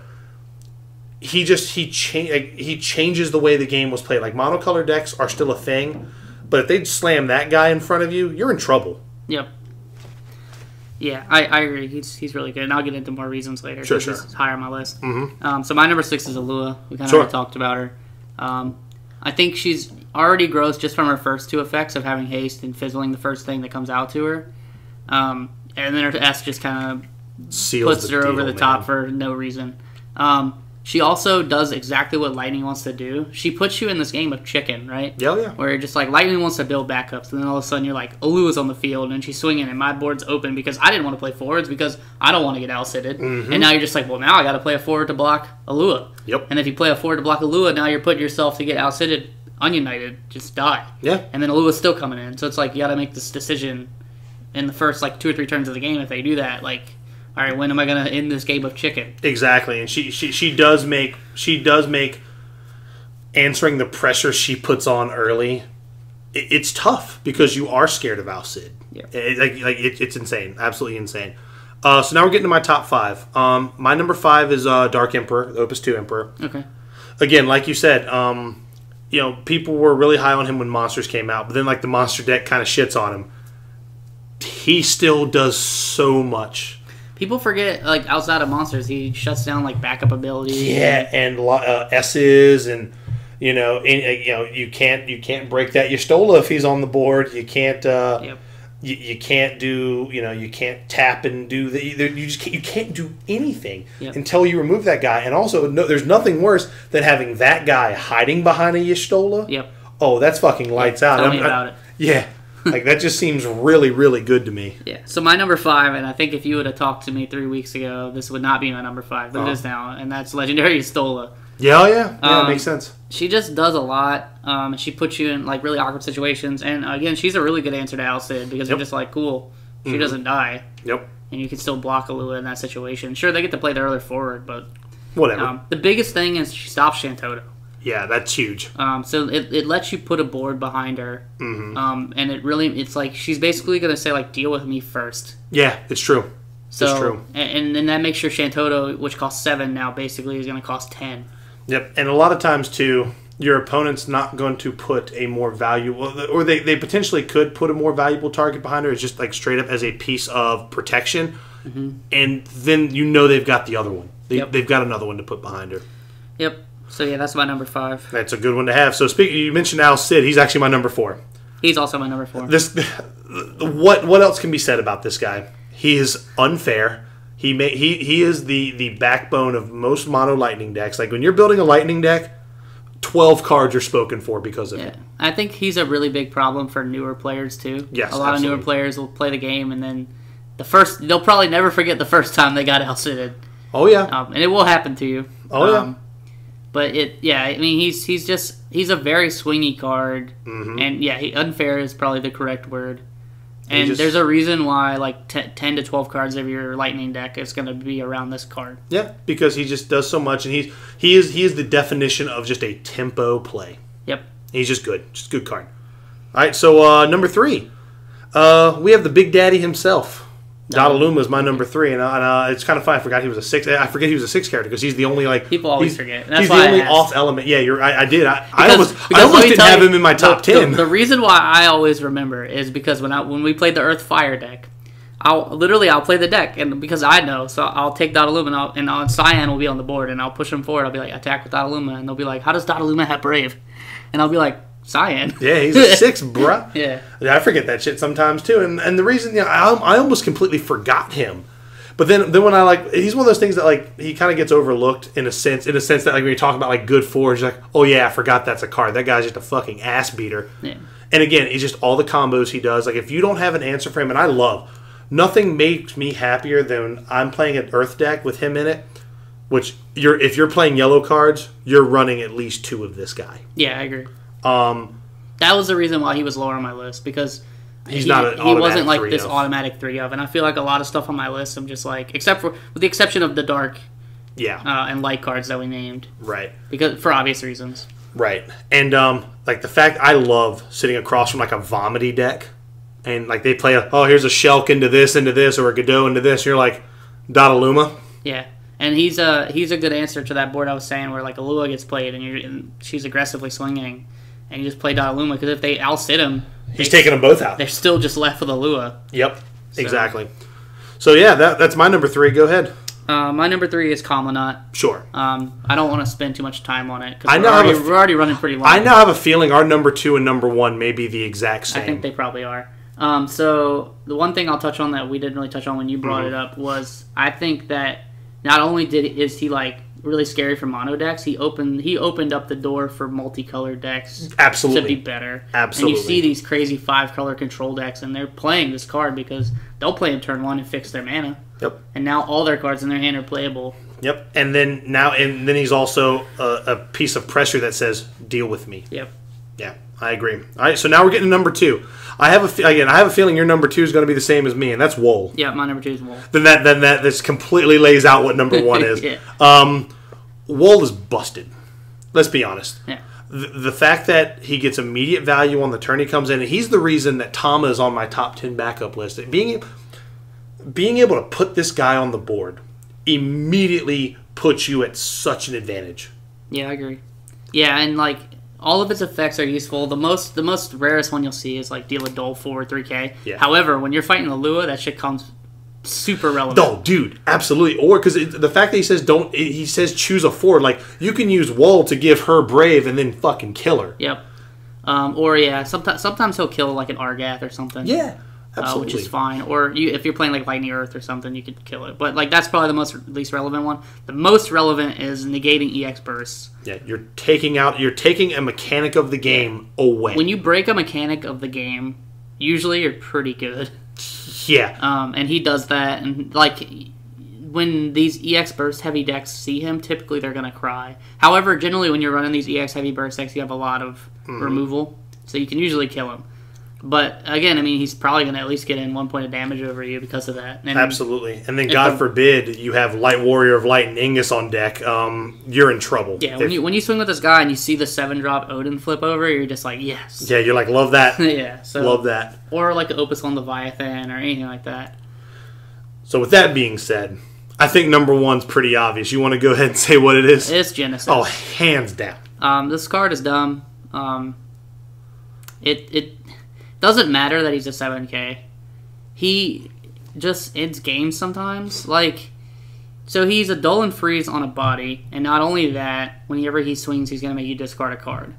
He changes the way the game was played. Like monocolored decks are still a thing, but if they slam that guy in front of you, you're in trouble. Yep. Yeah, I agree. He's really good, and I'll get into more reasons later. Sure. He's higher on my list. Mm-hmm. So my number 6 is Alua. We kind of already talked about her. I think she's already gross just from her first 2 effects of having haste and fizzling the first thing that comes out to her, and then her S just kind of puts her over the top for no reason. She also does exactly what Lightning wants to do. She puts you in this game of chicken, right? Yeah. Where you're just like, Lightning wants to build backups, and then all of a sudden you're like, Alua's on the field, and she's swinging, and my board's open because I didn't want to play forwards because I don't want to get out-sitted. And now you're just like, well, now I got to play a forward to block Alua. Yep. And if you play a forward to block Alua, now you're putting yourself to get out-sitted, United, just die. Yeah. And then Alua's still coming in. So it's like, you got to make this decision in the first, 2 or 3 turns of the game if they do that, all right, when am I going to end this game of chicken? Exactly, and she does make answering the pressure she puts on early. It's tough because you are scared of Alcid. Yeah, it's insane, absolutely insane. So now we're getting to my top 5. My number 5 is Dark Emperor, the Opus 2 Emperor. Okay. Again, like you said, people were really high on him when Monsters came out, but then the monster deck kind of shits on him. He still does so much. People forget, outside of Monsters, he shuts down backup abilities. Yeah, and S's, and you can't break that Y'shtola if he's on the board. You can't. You can't do. You can't tap and do the. You can't do anything until you remove that guy. And also, there's nothing worse than having that guy hiding behind a Y'shtola. Yep. Oh, that's fucking lights out. Tell me about it. Yeah. That just seems really, really good to me. Yeah. So my number 5, and I think if you would have talked to me 3 weeks ago, this would not be my number 5, but it is now, and that's Legendary Y'shtola. Yeah, it makes sense. She just does a lot. She puts you in really awkward situations, and again, she's a really good answer to Alcid because you're just cool. She doesn't die. Yep. And you can still block Alua in that situation. Sure, they get to play the earlier forward, but whatever. The biggest thing is she stops Shantoto. Yeah, that's huge. So it lets you put a board behind her. And it's like she's basically going to say, deal with me first. Yeah, it's true. So, it's true. And that makes your Shantoto, which costs 7 now, basically is going to cost 10. Yep, and a lot of times, too, your opponent's not going to put a more valuable... Or they potentially could put a more valuable target behind her. It's just, straight up as a piece of protection. And then they've got the other one. They've got another one to put behind her. Yep. So, yeah, that's my number 5. That's a good one to have. So, you mentioned Al Cid. He's actually my number 4. He's also my number 4. What else can be said about this guy? He is unfair. He is the backbone of most mono lightning decks. When you're building a lightning deck, 12 cards are spoken for because of it. I think he's a really big problem for newer players, too. Yes, a lot of newer players will play the game, and then they'll probably never forget the first time they got Al-Cidded. Oh, yeah. And it will happen to you. Oh, yeah. But he's a very swingy card, and unfair is probably the correct word. And there's a reason why like 10 to 12 cards of your Lightning deck is going to be around this card. Yeah, because he just does so much, and he is the definition of just a tempo play. Yep. He's just good. Just a good card. All right, so number 3. We have the Big Daddy himself. Dodaluma is my number 3, and it's kind of funny. I forgot he was a 6. I forget he was a 6 character because he's the only people always forget. He's the only off element. Yeah, I did. I almost didn't have him in my top 10. The reason why I always remember is because when we played the Earth Fire deck, I'll play the deck, and because I know, so I'll take Dodaluma and Cyan will be on the board, and I'll push him forward. I'll be like, attack with Dodaluma, and they'll be like, how does Dodaluma have Brave? And I'll be like, Cyan. Yeah, he's a 6, bruh. Yeah, I forget that shit sometimes too, and the reason I almost completely forgot him, but then when he's one of those things that like he kind of gets overlooked in a sense that like when you talk about like good fours, you're like, oh yeah, I forgot that's a card. That guy's just a fucking ass beater. Yeah. And again, it's just all the combos he does. Like if you don't have an answer for him, and nothing makes me happier than I'm playing an Earth deck with him in it. Which if you're playing yellow cards, you're running at least 2 of this guy. Yeah, I agree. That was the reason why he was lower on my list, because he wasn't like this automatic 3 of, and I feel like a lot of stuff on my list I'm just like, with the exception of the dark and light cards that we named, right, because for obvious reasons, right. And like the fact I love sitting across from like a Vomity deck, and like they play here's a Shulk into this or a Godot into this, and you're like, Dodaluma. Yeah. And he's a good answer to that board I was saying, where like a Lua gets played and she's aggressively swinging, and you just play Dodaluma, because if they outsit him, he's taking them both out. They're still just left with a Lua. Yep, exactly. So yeah, that's my number 3. Go ahead. My number 3 is Kamlanat. Sure. I don't want to spend too much time on it because we're already running pretty long. I now have a feeling our number 2 and number 1 may be the exact same. I think they probably are. So the one thing I'll touch on that we didn't really touch on when you brought it up was, I think that not only is he like really scary for mono decks, he opened up the door for multicolored decks absolutely to be better. Absolutely. And you see these crazy 5-color control decks, and they're playing this card because they'll play in turn 1 and fix their mana. Yep. And now all their cards in their hand are playable. Yep. And then he's also a piece of pressure that says, deal with me. Yep. Yeah, I agree. All right, so now we're getting to number 2. I have a feeling your number 2 is going to be the same as me, and that's Wool. Yeah, my number 2 is Wool. Then that completely lays out what number 1 is. Yeah. Wool is busted. Let's be honest. Yeah. The fact that he gets immediate value on the turn he comes in, and he's the reason that Tama is on my top 10 backup list. Being able to put this guy on the board immediately puts you at such an advantage. Yeah, I agree. Yeah, and like all of its effects are useful. The most rarest one you'll see is like deal a Dole 4 3K. Yeah. However, when you're fighting the Lua, that shit comes super relevant. No, dude, absolutely. Or because the fact that he says choose a 4, like you can use Wool to give her Brave and then fucking kill her. Yep. Or yeah, sometimes he'll kill like an Argath or something. Yeah. Absolutely. Which is fine. Or if you're playing like Lightning Earth or something, you could kill it. But like that's probably the least relevant one. The most relevant is negating EX bursts. Yeah, you're taking a mechanic of the game away. When you break a mechanic of the game, usually you're pretty good. Yeah. And he does that, and like when these EX burst heavy decks see him, typically they're gonna cry. However, generally when you're running these EX heavy burst decks, you have a lot of removal, so you can usually kill him. But again, I mean, he's probably going to at least get in 1 point of damage over you because of that. And absolutely. And then, God forbid, you have Light Warrior of Light and Ingus on deck. You're in trouble. Yeah, when you swing with this guy and you see the 7-drop Odin flip over, you're just like, yes. Yeah, you're like, love that. Yeah, so love that. Or like Opus on Leviathan or anything like that. So with that being said, I think number 1's pretty obvious. You want to go ahead and say what it is? It's Genesis. Oh, hands down. This card is dumb. It doesn't matter that he's a 7K. He just ends games sometimes. Like, so he's a Dull and Freeze on a body, and not only that, whenever he swings, he's going to make you discard a card.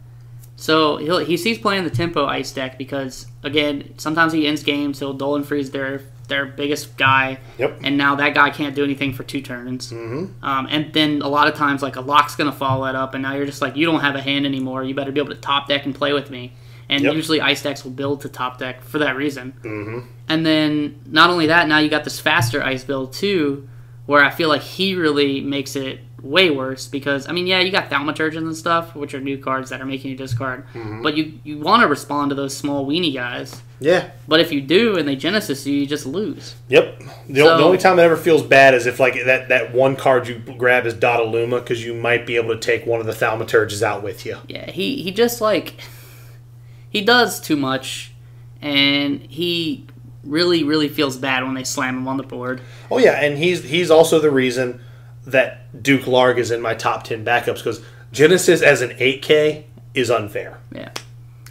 So he sees playing the Tempo Ice deck because, again, sometimes he ends games, he'll Dull and Freeze their biggest guy, and now that guy can't do anything for 2 turns. And then a lot of times, like, a Lock's going to follow that up, and now you're just like, you don't have a hand anymore, you better be able to top deck and play with me. And usually Ice decks will build to top deck for that reason. And then, not only that, now you got this faster Ice build too, where I feel like he really makes it way worse because, I mean, yeah, you got thaumaturges and stuff, which are new cards that are making you discard. But you want to respond to those small weenie guys. Yeah. But if you do and they Genesis you just lose. Yep. The only time it ever feels bad is if like that one card you grab is Dottaluma because you might be able to take one of the thaumaturges out with you. Yeah, he just like... He does too much, and he really, really feels bad when they slam him on the board. Oh, yeah, and he's also the reason that Duke Larg is in my top 10 backups because Genesis as an 8K is unfair. Yeah.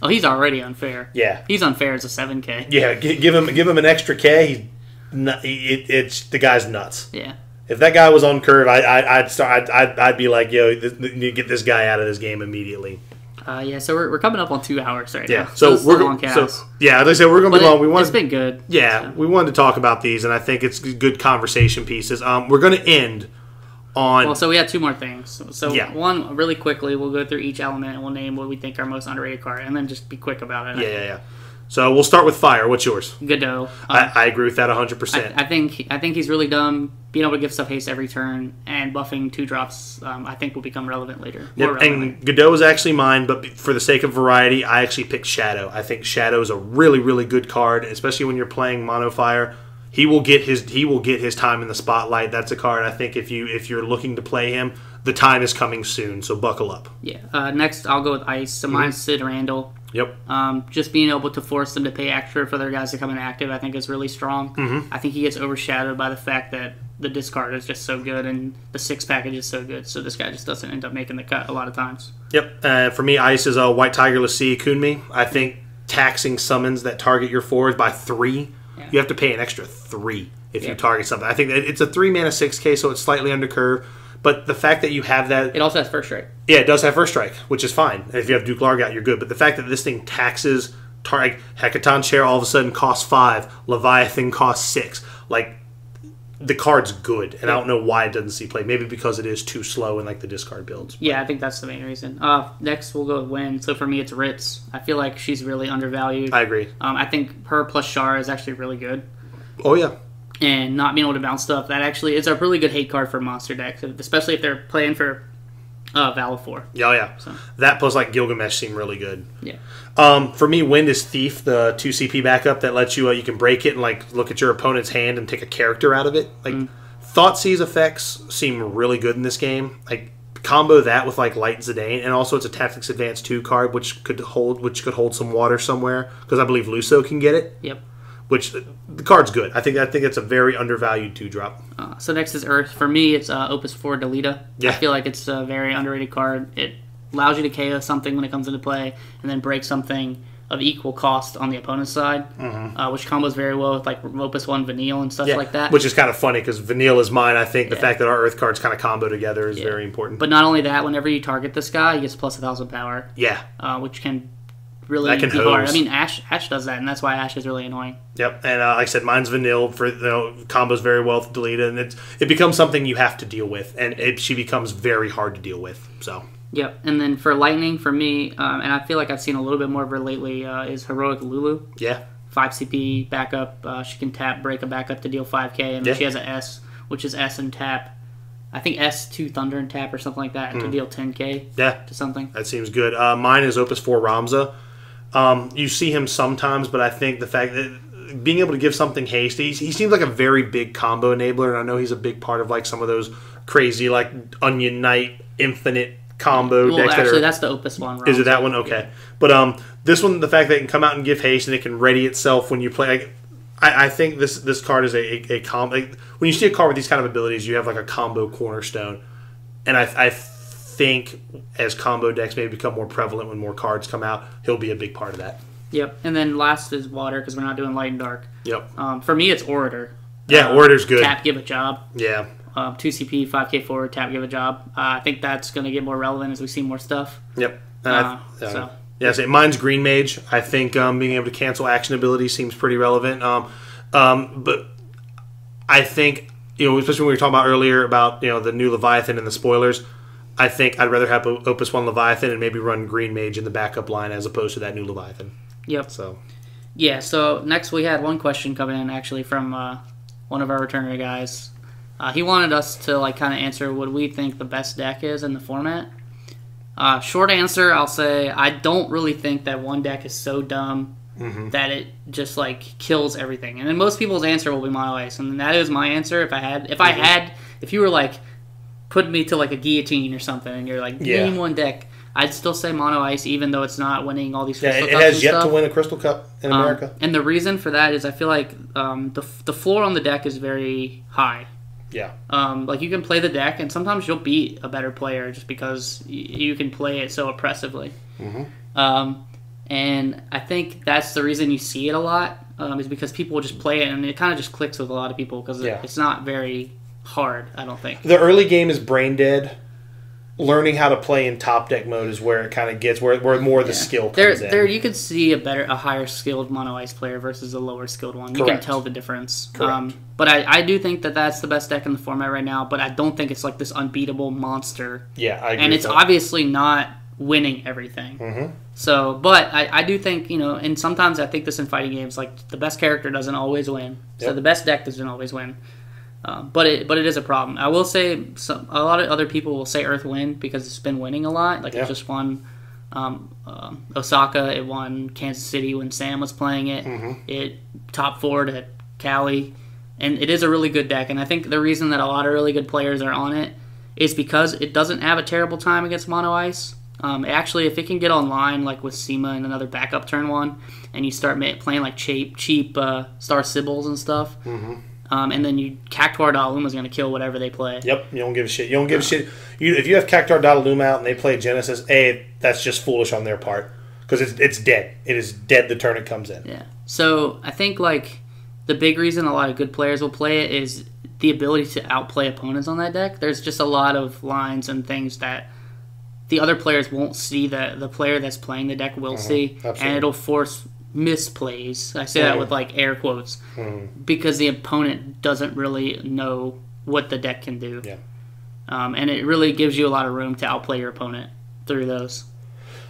Oh, he's already unfair. Yeah. He's unfair as a 7K. Yeah, give him an extra K. It's the guy's nuts. Yeah. If that guy was on curve, I'd be like, yo, you get this guy out of this game immediately. Yeah, so we're coming up on 2 hours right now. So we're going to as I said, we're going to be long. It's been good. Yeah, we wanted to talk about these, and I think it's good conversation pieces. We're going to end on... Well, so we had 2 more things. So one, really quickly, we'll go through each element, and we'll name what we think our most underrated card, and then just be quick about it. Yeah. So we'll start with fire. What's yours? Godot. I agree with that 100%. I think he's really dumb. Being able to give stuff haste every turn and buffing 2-drops, I think will become relevant later. And Godot is actually mine, but for the sake of variety, I actually picked Shadow. I think Shadow is a really, really good card, especially when you're playing Mono Fire. He will get his time in the spotlight. That's a card I think if you're looking to play him, the time is coming soon. So buckle up. Yeah. Next, I'll go with Ice. So mine's Sid Randall. Yep. Just being able to force them to pay extra for their guys to come in active, I think is really strong. I think he gets overshadowed by the fact that the discard is just so good and the 6 package is so good. So this guy just doesn't end up making the cut a lot of times. Yep. For me, Ice is a White Tiger Lassie Kunmi. I think taxing summons that target your forwards by 3, you have to pay an extra 3 if you target something. I think that it's a 3-mana 6K, so it's slightly under curve. But the fact that you have that... It also has first strike. Yeah, it does have first strike, which is fine. And if you have Duke Larg out, you're good. But the fact that this thing taxes... Hecaton Chair all of a sudden costs 5. Leviathan costs 6. Like, the card's good. And I don't know why it doesn't see play. Maybe because it is too slow in, like, the discard builds. Yeah, I think that's the main reason. Next, we'll go with Win. So for me, it's Ritz. I feel like she's really undervalued. I agree. I think her plus Shara is actually really good. Oh, yeah. And not being able to bounce stuff, that actually is a really good hate card for monster decks, especially if they're playing for Valifor. Yeah. So. That plus like Gilgamesh seem really good. Yeah. For me, Wind is Thief, the 2 CP backup that lets you you can break it and like look at your opponent's hand and take a character out of it. Like Thoughtseize effects seem really good in this game. Like combo that with like Light Zidane, and also it's a Tactics Advance 2 card which could hold some water somewhere because I believe Luso can get it. Yep. Which the card's good. I think it's a very undervalued 2-drop. So next is Earth. For me, it's Opus 4 Delita. Yeah. I feel like it's a very underrated card. It allows you to KO something when it comes into play, and then break something of equal cost on the opponent's side, which combos very well with like Opus 1 Vanille and stuff like that. Which is kind of funny because Vanille is mine. I think the fact that our Earth cards kind of combo together is very important. But not only that, whenever you target this guy, he gets plus 1,000 power. Yeah. Which can really be hard. I mean, Ash does that, and that's why Ash is really annoying. Yep, and like I said, mine's Vanille for combos very well with Delita, and it becomes something you have to deal with, and she becomes very hard to deal with. So. Yep, and then for Lightning, for me, and I feel like I've seen a little bit more of her lately, is Heroic Lulu. Yeah. 5 CP backup. She can tap, break a backup to deal 5k, and then she has an S, which is S and tap. I think S2 Thunder and tap or something like that, and to deal 10k to something. That seems good. Mine is Opus 4 Ramza. You see him sometimes, but I think the fact that being able to give something haste, he seems like a very big combo enabler, and I know he's a big part of like some of those crazy like Onion Knight Infinite combo decks. Actually, that's the Opus one. Is it that one? Okay. Yeah. But this one, the fact that it can come out and give haste and it can ready itself when you play. I think this card is a combo. Like, when you see a card with these kind of abilities, you have like a combo cornerstone, and I think as combo decks maybe become more prevalent when more cards come out, he'll be a big part of that. Yep. And then last is Water because we're not doing Light and Dark. Yep. For me, it's Orator. Yeah, Orator's good. Tap, give a job. Yeah. 2 CP, 5k forward, tap, give a job. I think that's going to get more relevant as we see more stuff. Yep. So mine's Green Mage. I think being able to cancel action ability seems pretty relevant. But I think, especially when we were talking about earlier about the new Leviathan and the spoilers, I think I'd rather have Opus 1 Leviathan and maybe run Green Mage in the backup line as opposed to that new Leviathan. Yep. So next we had one question coming in actually from one of our returner guys. He wanted us to like kind of answer what we think the best deck is in the format. Short answer, I'll say I don't really think that one deck is so dumb that it just like kills everything. And then most people's answer will be mono ice, and that is my answer. If you were like putting me to like a guillotine or something, and you're like name one deck, I'd still say mono ice, even though it's not winning all these Crystal Cups. It has yet to win a Crystal Cup in America. And the reason for that is I feel like the floor on the deck is very high. Yeah. Like you can play the deck, and sometimes you'll beat a better player just because you can play it so oppressively. And I think that's the reason you see it a lot, is because people will just play it, and it kind of just clicks with a lot of people because it's not very hard, I don't think. The early game is brain dead. Learning how to play in top deck mode is where it kind of gets, where more of the skill comes in. There, you could see a higher skilled mono ice player versus a lower skilled one. You can tell the difference. But I do think that that's the best deck in the format right now. But I don't think it's like this unbeatable monster. Yeah, I agree. And it's obviously not winning everything. So, but I do think, and sometimes I think this in fighting games, like the best character doesn't always win. So the best deck doesn't always win. But it is a problem. I will say a lot of other people will say Earthwind because it's been winning a lot. Like it just won Osaka. It won Kansas City when Sam was playing it. It top 4'd at Cali. And it is a really good deck. And I think the reason that a lot of really good players are on it is because it doesn't have a terrible time against mono ice. Actually, if it can get online, like with SEMA and another backup turn 1, and you start playing like cheap Star Sybils and stuff, and then Cactuar Dalaluma is going to kill whatever they play. Yep, you don't give a shit. You don't give a shit. If you have Cactuar Dalaluma out and they play Genesis, that's just foolish on their part because it's dead. It is dead the turn it comes in. Yeah. So I think like the big reason a lot of good players will play it is the ability to outplay opponents on that deck. There's just a lot of lines and things that the other players won't see that the player that's playing the deck will see, absolutely. And it'll force misplays. I say that with like air quotes because the opponent doesn't really know what the deck can do. Yeah. And it really gives you a lot of room to outplay your opponent through those.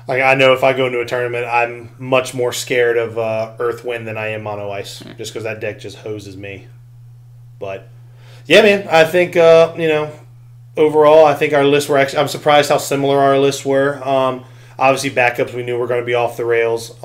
Like I know if I go into a tournament, I'm much more scared of Earthwind than I am Mono Ice, just because that deck just hoses me. But yeah, man, I think overall, I think our lists were actually. I'm surprised how similar our lists were. Obviously, backups we knew were going to be off the rails.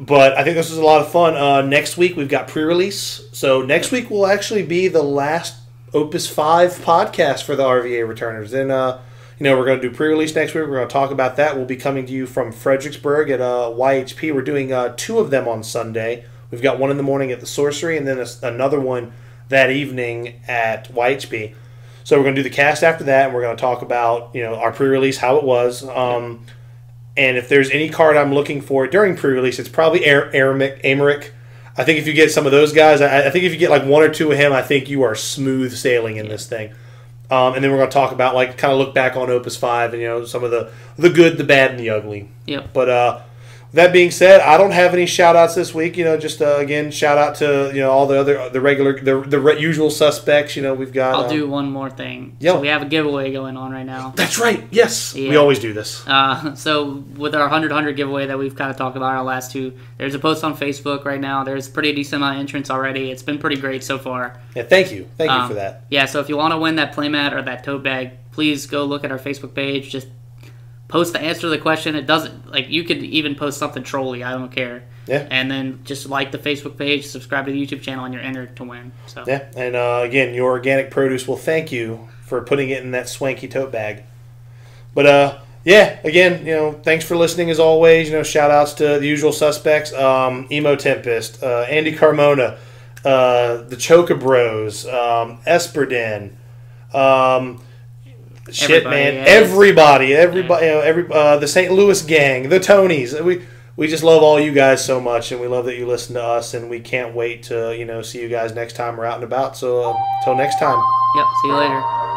But I think this was a lot of fun. Next week, we've got pre-release. So next week will actually be the last Opus 5 podcast for the RVA returners. Then, we're going to do pre-release next week. We're going to talk about that. We'll be coming to you from Fredericksburg at YHP. We're doing 2 of them on Sunday. We've got one in the morning at the Sorcery and then another one that evening at YHP. So we're going to do the cast after that, and we're going to talk about our pre-release, how it was. And if there's any card I'm looking for during pre-release, it's probably Amaric. I think if you get some of those guys, I think if you get like 1 or 2 of him, I think you are smooth sailing in this thing. And then we're going to talk about, like, kind of look back on Opus 5 and, some of the good, the bad, and the ugly. Yep. But that being said, I don't have any shout-outs this week. Just, again, shout-out to, all the usual suspects. We've got... I'll do one more thing. Yep. So we have a giveaway going on right now. That's right. Yes. Yeah. We always do this. So with our 100 giveaway that we've kind of talked about our last 2, there's a post on Facebook right now. There's a pretty decent amount of entrants already. It's been pretty great so far. Yeah, thank you. Thank you for that. Yeah, so if you want to win that playmat or that tote bag, please go look at our Facebook page. Just post the answer to the question. It doesn't, you could even post something trolly. I don't care. Yeah. And then just like the Facebook page, subscribe to the YouTube channel, and you're entered to win. So. Yeah. And again, your organic produce will thank you for putting it in that swanky tote bag. But again, thanks for listening as always. Shout outs to the usual suspects: Emo Tempest, Andy Carmona, the Choka Bros, Esperden. Everybody, the St. Louis gang, the Tonys. We just love all you guys so much, and we love that you listen to us, and we can't wait to see you guys next time we're out and about. So till next time. Yep. See you later.